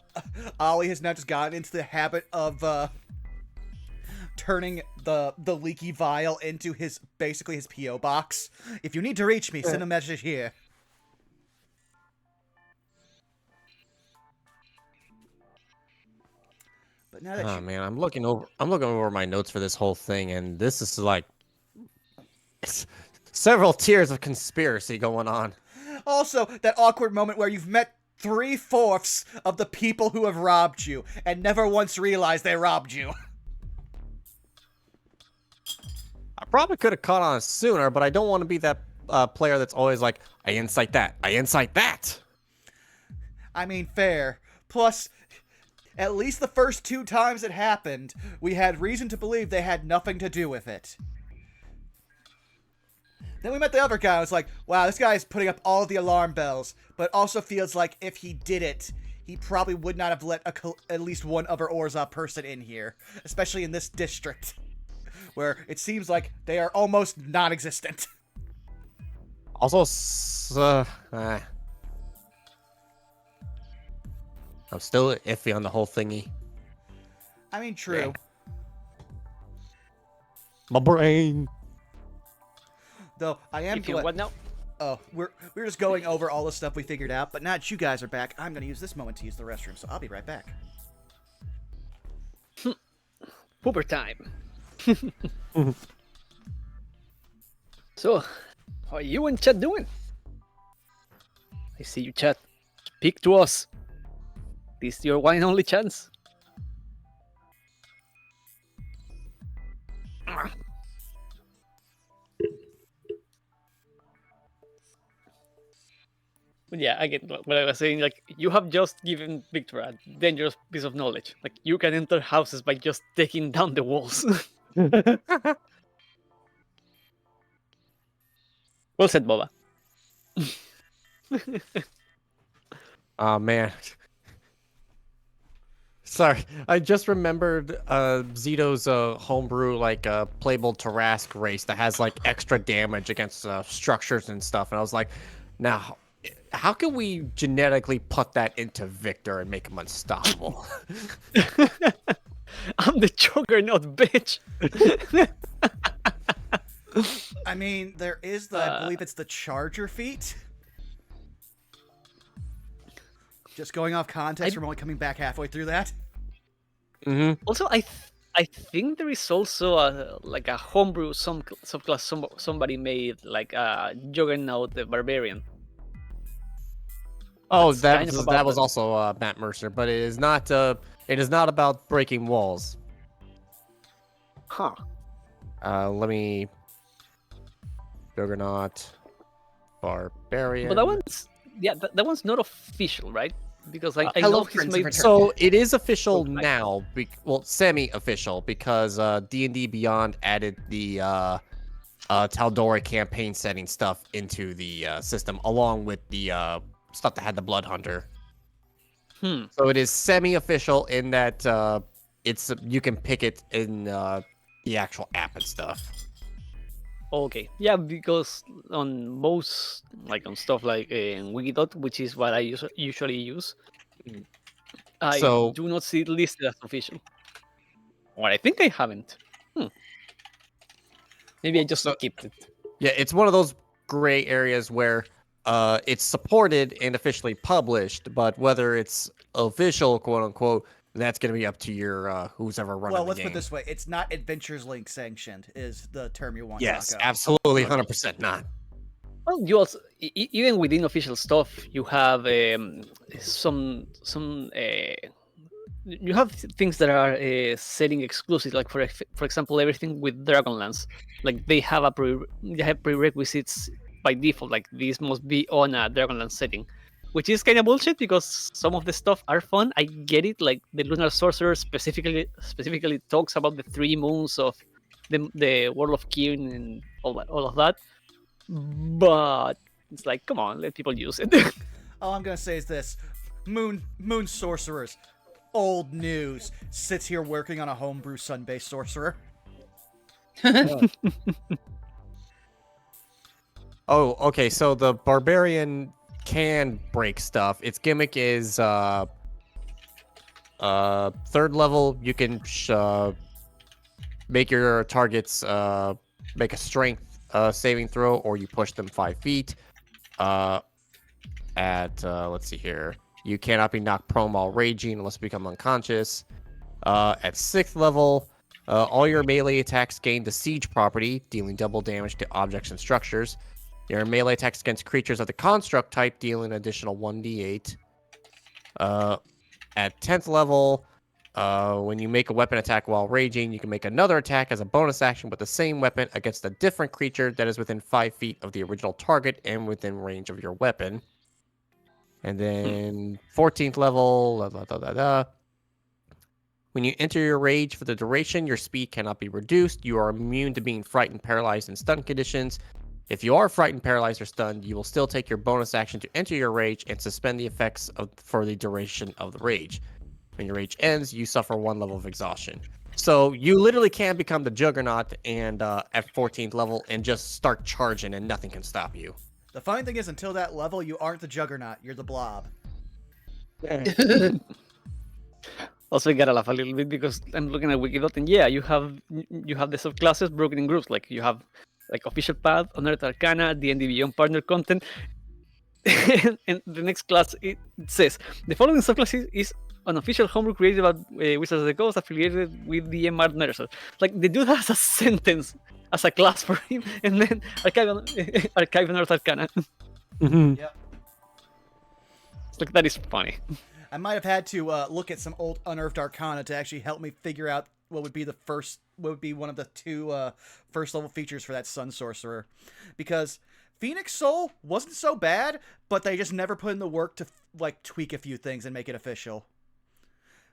A: Ollie has now just gotten into the habit of turning the Leaky Vial into basically his P.O. box. If you need to reach me, send a message here. But now that
C: Man, I'm looking over my notes for this whole thing, and this is like several tiers of conspiracy going on.
A: Also, that awkward moment where you've met 3/4 of the people who have robbed you and never once realized they robbed you.
C: I probably could have caught on sooner, but I don't want to be that player that's always like, I incite that. I incite that.
A: I mean, fair. Plus, at least the first 2 times it happened, we had reason to believe they had nothing to do with it. Then we met the other guy, and was like, wow, this guy's putting up all of the alarm bells, but also feels like if he did it, he probably would not have let at least one other Orzhov person in here, especially in this district, where it seems like they are almost non-existent.
C: Also, I'm still iffy on the whole thingy.
A: I mean, true.
C: Yeah. My brain.
A: Though, I am glad...
B: What now?
A: Oh, we're just going over all the stuff we figured out, but now that you guys are back, I'm going to use this moment to use the restroom, so I'll be right back.
B: Pooper time. So, how are you and chat doing? I see you, chat. Speak to us. This is your one and only chance. But yeah, again, what I was saying, like, you have just given Victor a dangerous piece of knowledge. Like, you can enter houses by just taking down the walls. Well said, Boba.
C: Oh man. Sorry, I just remembered Zito's homebrew like playable Tarask race that has like extra damage against structures and stuff, and I was like, now how can we genetically put that into Victor and make him unstoppable?
B: I'm the juggernaut, bitch.
A: I mean, there is I believe it's the Charger feat. Just going off context from only coming back halfway through that.
C: Mm-hmm.
B: Also, I think there is also like a homebrew subclass somebody made, like a juggernaut the barbarian.
C: Oh,
B: That's
C: that was also Matt Mercer, but it is not about breaking walls.
B: Huh.
C: Let me Juggernaut Barbarian.
B: But that one's not official, right? Because I
D: Hello,
B: know he's
D: Prince of
B: made.
D: Eternity.
C: So it is official
B: Okay.
C: now, well, semi-official, because D&D Beyond added the Tal'Dorei campaign setting stuff into the system, along with the stuff that had the Blood Hunter. So it is semi-official in that it's you can pick it in the actual app and stuff.
B: Okay, yeah, because on most, like on stuff like Wikidot, which is what I usually use, I
C: So-
B: do not see it listed as official. Or I think I haven't. Maybe I just skipped it.
C: Yeah, it's one of those gray areas where it's supported and officially published, but whether it's official, quote unquote, that's going to be up to your who's ever running
A: Well,
C: the
A: let's
C: game.
A: put it this way: it's not Adventures Link sanctioned, is the term you want.
C: Yes,
A: Rocco.
C: absolutely, 100% not.
B: Well, you also even within official stuff, you have some you have things that are setting exclusive. Like for example, everything with Dragonlance, like they have prerequisites by default. Like these must be on a Dragonlance setting, which is kind of bullshit because some of the stuff are fun. I get it. Like the Lunar Sorcerer specifically talks about the 3 moons of the World of Kieran and all of that. But it's like, come on, let people use it.
A: All I'm gonna say is this: Moon Sorcerers, old news. Sits here working on a homebrew sun-based sorcerer.
C: Oh, okay. So the barbarian can break stuff. Its gimmick is third level. You can make your targets make a strength saving throw, or you push them 5 feet. Let's see here. You cannot be knocked prone while raging unless you become unconscious. At 6th level, all your melee attacks gain the siege property, dealing double damage to objects and structures. Your melee attacks against creatures of the construct type deal an additional 1d8. At 10th level, when you make a weapon attack while raging, you can make another attack as a bonus action with the same weapon against a different creature that is within 5 feet of the original target and within range of your weapon. And then 14th level, when you enter your rage for the duration, your speed cannot be reduced. You are immune to being frightened, paralyzed, and stunned conditions. If you are frightened, paralyzed, or stunned, you will still take your bonus action to enter your rage and suspend the effects for the duration of the rage. When your rage ends, you suffer 1 level of exhaustion. So you literally can become the Juggernaut and at 14th level and just start charging and nothing can stop you.
A: The funny thing is, until that level, you aren't the Juggernaut. You're the Blob.
B: Also, I gotta laugh a little bit because I'm looking at Wikidot, and yeah, you have the subclasses broken in groups. Like you have like official path, Unearthed Arcana, D&D Beyond partner content, and the next class it says the following subclass is an official homebrew created by Wizards of the Coast affiliated with the Art Mercer. Like the dude has a sentence as a class for him, and then Archive Unearthed Arcana.
A: Yep.
B: Like that is funny.
A: I might have had to look at some old Unearthed Arcana to actually help me figure out what would be one of the 2 first level features for that Sun Sorcerer, because Phoenix Soul wasn't so bad, but they just never put in the work to like tweak a few things and make it official,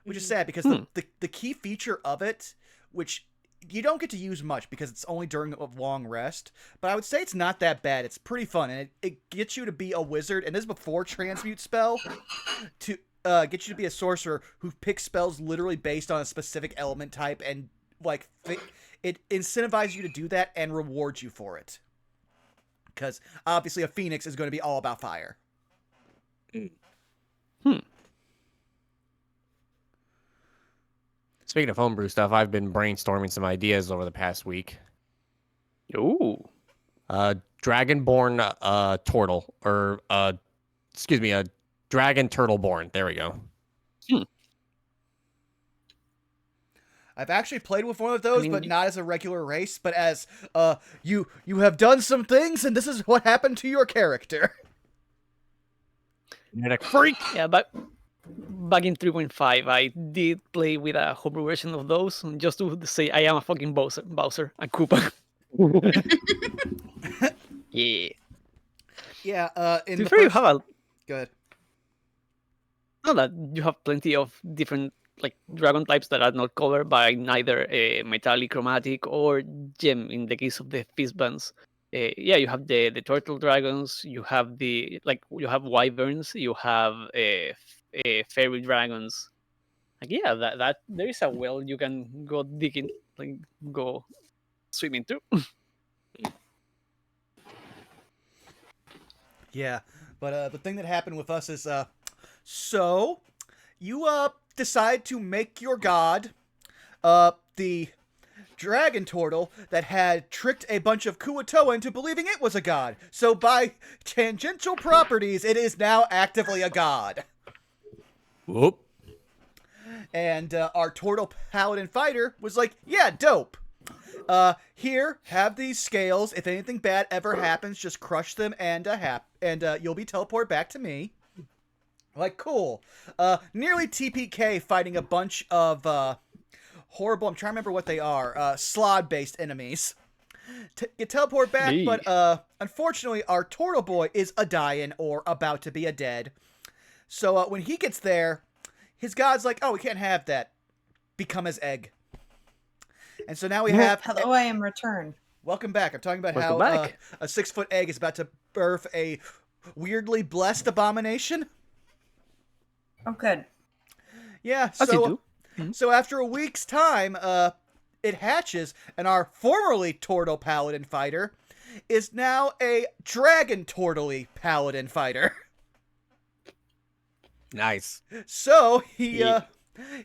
A: which is sad because the key feature of it, which you don't get to use much because it's only during a long rest, but I would say it's not that bad. It's pretty fun, and it gets you to be a wizard, and this is before Transmute spell, to get you to be a sorcerer who picks spells literally based on a specific element type, and like it incentivizes you to do that and rewards you for it. Because obviously a phoenix is going to be all about fire.
C: Speaking of homebrew stuff, I've been brainstorming some ideas over the past week.
B: Ooh.
C: Dragonborn turtle, or excuse me, a dragon turtleborn. There we go.
A: I've actually played with one of those, but not as a regular race, but as you have done some things, and this is what happened to your character.
C: Genetic freak.
B: Yeah, but back in 3.5, I did play with a homebrew version of those, just to say I am a fucking Bowser, a Koopa. Yeah.
A: Yeah.
B: To be fair, you have a.
A: Go ahead.
B: No, that you have plenty of different like dragon types that are not covered by neither metallic, chromatic, or gem. In the case of the fistbands, yeah, you have the turtle dragons. You have you have wyverns. You have fairy dragons. Like yeah, that there is a well you can go digging, like go swimming through.
A: Yeah, but the thing that happened with us is so you decide to make your god the dragon turtle that had tricked a bunch of Kuatoa into believing it was a god. So by tangential properties, it is now actively a god.
C: Whoop.
A: And our turtle paladin fighter was like, yeah, dope. Here, have these scales. If anything bad ever happens, just crush them and you'll be teleported back to me. Like, cool. Nearly TPK fighting a bunch of horrible, I'm trying to remember what they are, slod-based enemies. Get teleported back, but unfortunately our turtle boy is a-dying or about to be a dead. So when he gets there, his god's like, oh, we can't have that. Become his egg. And so now we have...
E: Hello, I am returned.
A: Welcome back. I'm talking about how a 6-foot egg is about to birth a weirdly blessed abomination.
E: Oh, good.
A: Yeah, so after a week's time, it hatches, and our formerly turtle paladin fighter is now a dragon turtle-y paladin fighter.
C: Nice.
A: So he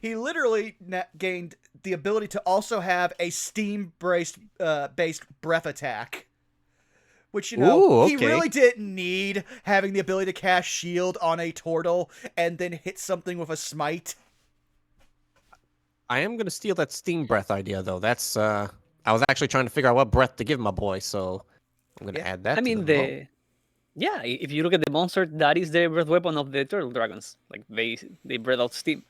A: literally gained the ability to also have a steam-based breath attack. Which, you know,
C: Ooh,
A: he
C: okay.
A: really didn't need having the ability to cast shield on a turtle and then hit something with a smite.
C: I am going to steal that steam breath idea, though. That's, I was actually trying to figure out what breath to give my boy, so I'm going to add that
B: I
C: to
B: mean,
C: the
B: if you look at the monster, that is the breath weapon of the turtle dragons. Like, they breathe out steam.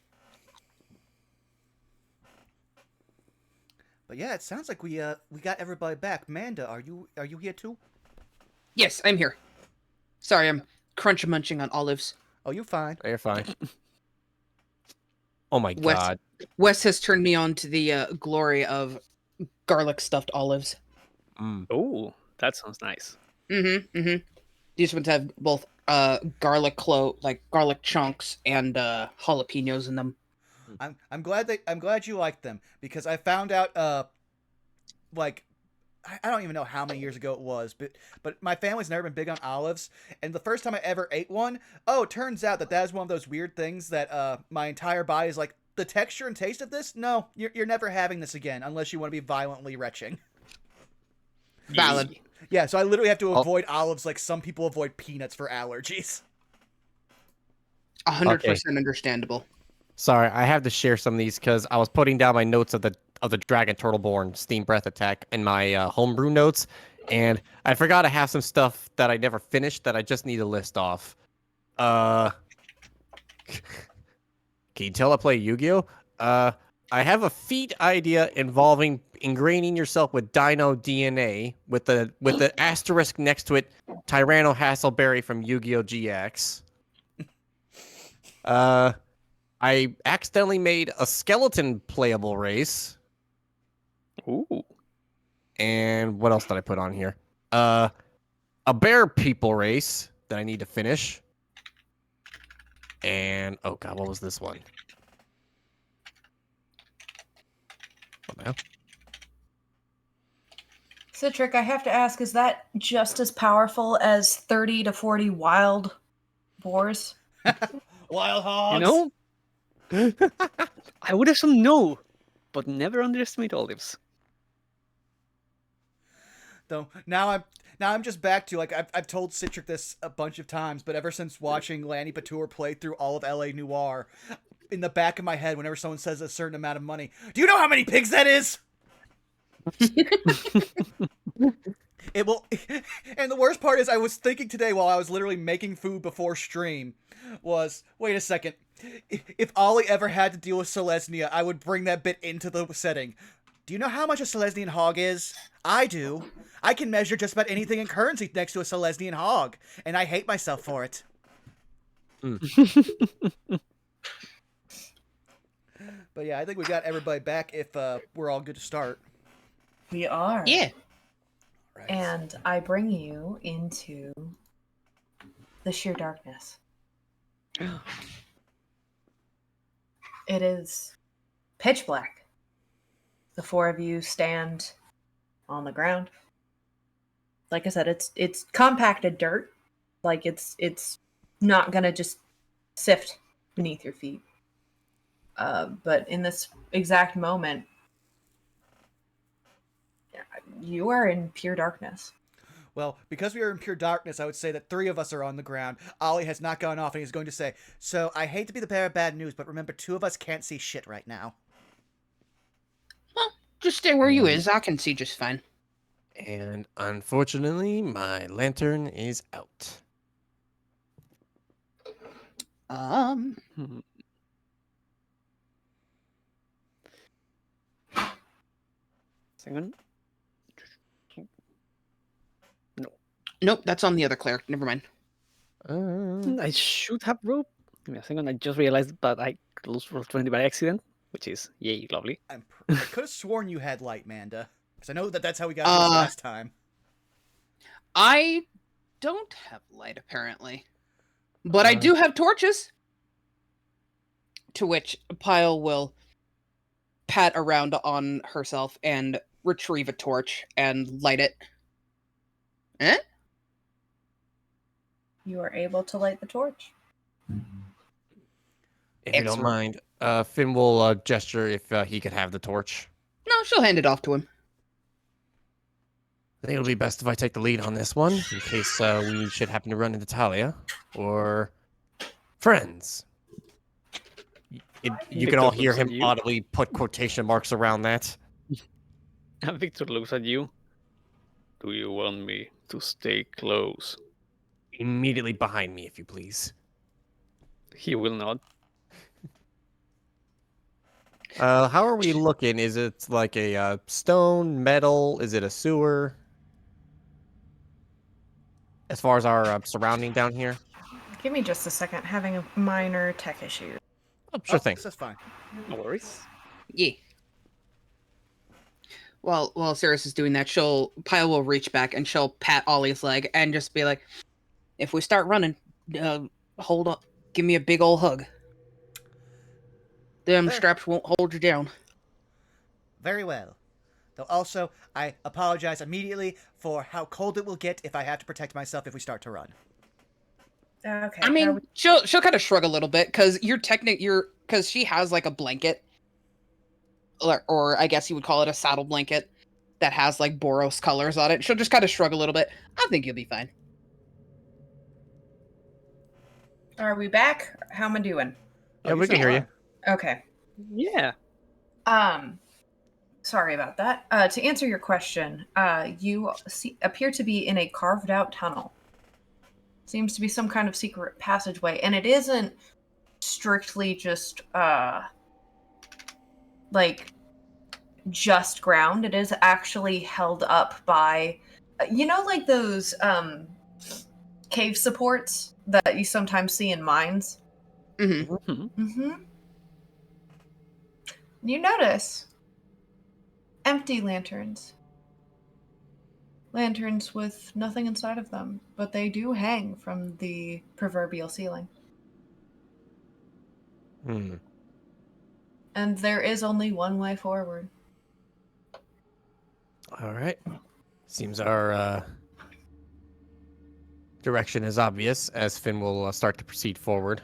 A: But yeah, it sounds like we got everybody back. Manda, are you here too?
D: Yes, I'm here. Sorry, I'm crunch munching on olives.
A: Oh, you're fine.
C: You're fine. Oh my god.
D: Wes has turned me on to the glory of garlic stuffed olives.
B: Oh, that sounds nice.
D: These ones have both garlic garlic chunks and jalapenos in them.
A: I'm glad you liked them, because I found out I don't even know how many years ago it was, but my family's never been big on olives, and the first time I ever ate one, it turns out that is one of those weird things that my entire body is like, the texture and taste of this? No, you're never having this again unless you want to be violently retching.
D: Valid.
A: Yeah, so I literally have to avoid olives like some people avoid peanuts for allergies.
D: 100% understandable.
C: Sorry, I have to share some of these because I was putting down my notes of the Dragon Turtleborn Steam Breath attack in my homebrew notes, and I forgot I have some stuff that I never finished that I just need to list off. Can you tell I play Yu-Gi-Oh? I have a feat idea involving ingraining yourself with Dino DNA with the asterisk next to it, Tyranno Hasselberry from Yu-Gi-Oh GX. I accidentally made a skeleton playable race.
B: Ooh.
C: And what else did I put on here? A bear people race that I need to finish. And, oh god, what was this one? What now?
E: Citric, I have to ask, is that just as powerful as 30 to 40 wild boars?
A: Wild hogs!
B: You know? I would assume no, but never underestimate olives.
A: Though now I'm just back to, like, I've told Citric this a bunch of times, but ever since watching Lanny Batur play through all of LA Noire, in the back of my head, whenever someone says a certain amount of money, do you know how many pigs that is? It will, and the worst part is, I was thinking today while I was literally making food before stream, was, wait a second, if Ollie ever had to deal with Selesnya, I would bring that bit into the setting. Do you know how much a Selesnyan hog is? I do. I can measure just about anything in currency next to a Selesnyan hog, and I hate myself for it. But yeah, I think we got everybody back if we're all good to start.
E: We are.
D: Yeah.
A: Right.
E: And I bring you into the sheer darkness. It is pitch black. The four of you stand on the ground. Like I said, it's compacted dirt. Like it's not gonna just sift beneath your feet. But in this exact moment, you are in pure darkness.
A: Well, because we are in pure darkness, I would say that 3 of us are on the ground. Ollie has not gone off, and he's going to say, so I hate to be the bearer of bad news, but remember, 2 of us can't see shit right now.
D: Well, just stay where you is. I can see just fine.
C: And unfortunately, my lantern is out.
B: Second.
D: Nope, that's on the other cleric. Never mind.
B: I should have rope. Give me a second. I just realized that I closed Roll20 by accident, which is yay, lovely.
A: I could have sworn you had light, Manda, because I know that's how we got this last time.
D: I don't have light, apparently. But I do have torches. To which Pyle will pat around on herself and retrieve a torch and light it. Eh?
E: You are able to light the torch.
C: If you don't
D: Excellent.
C: mind, Finn will gesture if he could have the torch.
D: No, she'll hand it off to him.
C: I think it'll be best if I take the lead on this one, in case we should happen to run into Talia or friends. You can all hear him audibly put quotation marks around that.
B: Victor looks at you. Do you want me to stay close?
C: Immediately behind me, if you please.
B: He will not.
C: How are we looking? Is it like a stone, metal? Is it a sewer? As far as our surrounding down here?
E: Give me just a second. Having a minor tech issue.
C: Oh, sure thing.
A: That's fine.
B: No worries.
D: Yeah. While Cirrus is doing that, Pyle will reach back and she'll pat Ollie's leg and just be like, "If we start running, hold up, give me a big old hug. Them
A: There.
D: straps won't hold you down."
A: Very well. Though also, I apologize immediately for how cold it will get if I have to protect myself if we start to run.
E: Okay.
D: I mean, she'll kind of shrug a little bit because because she has like a blanket, or I guess you would call it a saddle blanket that has like Boros colors on it. She'll just kind of shrug a little bit. I think you'll be fine.
E: Are we back? How am I doing?
C: Yeah, we can hear you.
E: Okay.
B: Yeah.
E: Sorry about that. To answer your question, you appear to be in a carved out tunnel. Seems to be some kind of secret passageway, and it isn't strictly just like just ground. It is actually held up by like those cave supports that you sometimes see in mines. You notice empty lanterns with nothing inside of them, but they do hang from the proverbial ceiling. And there is only one way forward.
C: All right. Seems our direction is obvious, as Finn will start to proceed forward.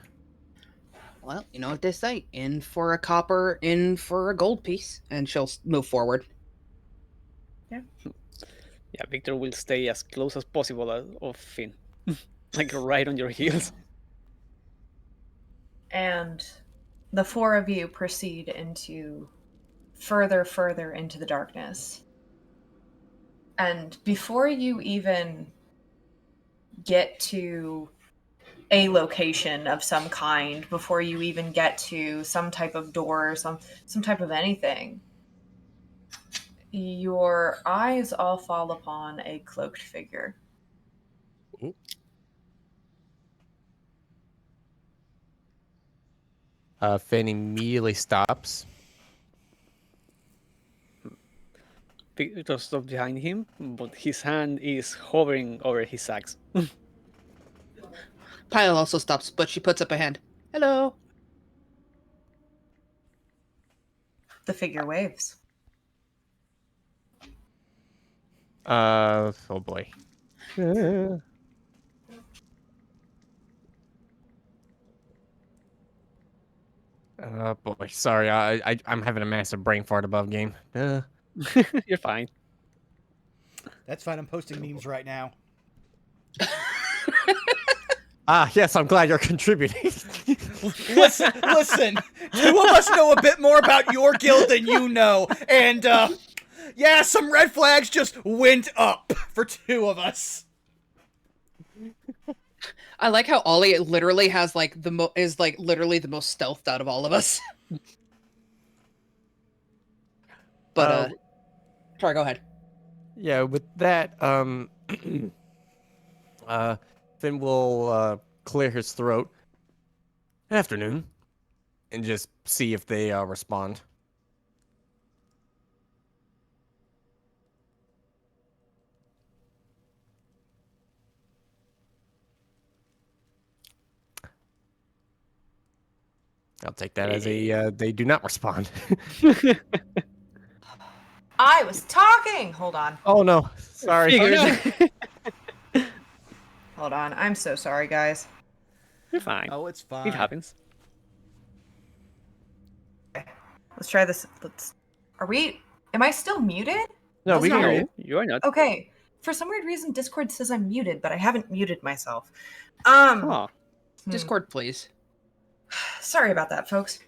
D: Well, you know what they say: in for a copper, in for a gold piece. And she'll move forward.
B: Yeah, Victor will stay as close as possible of Finn. Like right on your heels.
E: And the four of you proceed into further into the darkness. And before you even get to a location of some kind, before you even get to some type of door or some type of anything, your eyes all fall upon a cloaked figure.
C: Finn immediately stops.
B: Victor stops behind him, but his hand is hovering over his axe.
D: Pyle also stops, but she puts up a hand. Hello.
E: The figure waves.
C: Oh boy. Boy, sorry, I'm having a massive brain fart above game.
B: You're fine.
A: That's fine. I'm posting memes right now.
C: Yes, I'm glad you're contributing.
A: Listen. Two of us know a bit more about your guild than you know, and yeah, some red flags just went up for two of us.
D: I like how Ollie literally has like literally the most stealthed out of all of us. But sorry, go ahead.
C: Yeah, with that, Finn will clear his throat. Afternoon, and just see if they respond. I'll take that as a they do not respond.
E: I was talking. Hold on.
C: Oh no, sorry.
B: Figures.
E: Hold on. I'm so sorry, guys.
B: You're fine.
A: Oh, it's fine.
B: It happens.
E: Let's try this. Am I still muted?
C: No, we can hear you.
B: No, you are not.
E: Okay. For some weird reason, Discord says I'm muted, but I haven't muted myself.
B: Huh.
D: Discord, please.
E: Sorry about that, folks.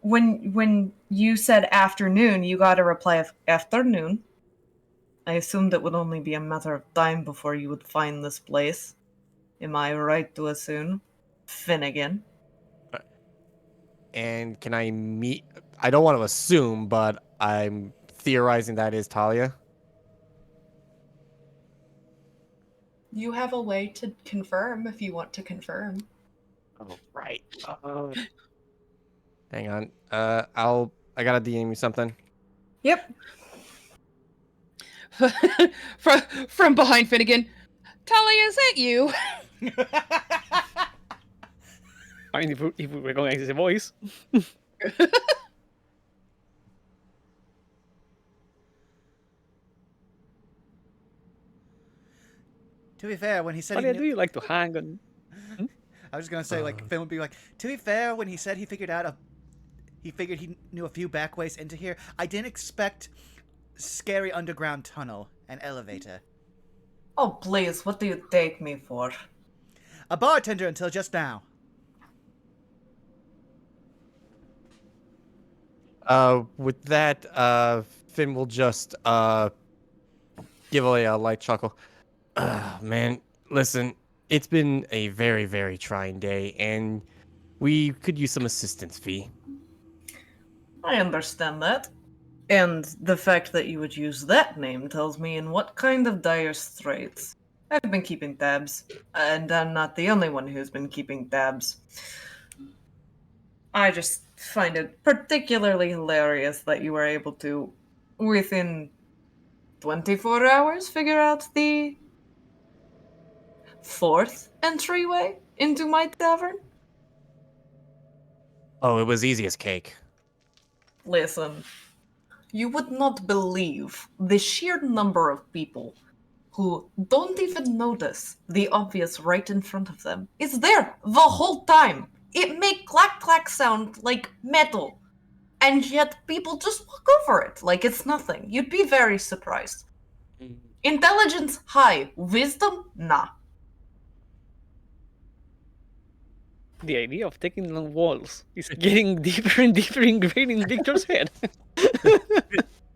E: When you said afternoon, you got a reply of afternoon. I assumed it would only be a matter of time before you would find this place. Am I right to assume? Finnegan.
C: And can I meet? I don't want to assume, but I'm theorizing that is Talia.
E: You have a way to confirm if you want to confirm.
C: Oh, right. Hang on. I gotta DM you something.
E: Yep.
D: From behind Finnegan. Talia, is that you?
B: I mean, if we recognize his voice.
A: To be fair, when he said
B: Talia, do you like to hang on?
A: I was gonna say, like, Finn would be like, to be fair, when he said he figured he knew a few back ways into here, I didn't expect scary underground tunnel and elevator.
E: Oh, please, what do you take me for?
A: A bartender until just now.
C: With that, Finn will just give a light chuckle. Man, listen, it's been a very, very trying day, and we could use some assistance, Fee.
E: I understand that. And the fact that you would use that name tells me in what kind of dire straits. I've been keeping tabs, and I'm not the only one who's been keeping tabs. I just find it particularly hilarious that you were able to, within 24 hours, figure out the fourth entryway into my tavern.
C: Oh, it was easy as cake.
E: Listen, you would not believe the sheer number of people who don't even notice the obvious right in front of them. It's there the whole time. It make clack clack sound like metal. And yet people just walk over it like it's nothing. You'd be very surprised. Intelligence, high. Wisdom, nah.
B: The idea of taking down walls is getting deeper and deeper ingrained in Victor's head.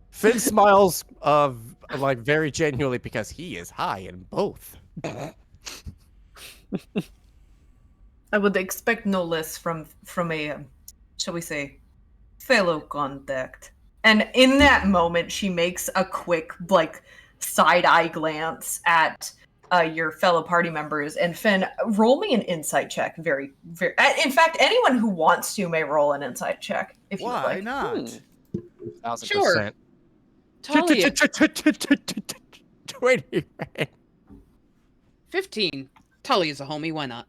C: Finn smiles like very genuinely because he is high in both.
E: I would expect no less from a, shall we say, fellow contact. And in that moment, she makes a quick, like, side-eye glance at your fellow party members. And Finn, roll me an insight check. Very, very. In fact, anyone who wants to may roll an insight check if you would
A: Why
E: like.
A: not?
C: 1,000%.
D: Talia,
C: 20.
D: 15. Talia's a homie, why not?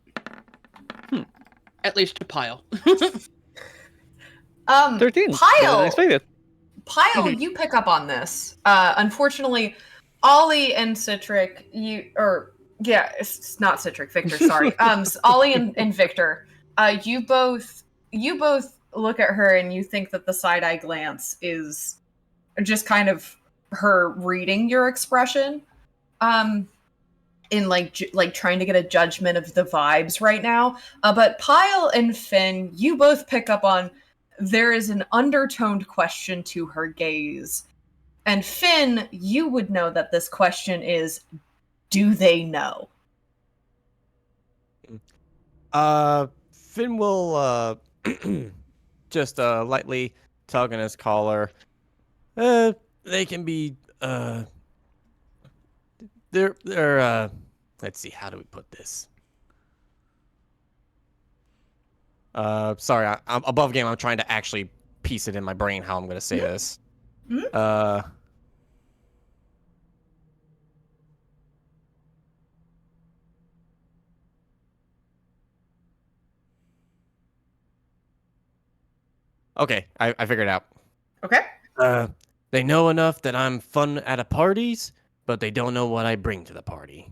D: At least a pile.
B: 13. Better than
E: Pyle,
B: expected.
E: you pick up on this. Unfortunately, Ollie and Citric, it's not Citric, Victor, sorry. Ollie and Victor, you both look at her and you think that the side-eye glance is just kind of her reading your expression. In like trying to get a judgment of the vibes right now. But Pyle and Finn, you both pick up on there is an undertoned question to her gaze. And Finn, you would know that this question is, do they know?
C: Finn will just lightly tug on his collar. They can be they're let's see, how do we put this? Sorry, I'm above game. I'm trying to actually piece it in my brain how I'm going to say this. Okay, I figured it out.
E: Okay.
C: They know enough that I'm fun at parties, but they don't know what I bring to the party.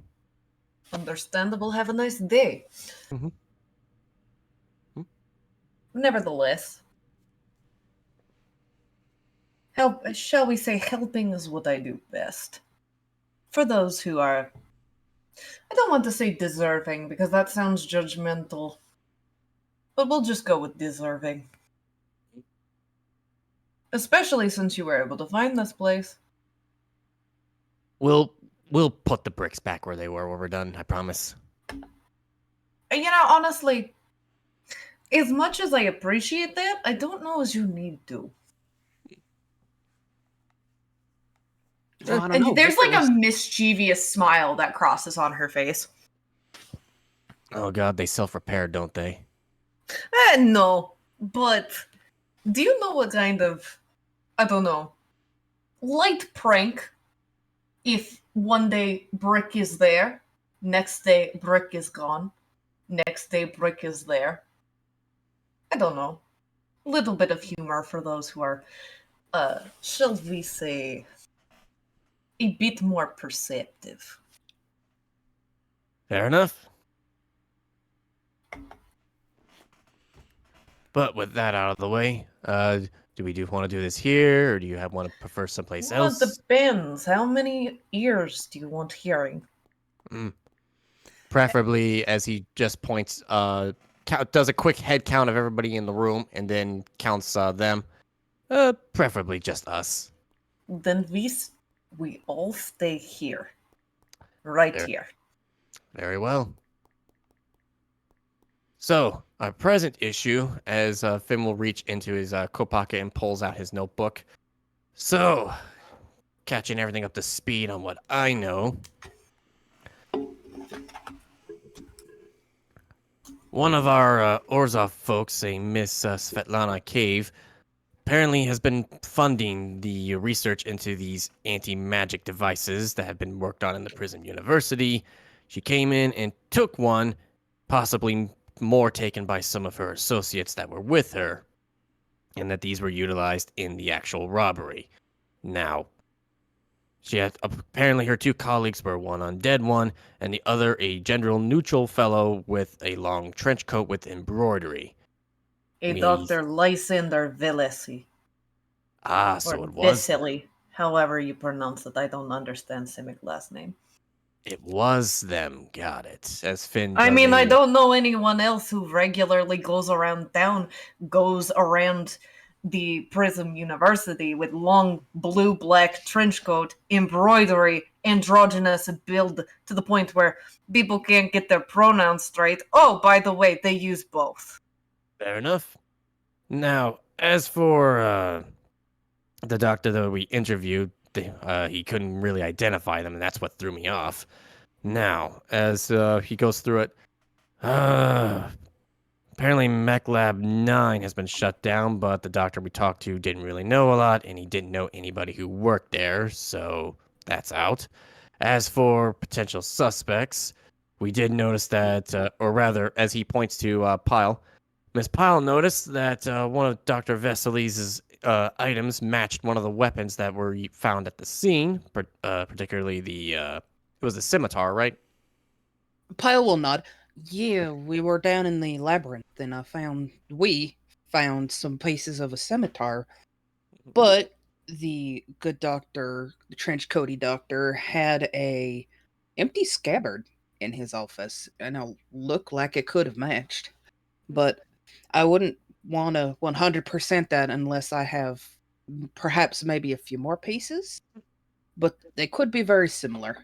E: Understandable. Have a nice day.
C: Mhm.
E: Nevertheless, shall we say, helping is what I do best. For those who are, I don't want to say deserving because that sounds judgmental, but we'll just go with deserving. Especially since you were able to find this place.
C: We'll put the bricks back where they were when we're done, I promise.
E: You know, honestly, as much as I appreciate that, I don't know as you need to.
D: Well, I don't
E: And
D: know.
E: there's
D: Victor
E: like
D: was-
E: a mischievous smile that crosses on her face.
C: Oh god, they self-repair, don't they?
E: No, but do you know what kind of, I don't know, light prank if one day Brick is there, next day Brick is gone, next day Brick is there? I don't know. A little bit of humor for those who are, shall we say, a bit more perceptive.
C: Fair enough. But with that out of the way, do we want to do this here, or do you want to prefer someplace
E: Well,
C: else?
E: it depends. How many ears do you want hearing?
C: Preferably, as he just points, does a quick head count of everybody in the room, and then counts them. Preferably just us.
E: Then we all stay here. Right
C: There.
E: here.
C: Very well. So, our present issue, as Finn will reach into his coat pocket and pulls out his notebook. So, catching everything up to speed on what I know. One of our Orzhov folks, a Miss Svetlana Cave, apparently has been funding the research into these anti-magic devices that have been worked on in the Prism University. She came in and took one, possibly more taken by some of her associates that were with her, and that these were utilized in the actual robbery. Now, she had apparently her two colleagues were one undead one, and the other a gender-neutral fellow with a long trench coat with embroidery.
E: A
C: We-
E: Dr. Lysander Velesi.
C: Ah,
E: Or
C: so it was.
E: Vesely. However you pronounce it. I don't understand Simic last name.
C: It was them. Got it. As Finn.
E: I
C: does
E: mean,
C: a-
E: I don't know anyone else who regularly goes around the Prism University with long blue-black trench coat, embroidery, androgynous build to the point where people can't get their pronouns straight. Oh, by the way, they use both.
C: Fair enough. Now, as for the doctor that we interviewed, he couldn't really identify them, and that's what threw me off. Now, as he goes through it, apparently Mech Lab 9 has been shut down, but the doctor we talked to didn't really know a lot, and he didn't know anybody who worked there, so that's out. As for potential suspects, we did notice that, or rather, as he points to Pyle, Miss Pyle noticed that one of Dr. Vesely's items matched one of the weapons that were found at the scene, particularly it was the scimitar, right?
D: Pyle will nod. Yeah, we were down in the labyrinth and we found some pieces of a scimitar. But the good doctor, the trench coaty doctor, had a empty scabbard in his office, and it looked like it could have matched. But I wouldn't want to 100% that unless I have perhaps maybe a few more pieces. But they could be very similar.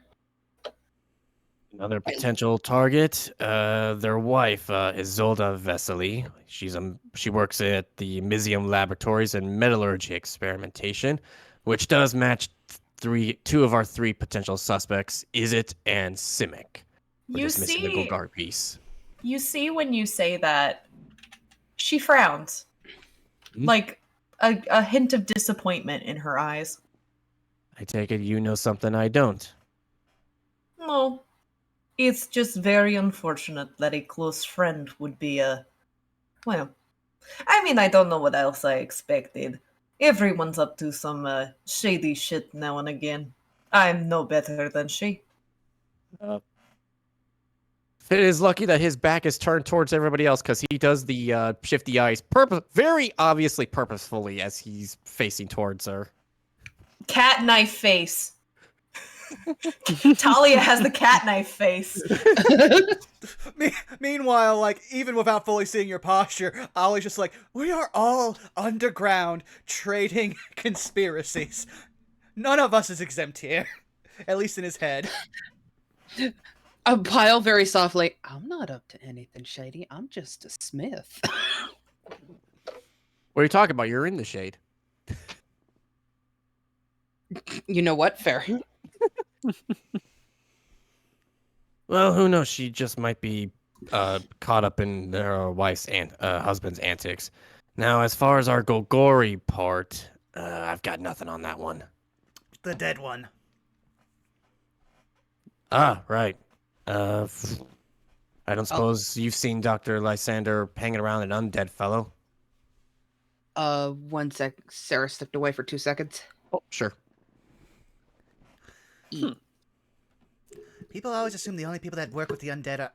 C: Another potential target, their wife is Zolda Vesely. She works at the Mizium Laboratories and Metallurgy Experimentation, which does match two of our three potential suspects, Izzet and Simic. We're
E: You
C: just missing the
E: see,
C: Golgar piece.
E: you see when you say that, she frowns.
C: Hmm?
E: Like a hint of disappointment in her eyes.
C: I take it you know something I don't.
E: No. It's just very unfortunate that a close friend would be well, I mean, I don't know what else I expected. Everyone's up to some shady shit now and again. I'm no better than she.
C: Finn is lucky that his back is turned towards everybody else because he does the shifty eyes very obviously purposefully as he's facing towards her.
E: Cat knife face. Talia has the cat knife face.
A: Meanwhile, like, even without fully seeing your posture, Ollie's just like, we are all underground trading conspiracies. None of us is exempt here. At least in his head.
D: A Pile very softly, I'm not up to anything shady. I'm just a smith.
C: What are you talking about? You're in the shade.
D: You know what? Fair.
C: Well, who knows? She just might be caught up in her wife's husband's antics. Now, as far as our Golgori part, I've got nothing on that one.
A: The dead one.
C: Ah, right. I don't suppose you've seen Dr. Lysander hanging around an undead fellow?
D: 1 sec. Sarah stepped away for 2 seconds.
C: Oh, sure.
A: People always assume the only people that work with the undead are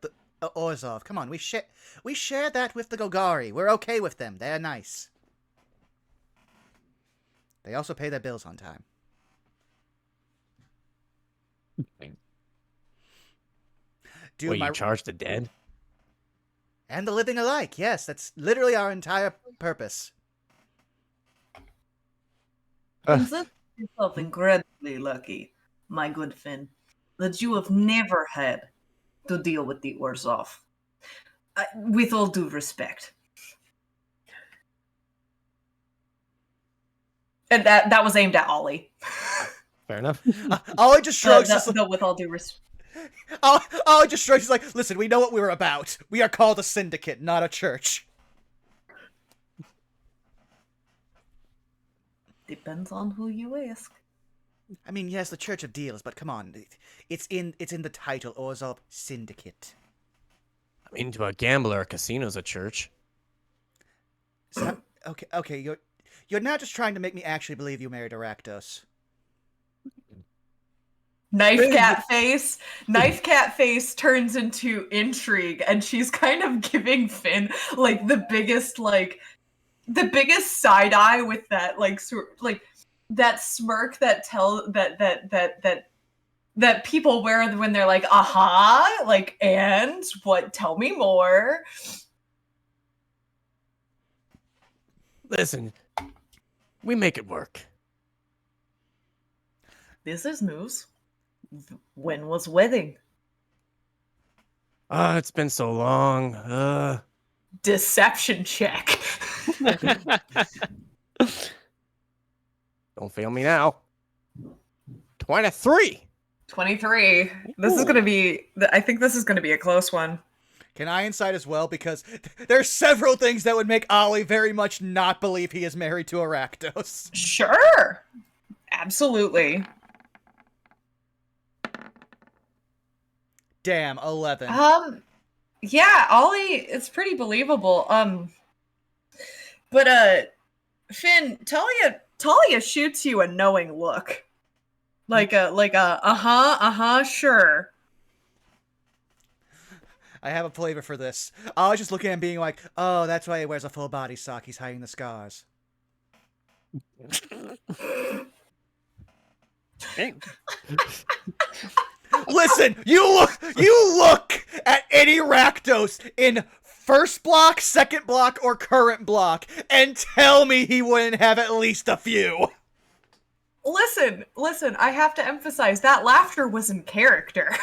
A: the Orzhov. Come on, we share that with the Golgari. We're okay with them. They're nice. They also pay their bills on time.
C: Dude, you charge the dead?
A: And the living alike, yes. That's literally our entire purpose.
E: Consider yourself incredibly lucky, my good Finn, that you have never had to deal with the Orzhov. With all due respect. And that was aimed at Ollie.
C: Fair enough.
A: Ollie just shrugs.
E: No, with all due respect.
A: Ollie just shrugs. He's like, listen, we know what we're about. We are called a syndicate, not a church.
E: Depends on who you ask.
A: I mean, yes, the Church of Deals, but come on, it's in the title, Orzhov Syndicate.
C: I mean, to a gambler, a casino's a church.
A: So, okay, you're now just trying to make me actually believe you married Arachdos.
E: Knife cat face turns into intrigue, and she's kind of giving Finn like the biggest side eye with that that smirk that people wear when they're like, aha, like, and what? Tell me more.
C: Listen, we make it work.
E: This is news. When was wedding?
C: It's been so long.
E: Deception check.
C: Don't fail me now. 23.
E: 23. This is gonna be. I think this is gonna be a close one.
A: Can I insight as well? Because there's several things that would make Ollie very much not believe he is married to Arachdos.
E: Sure. Absolutely.
A: Damn, 11.
E: Yeah, Ollie, it's pretty believable. But Finn, Talia shoots you a knowing look. Like a sure.
A: I have a flavor for this. I was just looking at him being like, oh, that's why he wears a full body sock. He's hiding the scars. Listen, you look at any Rakdos in first block, second block, or current block, and tell me he wouldn't have at least a few.
E: Listen, I have to emphasize that laughter was in character.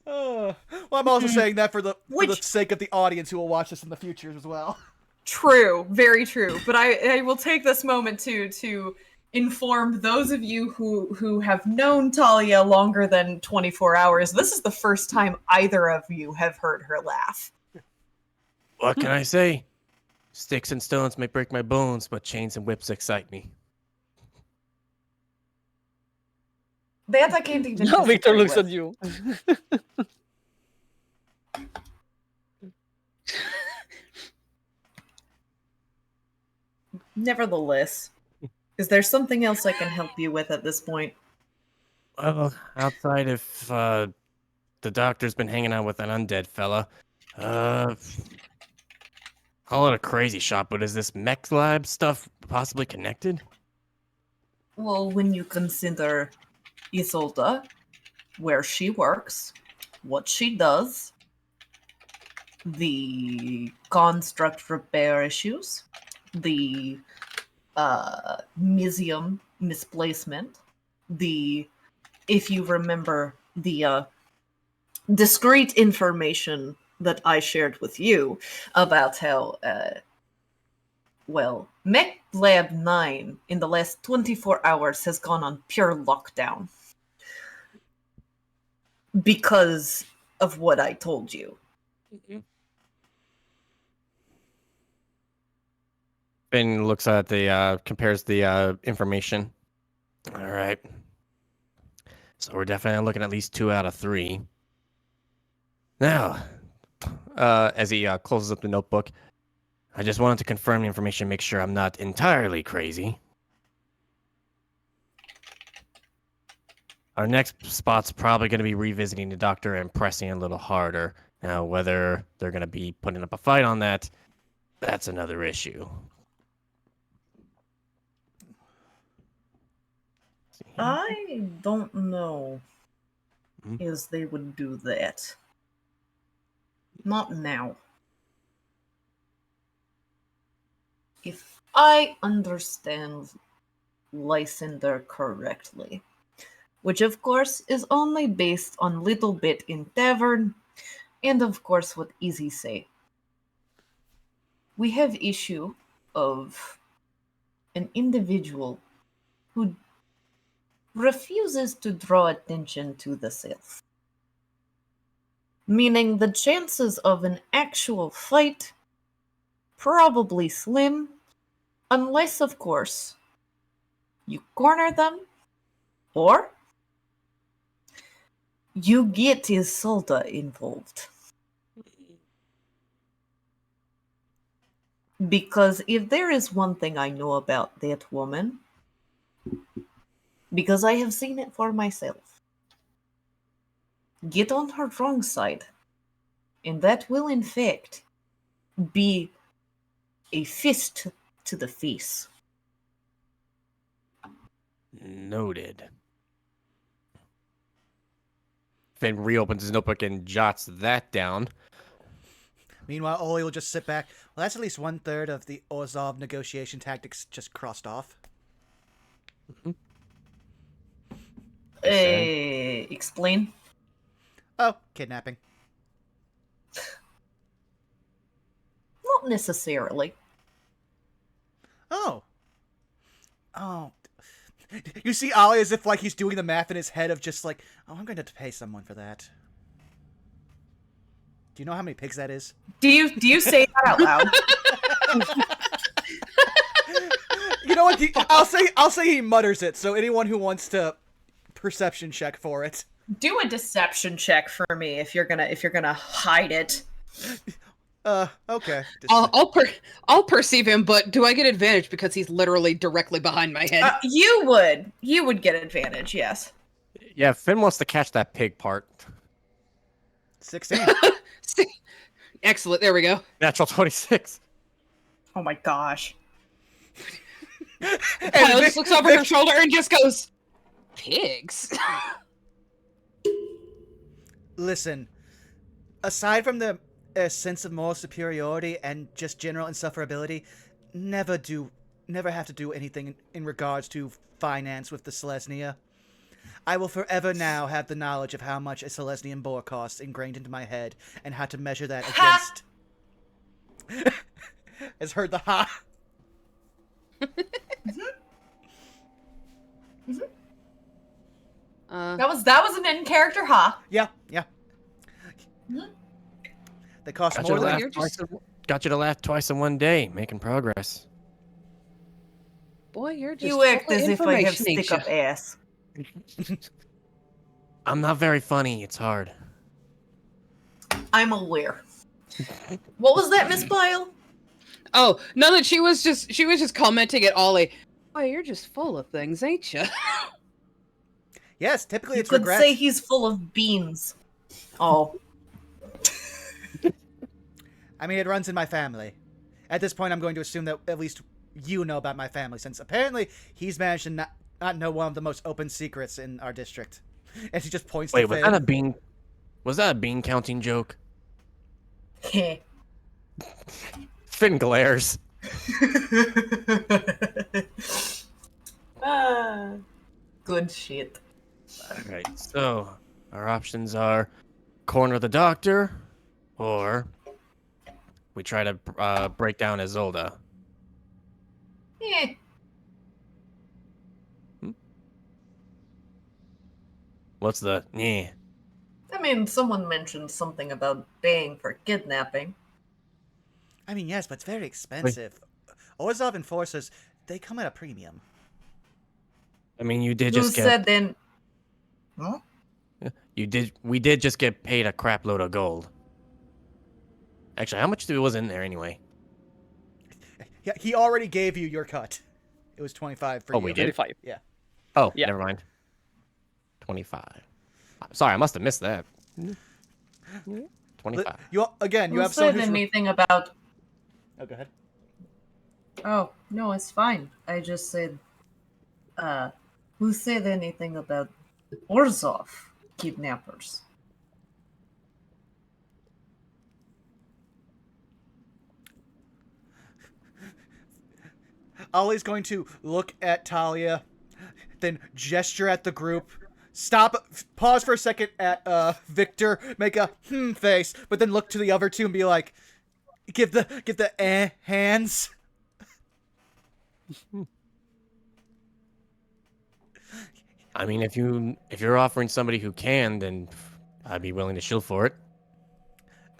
A: Well, I'm also saying that for the sake of the audience who will watch this in the future as well.
E: True, very true. But I will take this moment to inform those of you who have known Talia longer than 24 hours. This is the first time either of you have heard her laugh.
C: What can I say? Sticks and stones may break my bones, but chains and whips excite me.
E: The anti-game thing didn't
B: Now Victor looks
E: with.
B: at you.
E: Nevertheless, is there something else I can help you with at this point?
C: Well, outside of the doctor's been hanging out with an undead fella. Call it a crazy shot, but is this mech lab stuff possibly connected?
E: Well, when you consider Isolda, where she works, what she does, the construct repair issues, the museum misplacement, if you remember, the discrete information that I shared with you about how, Mech Lab 9 in the last 24 hours has gone on pure lockdown. Because of what I told you.
C: Ben looks at compares the information. All right. So we're definitely looking at least 2 out of 3. Now, as he closes up the notebook, I just wanted to confirm the information, make sure I'm not entirely crazy. Our next spot's probably going to be revisiting the doctor and pressing a little harder. Now, whether they're going to be putting up a fight on that, that's another issue.
E: I don't know if they would do that. Not now. If I understand Lysander correctly, which of course is only based on little bit in tavern, and of course what Easy say. We have issue of an individual who refuses to draw attention to the self. Meaning the chances of an actual fight probably slim, unless of course you corner them or you get Isolda involved. Because if there is one thing I know about that woman, because I have seen it for myself, get on her wrong side, and that will in fact be a fist to the face.
C: Noted. Finn reopens his notebook and jots that down.
A: Meanwhile, Oli will just sit back. Well, that's at least 1/3 of the Orzhov negotiation tactics just crossed off.
E: Explain.
A: Oh, kidnapping.
E: Not necessarily.
A: Oh. You see Ollie as if like he's doing the math in his head of just like, oh, I'm going to have to pay someone for that. Do you know how many pigs that is?
E: Do you say that out loud?
A: You know what? I'll say he mutters it. So anyone who wants to perception check for it.
E: Do a deception check for me if you're gonna hide it.
A: Okay.
D: I'll perceive him, but do I get advantage because he's literally directly behind my head?
E: You would get advantage, yes.
C: Yeah, Finn wants to catch that pig part.
A: 16.
D: Excellent. There we go.
C: Natural 26.
E: Oh my gosh.
D: Kyle just looks over her shoulder and just goes, pigs?
A: Listen, aside from the sense of moral superiority and just general insufferability, never have to do anything in regards to finance with the Selesnya. I will forever now have the knowledge of how much a Selesnyan boar costs ingrained into my head and how to measure that against... Has heard the ha.
E: That was an in character, huh?
A: Yeah. They cost more than
C: got you to laugh twice in one day, making progress.
D: Boy, you're just
E: You act as if I have stick up ass.
C: I'm not very funny. It's hard.
E: I'm aware. What was that, Miss Bile?
D: Oh, no, that she was just commenting at Ollie. Boy, you're just full of things, ain't you?
A: Yes, typically
E: You
A: it's
E: could
A: regrets.
E: say he's full of beans. Oh.
A: I mean, it runs in my family. At this point, I'm going to assume that at least you know about my family, since apparently he's managed to not know one of the most open secrets in our district. And he just points
C: Wait,
A: to Finn.
C: was that a bean counting joke?
E: Heh.
C: Finn glares.
E: Good shit.
C: Alright, so our options are corner the doctor, or we try to break down Isolde.
E: Eh.
C: What's the yeah?
E: I mean, someone mentioned something about paying for kidnapping.
A: I mean, yes, but it's very expensive. Orzhov enforcers, they come at a premium.
C: I mean, you did
E: Who
C: just get.
E: said then? Huh?
C: You did. We did just get paid a crap load of gold. Actually, how much was in there anyway?
A: Yeah, he already gave you your cut. It was 25 for you.
C: Oh, we did?
B: 25.
A: Yeah.
C: Oh,
B: Yeah.
C: never mind. 25. Sorry, I must have missed that. 25.
A: You
E: Who
A: have
E: said
A: someone who's...
E: anything about?
A: Oh, go ahead.
E: Oh no, it's fine. I just said. Who said anything about Orzhov kidnappers?
A: Ollie's going to look at Talia, then gesture at the group, stop, pause for a second at Victor, make a face, but then look to the other two and be like, give the hands.
C: I mean, if you're offering somebody who can, then I'd be willing to shield for it.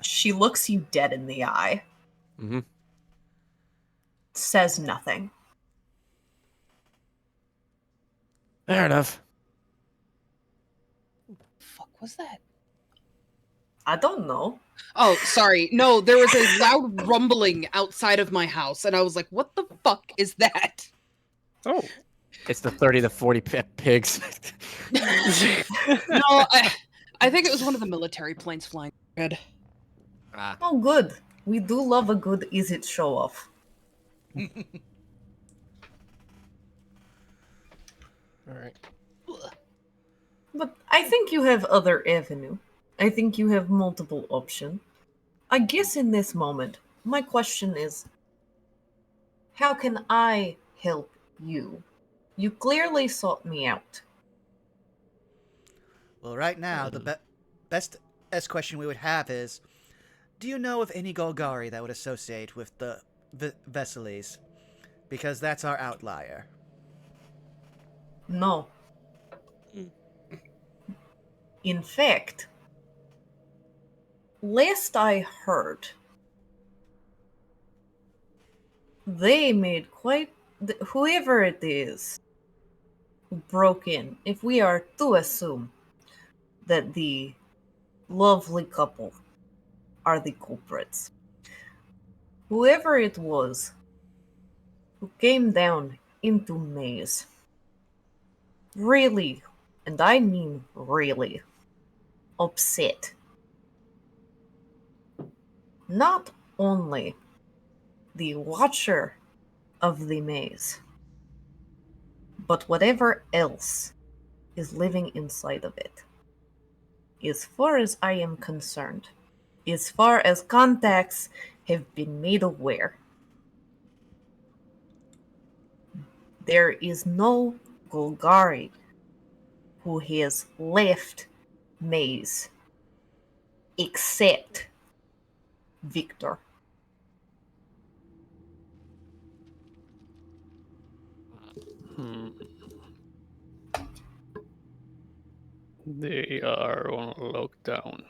E: She looks you dead in the eye.
C: Mm-hmm.
E: Says nothing.
C: Fair enough.
D: Fuck was that?
E: I don't know.
D: Oh, sorry. No, there was a loud rumbling outside of my house, and I was like, what the fuck is that?
B: Oh.
C: It's the 30 to 40 pigs.
D: No, I think it was one of the military planes flying overhead.
E: Oh, good. We do love a good is it show off.
C: All right.
E: But I think you have other avenue. I think you have multiple option. I guess in this moment, my question is, how can I help you? You clearly sought me out.
A: Well, right now, the best question we would have is, do you know of any Golgari that would associate with the Vesiles? Because that's our outlier.
E: No. In fact, last I heard, they made whoever it is who broke in, if we are to assume that the lovely couple are the culprits, whoever it was who came down into Maze, really, and I mean really, upset not only the watcher of the maze, but whatever else is living inside of it. As far as I am concerned, as far as contacts have been made aware, there is no Golgari who has left Maze except Victor.
B: They are on lockdown.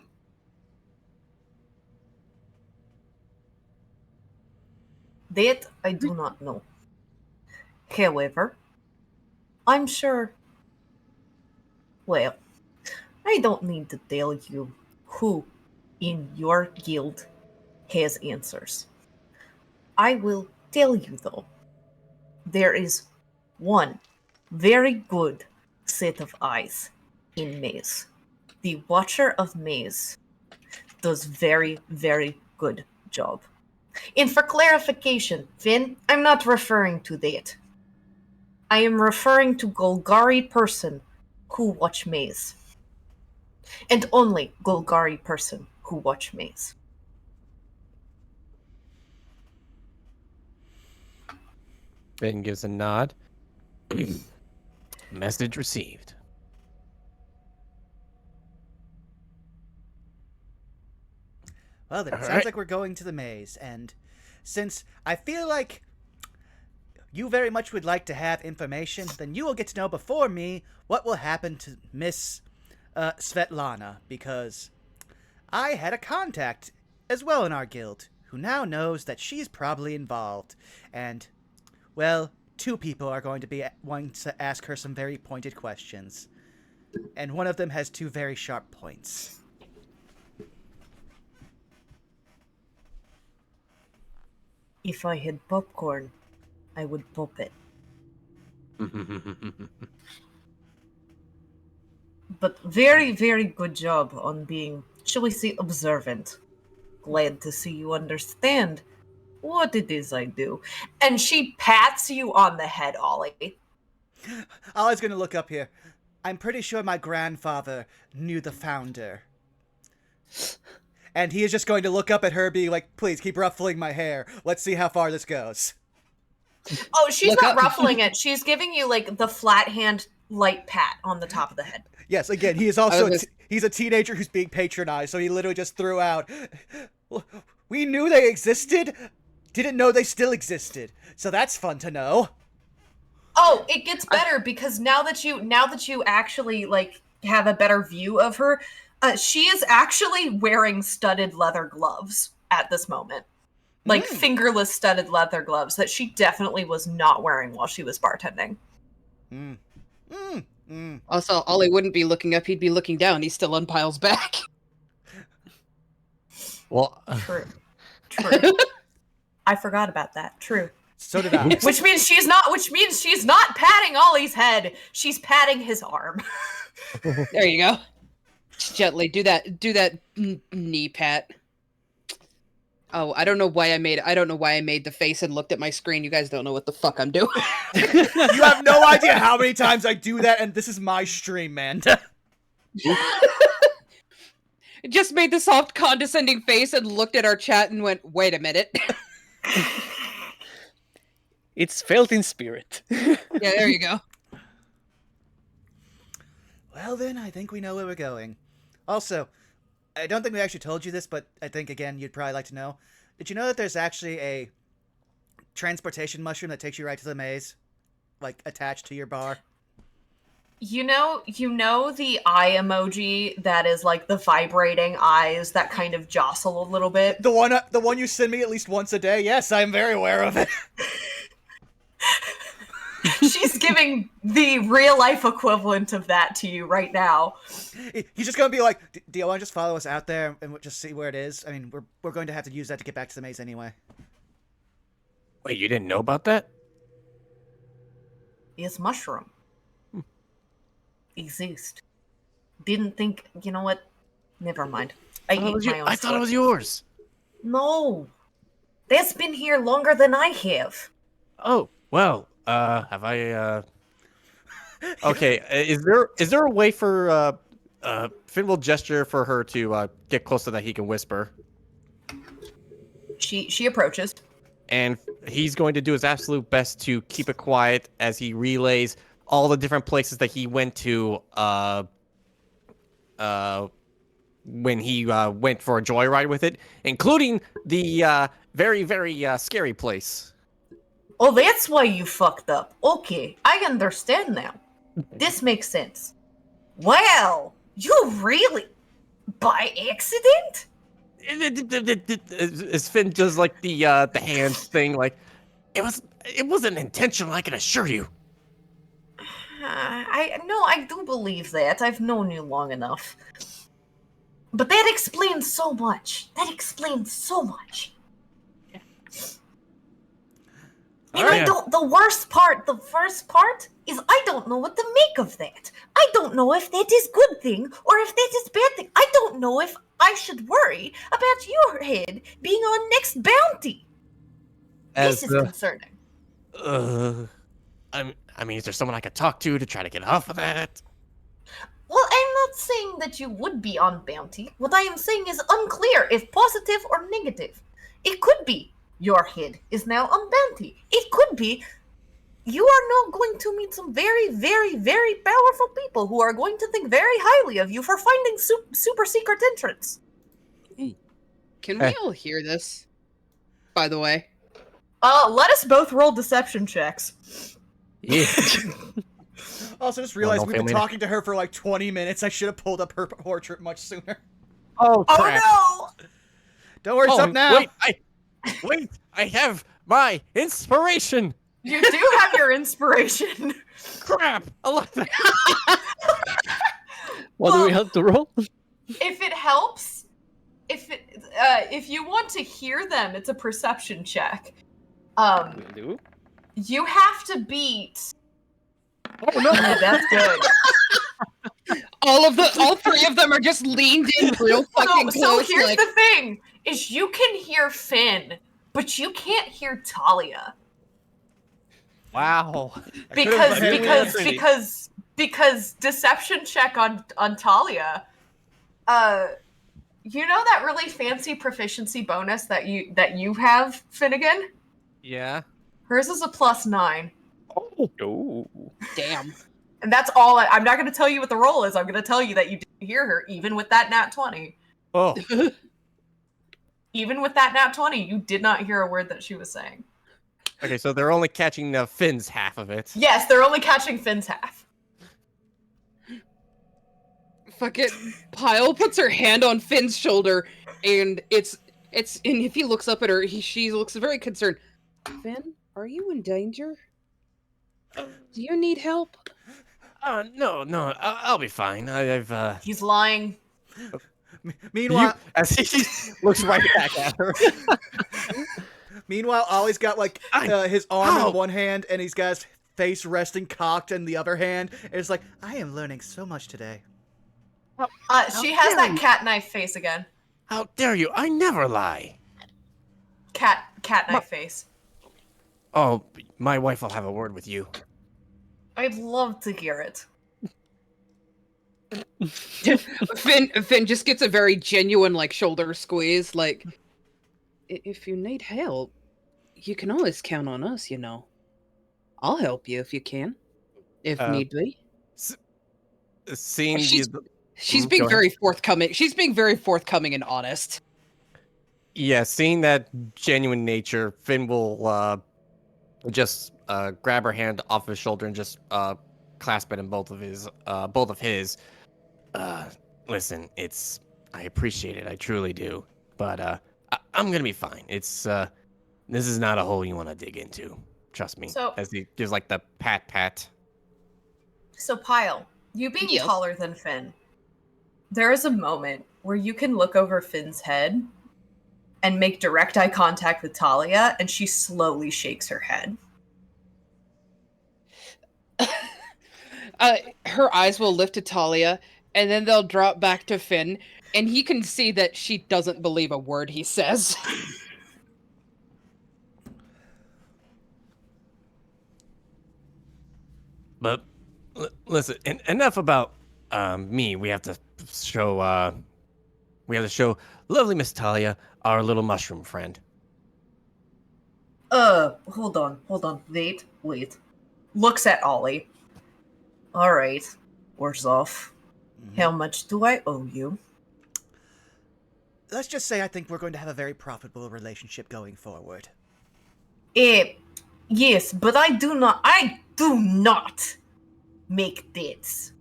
E: That I do not know. However, I'm sure. Well, I don't need to tell you who in your guild has answers. I will tell you though. There is one very good set of eyes in Maze. The Watcher of Maze does very, very good job. And for clarification, Finn, I'm not referring to that. I am referring to Golgari person who watch Maze. And only Golgari person who watch Maze.
C: Ben gives a nod. Message received.
A: Well, then it
C: All
A: sounds
C: right.
A: like we're going to the maze, and since I feel like you very much would like to have information, then you will get to know before me what will happen to Miss Svetlana, because I had a contact as well in our guild who now knows that she's probably involved, and, well, 2 people are going to be wanting to ask her some very pointed questions, and one of them has 2 very sharp points.
E: If I had popcorn, I would pop it. But very, very good job on being, shall we say, observant. Glad to see you understand what it is I do. And she pats you on the head, Ollie.
A: Ollie's gonna look up here. I'm pretty sure my grandfather knew the founder. And he is just going to look up at her, being like, please keep ruffling my hair. Let's see how far this goes.
E: Oh, she's
D: Look
E: not
D: up.
E: ruffling it. She's giving you, like, the flat hand light pat on the top of the head.
A: Yes, again, he is also
D: was-
A: he's a teenager who's being patronized, so he literally just threw out, we knew they existed, didn't know they still existed. So that's fun to know.
E: Oh, it gets better because now that you actually, like, have a better view of her, she is actually wearing studded leather gloves at this moment. Like, fingerless studded leather gloves that she definitely was not wearing while she was bartending.
D: Also, Ollie wouldn't be looking up; he'd be looking down. He's still on Pyle's back.
C: Well,
E: True. True. I forgot about that. True.
A: So did I.
E: Which means she's not patting Ollie's head. She's patting his arm.
D: There you go. Just gently do that knee pat. Oh, I don't know why I made the face and looked at my screen. You guys don't know what the fuck I'm doing.
A: You have no idea how many times I do that, and this is my stream, man.
D: Just made the soft condescending face and looked at our chat and went, "Wait a minute."
B: It's felt in spirit.
D: Yeah, there you go.
A: Well, then, I think we know where we're going. Also, I don't think we actually told you this, but I think, again, you'd probably like to know. Did you know that there's actually a transportation mushroom that takes you right to the maze? Like, attached to your bar?
E: You know the eye emoji that is like the vibrating eyes that kind of jostle a little bit?
A: The one you send me at least once a day? Yes, I'm very aware of it.
E: She's giving the real life equivalent of that to you right now.
A: He's just gonna be like, do you want to just follow us out there and just see where it is? I mean, we're going to have to use that to get back to the maze anyway.
C: wait, you didn't know about that?
E: Is mushroom. Exist. Didn't think, you know what? Never mind. I eat my own
C: I thought
E: stuff.
C: it was yours.
E: No. That's been here longer than I have.
C: Oh, well, have I, Okay, is there a way for, Finn will gesture for her to, get close so that he can whisper?
E: She approaches.
C: And he's going to do his absolute best to keep it quiet as he relays all the different places that he went to, when he, went for a joyride with it, including the, very, very, scary place.
E: Oh, that's why you fucked up. Okay, I understand now. This makes sense. Well, you really... By accident?
C: As Finn does like the hands thing, like it wasn't intentional, I can assure you.
E: I do believe that. I've known you long enough. But that explains so much. That explains so much. And
C: Alright.
E: the worst part, the first part, is I don't know what to make of that. I don't know if that is good thing or if that is bad thing. I don't know if I should worry about your head being on next bounty. This is concerning.
C: I mean, is there someone I could talk to try to get off of that?
E: Well, I'm not saying that you would be on bounty. What I am saying is unclear if positive or negative. It could be your head is now on bounty. It could be you are now going to meet some very, very, very powerful people who are going to think very highly of you for finding super secret entrance.
D: Can we all hear this? By the way.
E: Let us both roll deception checks.
C: Yeah.
A: Also, just realized we've been talking to her for like 20 minutes. I should have pulled up her portrait much sooner.
C: Oh, crap.
E: Oh no!
A: Don't worry, it's up now.
C: Wait, I have my inspiration.
E: You do have your inspiration.
C: Crap! I love that.
B: What do we have to roll?
E: If it helps, if you want to hear them, it's a perception check.
B: Do?
E: You have to beat.
C: Oh no,
E: that's good.
D: All three of them are just leaned in real fucking close.
E: So here's the thing: is you can hear Finn, but you can't hear Talia.
C: wow.
E: Because deception check on Talia. You know that really fancy proficiency bonus that you have, Finnegan?
C: Yeah.
E: Hers is a +9.
B: Oh.
D: Damn.
E: And that's all. I'm not going to tell you what the roll is. I'm going to tell you that you didn't hear her, even with that nat 20.
C: Oh.
E: Even with that nat 20, you did not hear a word that she was saying.
C: Okay, so they're only catching Finn's half of it.
E: Yes, they're only catching Finn's half.
D: Fucking Pyle puts her hand on Finn's shoulder, and and if he looks up at her, she looks very concerned. Finn, are you in danger? Do you need help?
C: No, I'll be fine. I've
E: He's lying.
A: Meanwhile,
C: as he looks right back at her.
A: Meanwhile, Ollie's got like his arm in one hand, and he's got his face resting cocked in the other hand. And it's like, I am learning so much today.
E: She has that cat knife face again.
C: How dare you? I never lie.
E: Cat knife face.
C: Oh, my wife will have a word with you.
E: I'd love to hear it.
D: Finn just gets a very genuine shoulder squeeze. Like, if you need help, you can always count on us. You know, I'll help you if you can, if need be.
C: Seeing
D: she's being very forthcoming. She's being very forthcoming and honest.
C: Yeah, seeing that genuine nature, Finn will just grab her hand off his shoulder and just clasp it in both of his. Listen, I appreciate it, I truly do, but I'm gonna be fine. This is not a hole you want to dig into. Trust me.
E: So,
C: as he gives the pat.
E: So, Pyle, you being
D: Yes.
E: taller than Finn, there is a moment where you can look over Finn's head and make direct eye contact with Talia, and she slowly shakes her head.
D: Her eyes will lift to Talia, and then they'll drop back to Finn, and he can see that she doesn't believe a word he says.
C: But listen, enough about me. We have to show lovely Miss Talia our little mushroom friend.
E: Hold on. Wait. Looks at Ollie. Alright. Orzhov. How much do I owe you?
A: Let's just say I think we're going to have a very profitable relationship going forward.
E: Yes, but I do not make bids.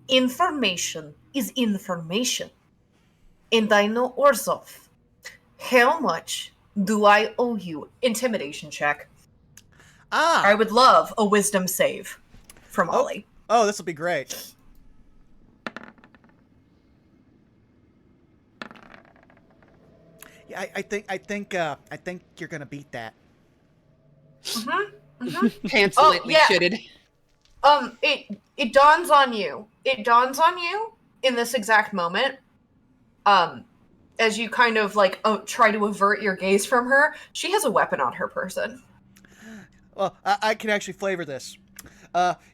E: Information is information. And I know Orzhov. How much do I owe you? Intimidation check. I would love a wisdom save from Ollie.
A: Oh, this will be great. Yeah, I think you're gonna beat that.
D: Pants lightly shitted.
E: It dawns on you. It dawns on you in this exact moment. As you kind of like try to avert your gaze from her, she has a weapon on her person.
A: Well, I can actually flavor this.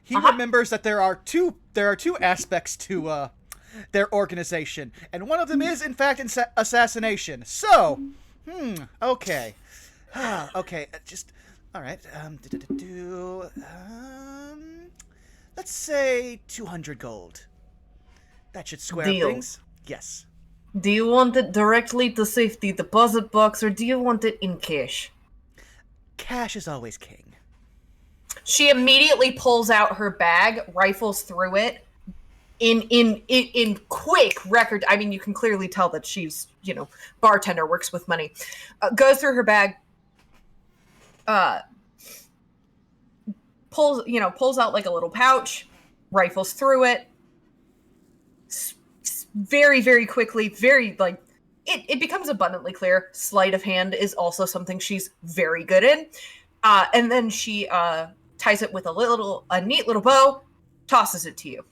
A: He remembers that there are two aspects to their organization, and one of them is in fact assassination. So, okay, okay, just all right. Let's say 200 gold. That should square things. Yes.
E: Do you want it directly to safety deposit box, or do you want it in cash?
A: Cash is always king.
E: She immediately pulls out her bag, rifles through it, in quick record. I mean, you can clearly tell that she's, bartender, works with money. Goes through her bag, pulls out like a little pouch, rifles through it. Very, very quickly, it becomes abundantly clear. Sleight of hand is also something she's very good in. And then she ties it with a neat little bow, tosses it to you.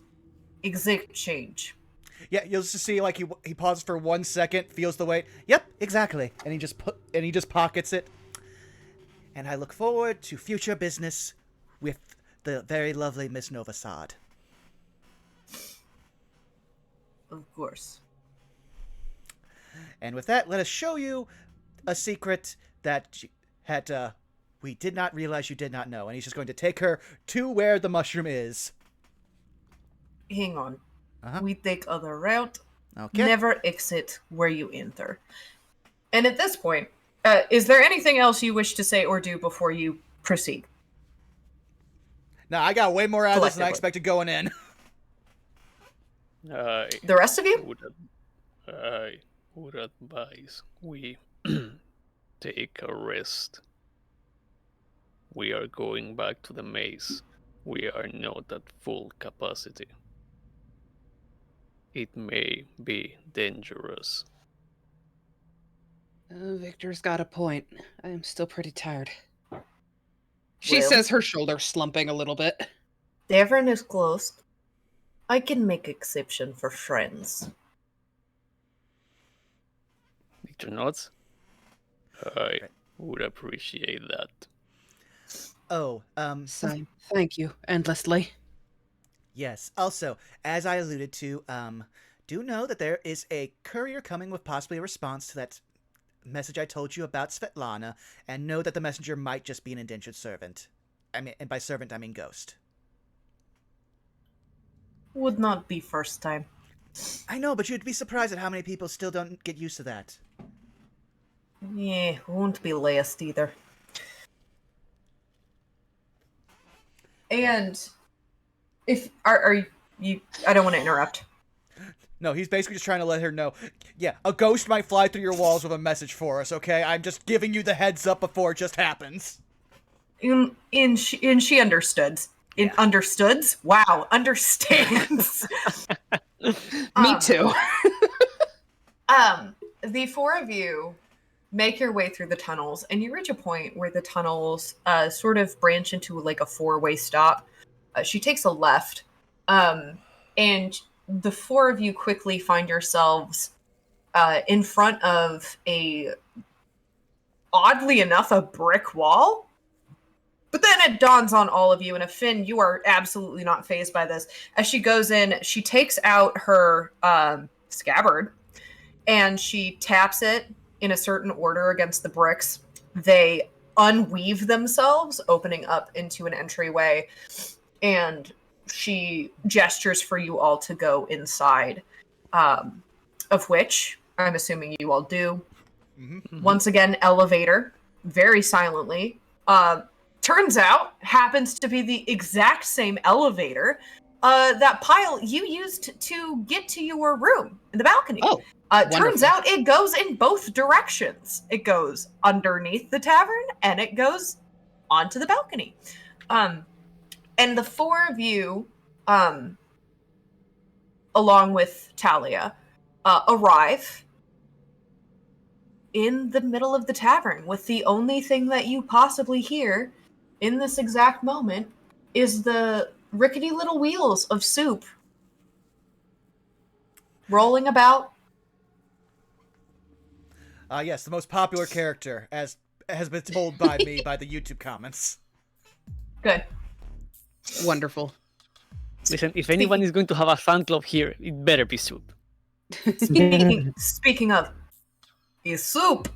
E: Exact change.
A: Yeah, you'll just see like he pauses for 1 second, feels the weight. Yep, exactly. And he just pockets it. And I look forward to future business with the very lovely Miss Novasad.
E: Of course.
A: And with that, let us show you a secret that we did not realize you did not know. And he's just going to take her to where the mushroom is.
E: Hang on. We take other route.
A: Okay.
E: Never exit where you enter. And at this point, is there anything else you wish to say or do before you proceed?
A: Now, I got way more out of this than I expected going in.
E: The rest of you?
B: I would advise we take a rest. We are going back to the maze. We are not at full capacity. It may be dangerous.
D: Victor's got a point. I am still pretty tired. She says, her shoulder slumping a little bit.
E: Tavern is closed. I can make exception for friends.
B: Victor nods. I would appreciate that.
A: Oh,
D: Sign. Thank you endlessly.
A: Yes. Also, as I alluded to, do know that there is a courier coming with possibly a response to that message I told you about Svetlana, and know that the messenger might just be an indentured servant. And by servant, I mean ghost.
E: Would not be first time.
A: I know, but you'd be surprised at how many people still don't get used to that.
E: Yeah, won't be last either. And if are you? I don't want to interrupt.
A: No, he's basically just trying to let her know. Yeah, a ghost might fly through your walls with a message for us. Okay, I'm just giving you the heads up before it just happens.
E: She understood.
A: Yeah.
E: Understoods? Wow, understands.
D: Me too.
E: The four of you make your way through the tunnels, and you reach a point where the tunnels sort of branch into like a four-way stop. She takes a left, and the four of you quickly find yourselves in front of oddly enough, a brick wall. But then it dawns on all of you, and Finn, you are absolutely not fazed by this. As she goes in, she takes out her scabbard, and she taps it in a certain order against the bricks. They unweave themselves, opening up into an entryway, and she gestures for you all to go inside, of which I'm assuming you all do. Mm-hmm. Once again, elevator, very silently. Turns out, happens to be the exact same elevator that Pyle you used to get to your room in the balcony.
D: Oh,
E: turns out it goes in both directions. It goes underneath the tavern, and it goes onto the balcony. And the four of you, along with Talia, arrive in the middle of the tavern with the only thing that you possibly hear in this exact moment, is the rickety little wheels of soup rolling about.
A: Yes, the most popular character, as has been told by me by the YouTube comments.
E: Good.
D: Wonderful.
B: Listen, if anyone is going to have a fan club here, it better be Soup.
E: Speaking of, is soup.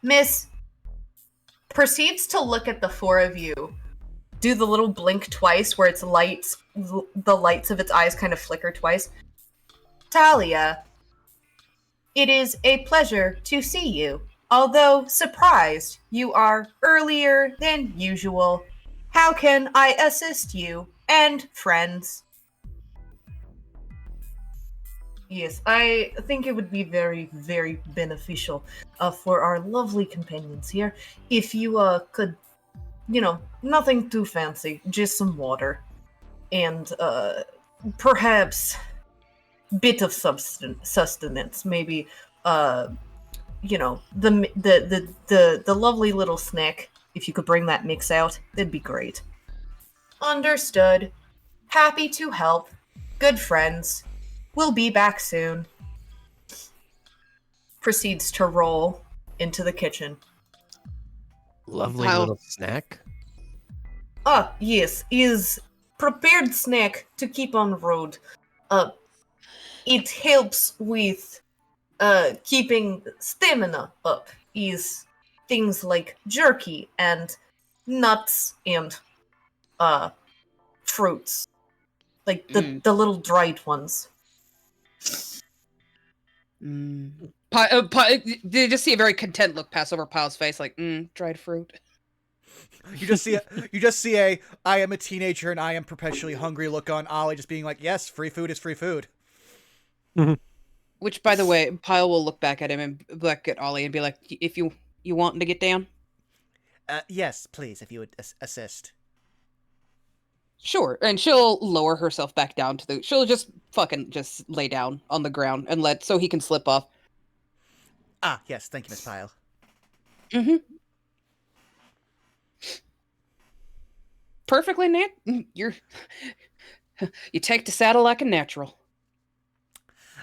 E: Miss proceeds to look at the four of you, do the little blink twice where its lights, the lights of its eyes kind of flicker twice. Talia, it is a pleasure to see you. Although surprised you are earlier than usual. How can I assist you and friends? Yes, I think it would be very, very beneficial for our lovely companions here if you could, nothing too fancy, just some water and perhaps bit of sustenance, maybe the lovely little snack. If you could bring that mix out, that'd be great. Understood. Happy to help. Good friends. We'll be back soon. Proceeds to roll into the kitchen.
C: Lovely
D: Wow.
C: little snack.
E: Yes, is prepared snack to keep on the road. It helps with keeping stamina up. Is things like jerky and nuts and fruits, like the little dried ones.
D: Did you just see a very content look pass over Pyle's face, like, dried fruit?
A: You just see a I am a teenager and I am perpetually hungry look on Ollie, just being like, yes, free food is free food.
D: Which, by the way, Pyle will look back at him and back at Ollie and be like, if you want to get down?
A: Yes, please, if you would assist.
D: Sure. And she'll lower herself back down to she'll just lay down on the ground and so he can slip off.
A: Yes, thank you, Miss Pyle.
D: Mm-hmm. Perfectly, Nat. You take the saddle like a natural.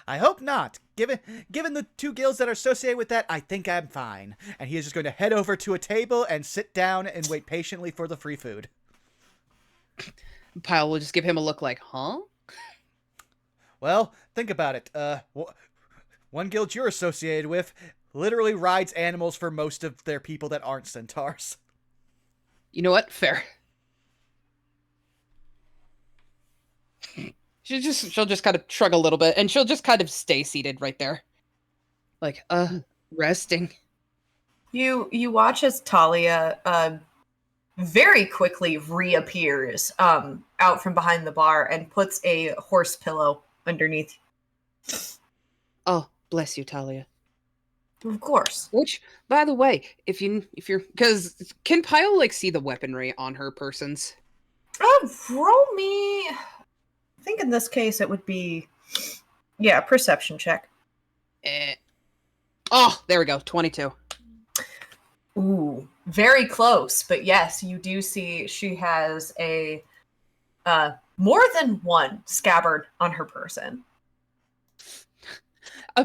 A: I hope not. Given the two guilds that are associated with that, I think I'm fine. And he is just going to head over to a table and sit down and wait patiently for the free food.
D: Pyle will just give him a look like, huh?
A: Well, think about it. One guild you're associated with literally rides animals for most of their people that aren't centaurs.
D: You know what? Fair. She'll just kind of shrug a little bit, and she'll just kind of stay seated right there, like resting.
E: You watch as Talia very quickly reappears out from behind the bar and puts a horse pillow underneath.
D: Oh, bless you, Talia.
E: Of course.
D: Which, by the way, if you're, because can Pyle see the weaponry on her persons?
E: Roll me. I think in this case it would be, perception check.
D: Oh, there we go, 22.
E: Ooh, very close, but yes, you do see she has a more than one scabbard on her person.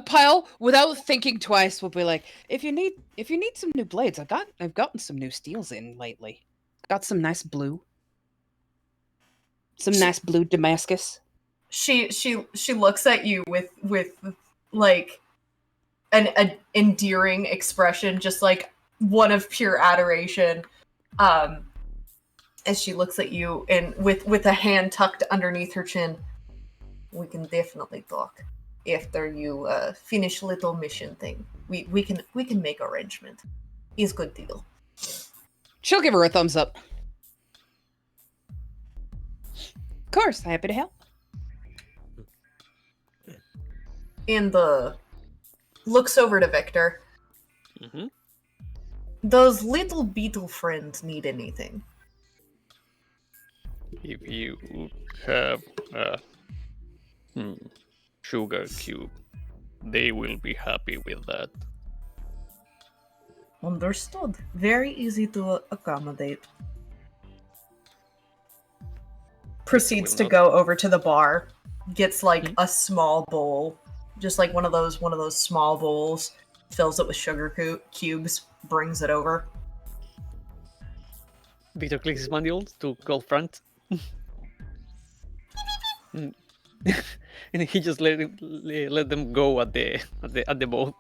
D: Pyle, without thinking twice, will be like, if you need some new blades, I've gotten some new steels in lately. Got some nice blue. Some nice blue Damascus.
E: She looks at you with like an endearing expression, just like one of pure adoration, as she looks at you and with a hand tucked underneath her chin. We can definitely talk after you finish little mission thing. We can make arrangement. It's good deal.
D: She'll give her a thumbs up. Of course, happy to help.
E: And looks over to Victor.
B: Mm-hmm.
E: Does little beetle friend need anything?
B: If you have a sugar cube, they will be happy with that.
E: Understood. Very easy to accommodate. Proceeds to go over to the bar, gets like a small bowl, just like one of those small bowls, fills it with sugar cubes, brings it over.
B: Victor clicks his manual to go front. And he just let them go at the boat.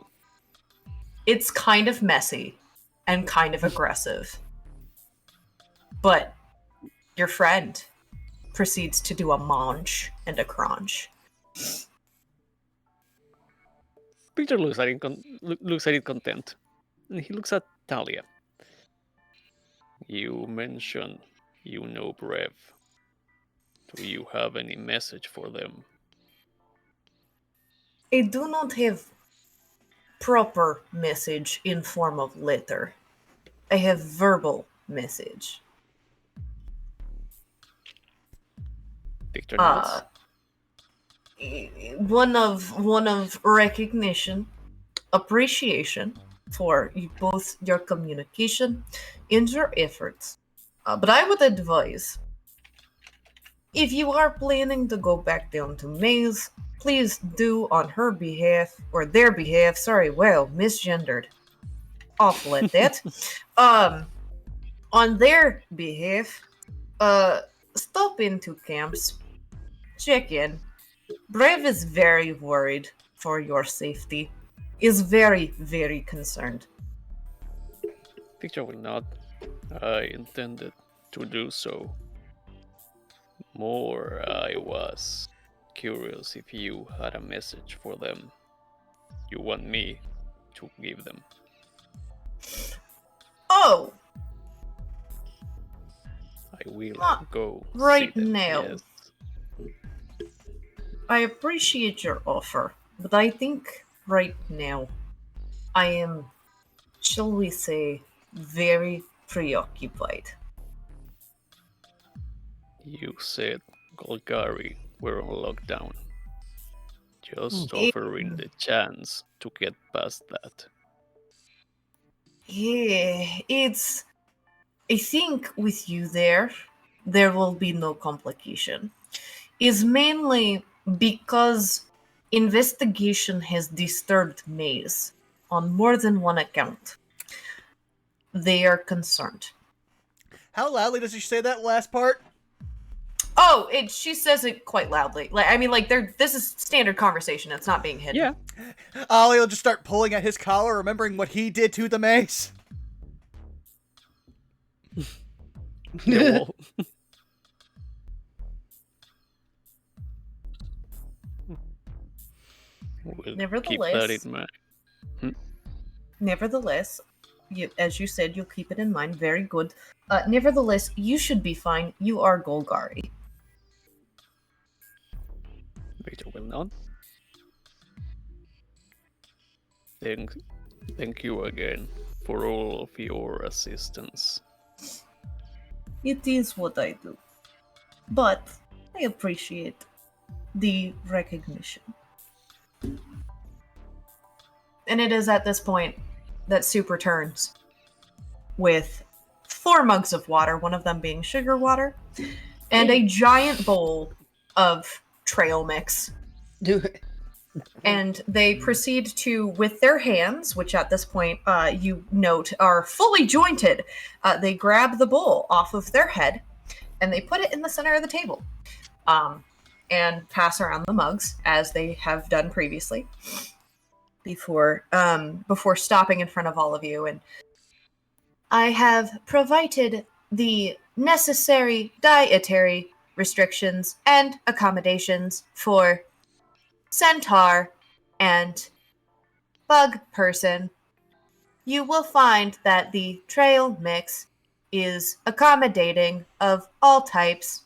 E: It's kind of messy and kind of aggressive. But your friend proceeds to do a munch and a crunch.
B: Victor looks at it content. And he looks at Talia. You mentioned you know Brev. Do you have any message for them?
E: I do not have proper message in form of letter. I have verbal message.
B: Victor nods.
E: One of recognition, appreciation for both your communication and your efforts. But I would advise, if you are planning to go back down to Maze, please do on her behalf, or their behalf, misgendered. Awful at that. On their behalf, stop into camps, check in. Brave is very worried for your safety, is very, very concerned.
B: Victor will nod. I intended to do so. More, I was curious if you had a message for them you want me to give them.
E: Oh!
B: I will go
E: right
B: see them,
E: now.
B: yes.
E: I appreciate your offer, but I think right now I am, shall we say, very preoccupied.
B: You said Golgari were on lockdown. Just offering the chance to get past that.
E: Yeah, I think with you there will be no complication. It's mainly because investigation has disturbed Maze on more than one account. They are concerned.
A: How loudly does she say that last part?
E: Oh, she says it quite loudly. This is standard conversation. It's not being hidden.
B: Yeah.
A: Ollie will just start pulling at his collar, remembering what he did to the mace.
B: We'll keep that in mind.
E: Nevertheless, as you said, you'll keep it in mind. Very good. Nevertheless, you should be fine. You are Golgari.
B: Victor will nod. Thank you again for all of your assistance.
E: It is what I do. But I appreciate the recognition. And it is at this point that Soup returns with 4 mugs of water, one of them being sugar water, and a giant bowl of trail mix. And they proceed to, with their hands, which at this point you note are fully jointed, they grab the bowl off of their head and they put it in the center of the table and pass around the mugs as they have done previously before stopping in front of all of you. And I have provided the necessary dietary restrictions and accommodations for Centaur and Bug Person. You will find that the trail mix is accommodating of all types.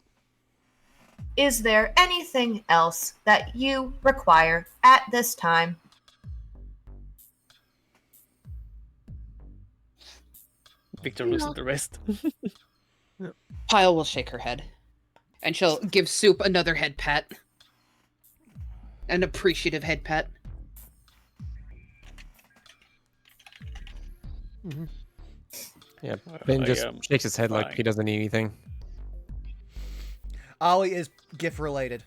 E: Is there anything else that you require at this time?
B: Victor looks at the rest.
D: Pyle will shake her head. And she'll give Soup another head pat. An appreciative head pat.
C: Yeah, Ben just shakes his head like he doesn't need anything.
A: Ollie is GIF related.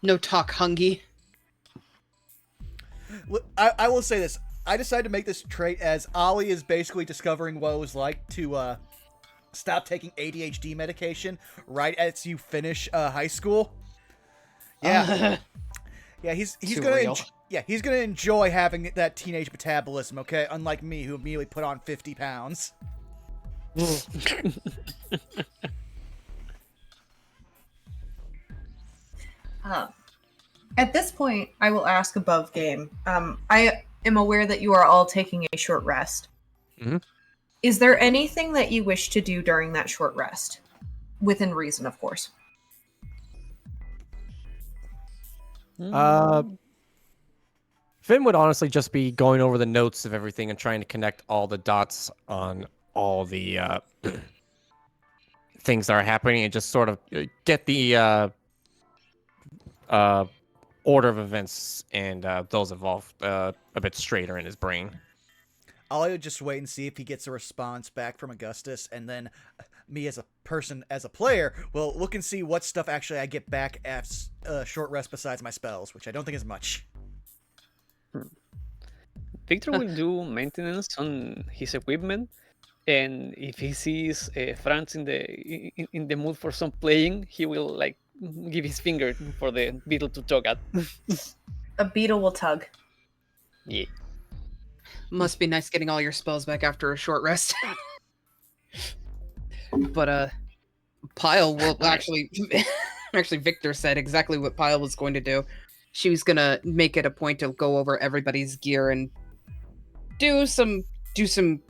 D: No talk, Hungy.
A: I will say this. I decided to make this trait as Ollie is basically discovering what it was like to stop taking ADHD medication right as you finish high school. Yeah. Yeah, he's gonna enjoy having that teenage metabolism, okay? Unlike me, who immediately put on 50 pounds.
E: At this point, I will ask above game. I am aware that you are all taking a short rest.
C: Mm-hmm.
E: Is there anything that you wish to do during that short rest? Within reason, of course.
C: Finn would honestly just be going over the notes of everything and trying to connect all the dots on all the things that are happening and just sort of get the order of events and those involved a bit straighter in his brain.
A: Ollie would just wait and see if he gets a response back from Augustus, and then me as a person, as a player, will look and see what stuff actually I get back as short rest besides my spells, which I don't think is much.
B: Victor will do maintenance on his equipment, and if he sees Franz in the mood for some playing, he will like give his finger for the beetle to tug at.
E: A beetle will tug.
B: Yeah.
D: Must be nice getting all your spells back after a short rest. But Pyle will actually Victor said exactly what Pyle was going to do. She was gonna make it a point to go over everybody's gear and do some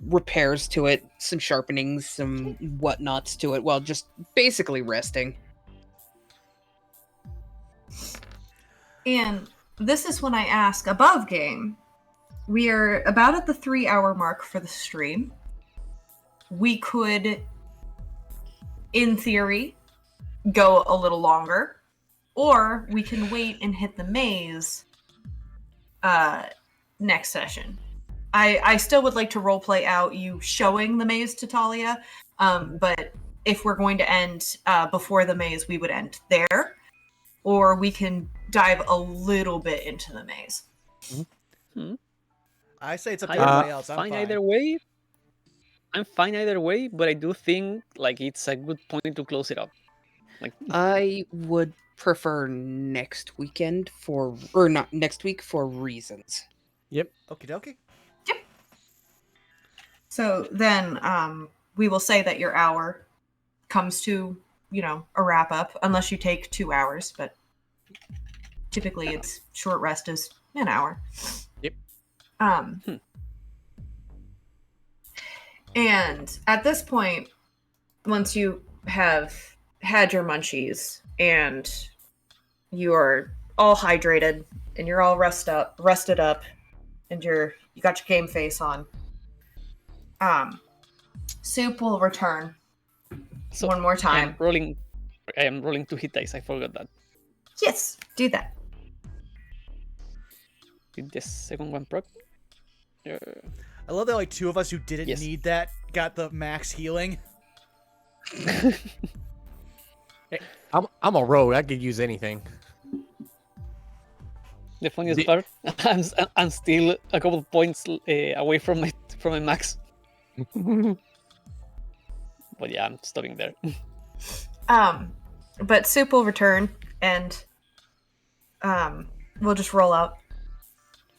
D: repairs to it, some sharpenings, some whatnots to it, while just basically resting.
E: And this is when I ask above game. We are about at the 3-hour mark for the stream. We could, in theory, go a little longer, or we can wait and hit the maze next session. I still would like to roleplay out you showing the maze to Talia, but if we're going to end before the maze, we would end there, or we can dive a little bit into the maze.
B: Mm-hmm.
A: I say it's up to everybody else. I'm
B: fine either way. I'm fine either way, but I do think like it's a good point to close it up. Like
D: I would prefer next week for reasons.
C: Yep.
A: Okie dokie.
E: Yep. So then we will say that your hour comes to, a wrap up, unless you take 2 hours, but typically it's short rest is an hour.
C: Yep.
E: And at this point, once you have had your munchies and you're all hydrated and you're all rested up, and you got your game face on, Soup will return one more time.
B: I am rolling 2 hit dice. I forgot that.
E: Yes, do that.
B: Did the second one proc?
A: I love that like 2 of us who didn't need that got the max healing.
C: Hey, I'm a rogue. I could use anything.
B: The funniest part, I'm still a couple points away from my max. But yeah, I'm stopping there.
E: But Soup will return, and we'll just roll out.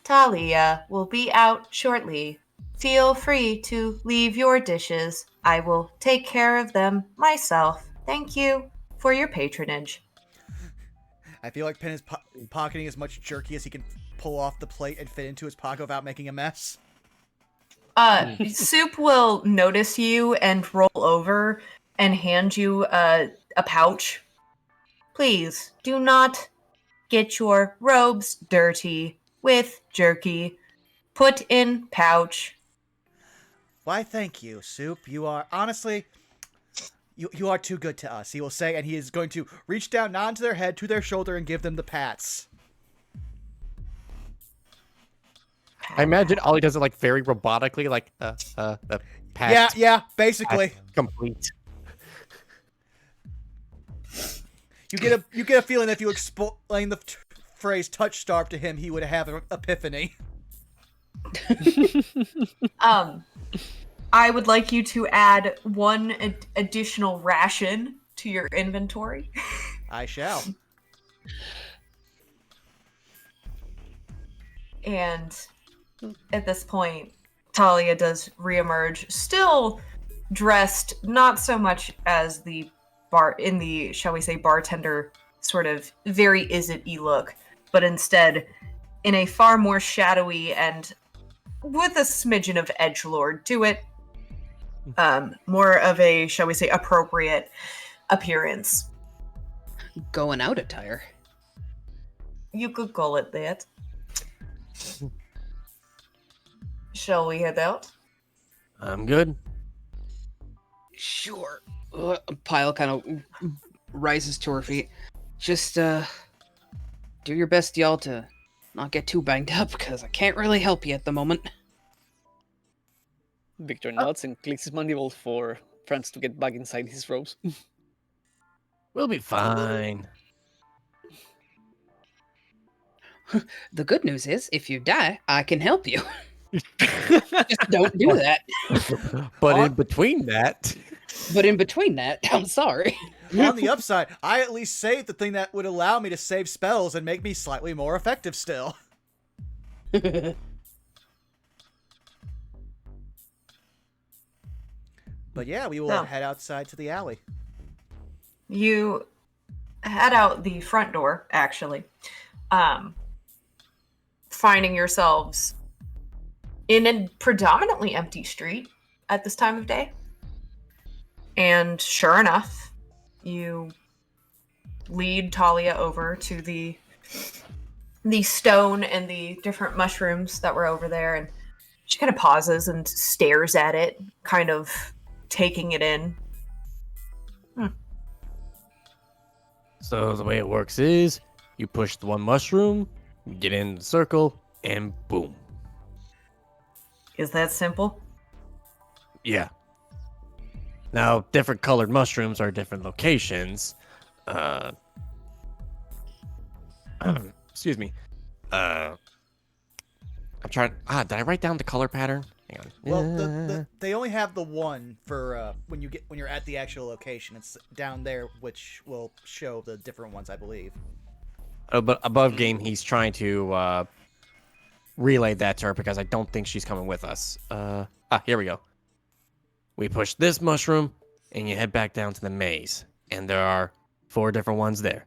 E: Talia will be out shortly. Feel free to leave your dishes. I will take care of them myself. Thank you for your patronage.
A: I feel like Penn is pocketing as much jerky as he can pull off the plate and fit into his pocket without making a mess.
E: Soup will notice you and roll over and hand you a pouch. Please do not get your robes dirty with jerky. Put in pouch.
A: Why, thank you, Soup. You are, honestly, you are too good to us, he will say, and he is going to reach down, nod to their head, to their shoulder, and give them the pats.
C: I imagine Ollie does it like very robotically, like the past.
A: Yeah, basically.
C: Complete.
A: You get a feeling if you explain the phrase "touch starve" to him, he would have an epiphany.
E: I would like you to add one additional ration to your inventory.
A: I shall.
E: And at this point, Talia does reemerge, still dressed not so much as the shall we say, bartender sort of very is-it-y look, but instead in a far more shadowy and with a smidgen of edgelord to it, more of a, shall we say, appropriate appearance.
D: Going out attire.
E: You could call it that. Shall we head out?
C: I'm good.
D: Sure. Pyle kind of rises to her feet. Just do your best, y'all, to not get too banged up, because I can't really help you at the moment.
B: Victor nods and clicks his mandibles for Franz to get back inside his robes.
C: We'll be fine.
D: The good news is, if you die, I can help you. Just don't do that.
C: But in between that,
D: I'm sorry.
A: On the upside, I at least saved the thing that would allow me to save spells and make me slightly more effective still. But yeah, we will head outside to the alley.
E: You head out the front door, actually, finding yourselves in a predominantly empty street at this time of day. And sure enough, you lead Talia over to the stone and the different mushrooms that were over there, and she kind of pauses and stares at it, kind of taking it in.
C: So the way it works is, you push the one mushroom, get in the circle, and boom.
E: Is that simple?
C: Yeah. Now, different colored mushrooms are different locations. Excuse me. I'm trying. Did I write down the color pattern? Hang on.
A: Well, they only have the one for when you're at the actual location. It's down there, which will show the different ones, I believe.
C: Oh, but above game, he's trying to relay that to her because I don't think she's coming with us. Here we go. We push this mushroom, and you head back down to the maze. And there are 4 different ones there.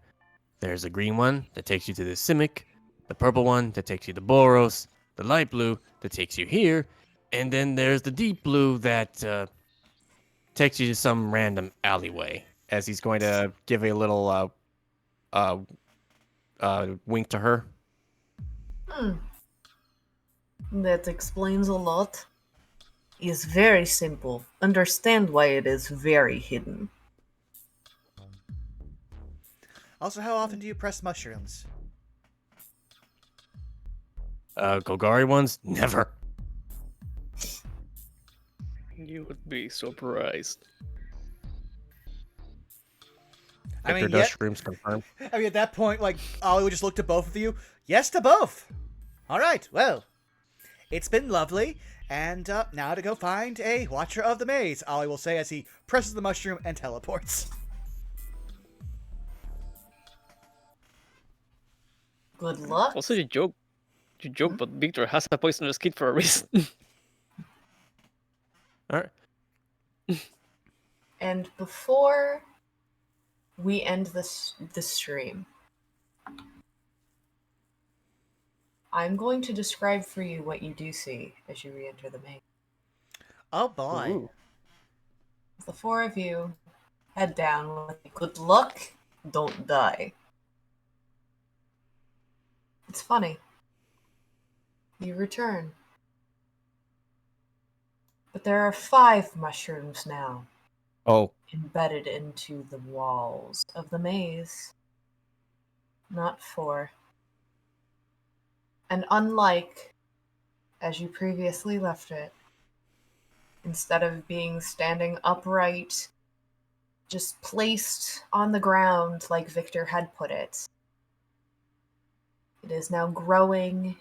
C: There's a green one that takes you to the Simic, the purple one that takes you to Boros, the light blue that takes you here, and then there's the deep blue that takes you to some random alleyway. As he's going to give a little wink to her.
E: That explains a lot. It's very simple. Understand why it is very hidden.
A: Also, how often do you press mushrooms?
C: Golgari ones? Never.
B: You would be surprised.
C: Victor does shrooms confirmed.
A: I mean, at that point, like, Ollie would just look to both of you. Yes to both. All right, well, it's been lovely. And now to go find a Watcher of the Maze, Ollie will say as he presses the mushroom and teleports.
E: Good luck.
B: Also, you joke, but Victor has a poisonous kid for a reason.
C: All right.
E: And before we end the stream, I'm going to describe for you what you do see as you re-enter the maze.
A: Oh boy.
B: Ooh.
E: The 4 of you head down with good luck, don't die. It's funny. You return. But there are 5 mushrooms now.
C: Oh.
E: Embedded into the walls of the maze. Not 4. And unlike as you previously left it. Instead of being standing upright, just placed on the ground like Victor had put it. It is now growing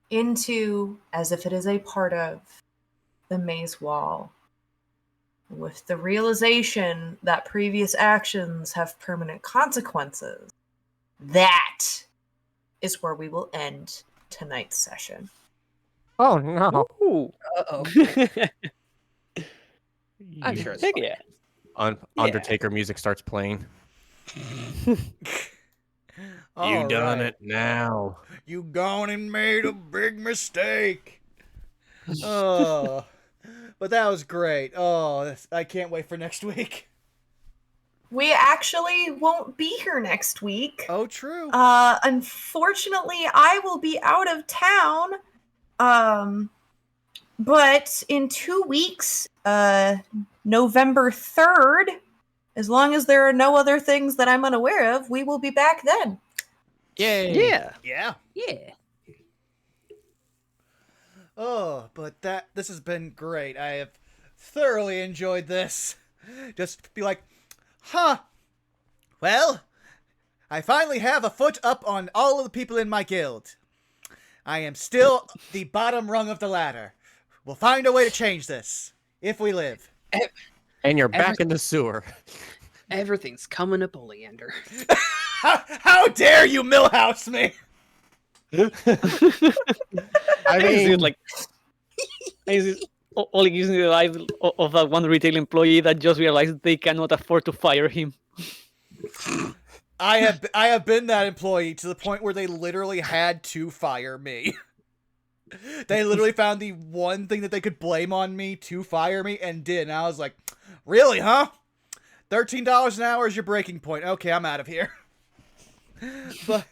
E: into, as if it is a part of, the maze wall. With the realization that previous actions have permanent consequences, that is where we will end tonight's session.
C: Oh no!
B: Ooh.
D: Uh-oh. I'm sure it's
B: Heck
D: fine.
B: yeah.
C: Undertaker music starts playing. You done it now.
A: You gone and made a big mistake. Oh, but that was great. Oh, I can't wait for next week.
E: We actually won't be here next week.
A: Oh, true.
E: Unfortunately, I will be out of town. But in 2 weeks, November 3rd, as long as there are no other things that I'm unaware of, we will be back then.
C: Yay!
B: Yeah.
A: Yeah.
D: Yeah.
A: Oh, but this has been great. I have thoroughly enjoyed this. Just be like, huh. Well, I finally have a foot up on all of the people in my guild. I am still the bottom rung of the ladder. We'll find a way to change this, if we live.
C: And you're back in the sewer.
D: Everything's coming up, Oleander.
A: How dare you Millhouse me?
C: I mean,
B: like, only using the life of that one retail employee that just realized they cannot afford to fire him.
A: I have been that employee to the point where they literally had to fire me. They literally found the one thing that they could blame on me to fire me and did. And I was like, really, huh? $13 an hour is your breaking point. Okay, I'm out of here. But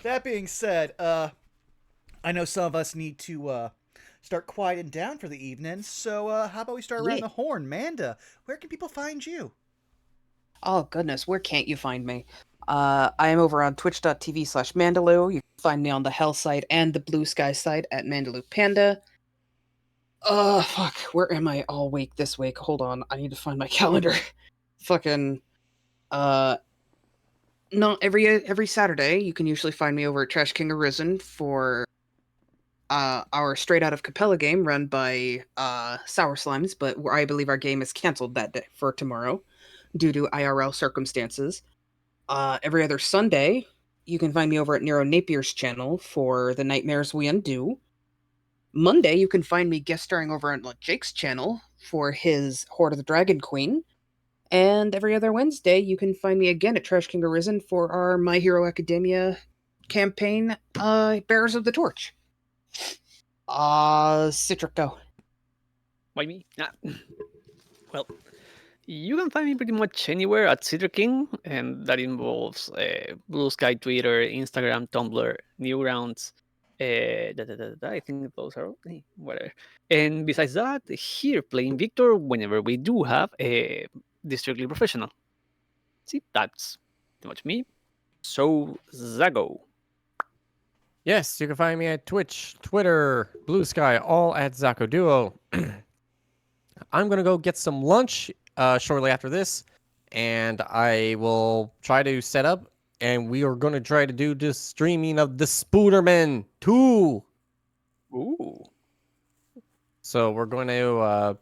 A: that being said, I know some of us need to start quieting down for the evening. So how about we start around the horn? Manda, where can people find you?
D: Oh, goodness. Where can't you find me? I am over on twitch.tv/Mandaloo. You can find me on the Hell site and the Blue Sky site at Mandaloo Panda. Fuck. Where am I all week this week? Hold on. I need to find my calendar. Fucking, no, every Saturday, you can usually find me over at Trash King Arisen for our Straight Out of Capella game run by Sour Slimes, but I believe our game is canceled that day for tomorrow due to IRL circumstances. Every other Sunday, you can find me over at Nero Napier's channel for The Nightmares We Undo. Monday, you can find me guest starring over on Jake's channel for his Horde of the Dragon Queen. And every other Wednesday, you can find me again at Trash King Arisen for our My Hero Academia campaign, Bearers of the Torch. Citric, go.
B: Why me? Nah. Well, you can find me pretty much anywhere at Cedar King, and that involves Blue Sky, Twitter, Instagram, Tumblr, Newgrounds. I think those are whatever. And besides that, here playing Victor whenever we do have a Strictly Professional. See, that's pretty much me. So, Zago.
C: yes, you can find me at Twitch, Twitter, Blue Sky, all at Zako Duo. I'm gonna go get some lunch shortly after this, and I will try to set up, and we are gonna try to do this streaming of the Spooderman 2.
B: Ooh.
C: So we're going to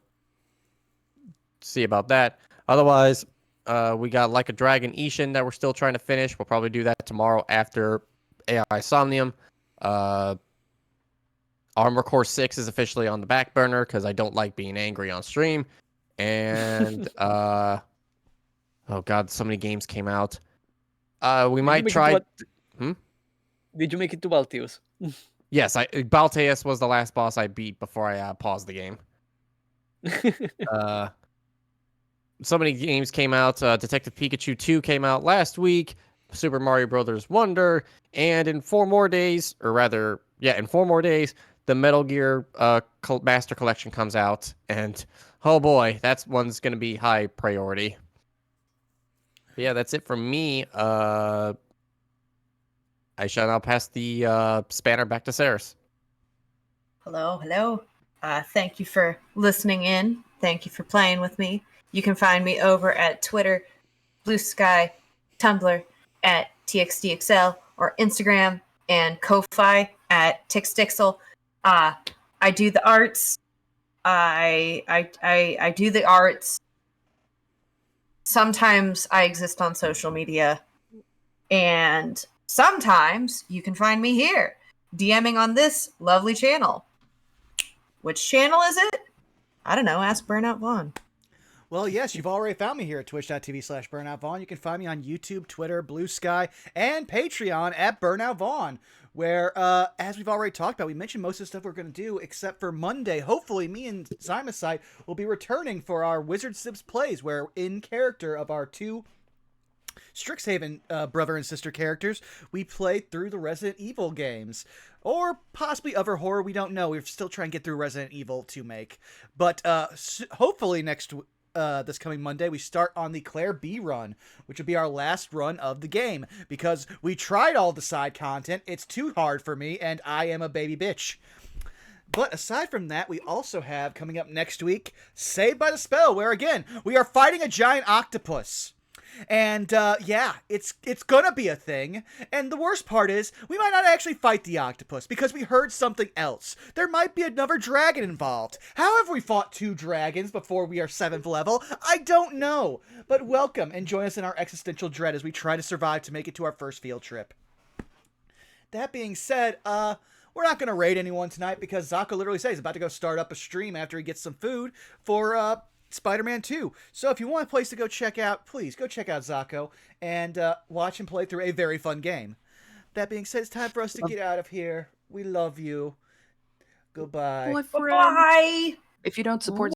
C: see about that. Otherwise, we got Like a Dragon Ishin that we're still trying to finish. We'll probably do that tomorrow after AI Somnium. Armor Core 6 is officially on the back burner because I don't like being angry on stream. And, oh god, so many games came out. We might try...
B: Did you make it to Baltius?
C: Yes, Balteus was the last boss I beat before I paused the game. So many games came out. Detective Pikachu 2 came out last week. Super Mario Brothers Wonder. And in 4 more days, in 4 more days, the Metal Gear Master Collection comes out. And, oh boy, that one's going to be high priority. But yeah, that's it from me. I shall now pass the spanner back to Saris.
E: Hello. Thank you for listening in. Thank you for playing with me. You can find me over at Twitter, Blue Sky, Tumblr at TXDXL, or Instagram and Ko-Fi at TixDixel. I do the arts. I do the arts. Sometimes I exist on social media, and sometimes you can find me here, DMing on this lovely channel. Which channel is it? I don't know. Ask Burnout Vaughn.
A: Well, yes, you've already found me here at twitch.tv/BurnoutVaughn. You can find me on YouTube, Twitter, Blue Sky, and Patreon at Burnout Vaughn, where, as we've already talked about, we mentioned most of the stuff we're going to do, except for Monday. Hopefully, me and Zymosite will be returning for our Wizard Sips plays, where in character of our two Strixhaven brother and sister characters, we played through the Resident Evil games. Or possibly other horror, we don't know. We're still trying to get through Resident Evil to make. But hopefully this coming Monday, we start on the Claire B run, which will be our last run of the game. Because we tried all the side content, it's too hard for me, and I am a baby bitch. But aside from that, we also have, coming up next week, Saved by the Spell, where again, we are fighting a giant octopus. And, yeah, it's gonna be a thing. And the worst part is, we might not actually fight the octopus, because we heard something else. There might be another dragon involved. How have we fought 2 dragons before we are 7th level? I don't know. But welcome, and join us in our existential dread as we try to survive to make it to our first field trip. That being said, we're not gonna raid anyone tonight, because Zako literally says he's about to go start up a stream after he gets some food for, Spider-Man 2. So if you want a place to go check out, please go check out Zako and watch him play through a very fun game. That being said, it's time for us to get out of here. We love you. Goodbye.
E: Bye.
D: If you don't support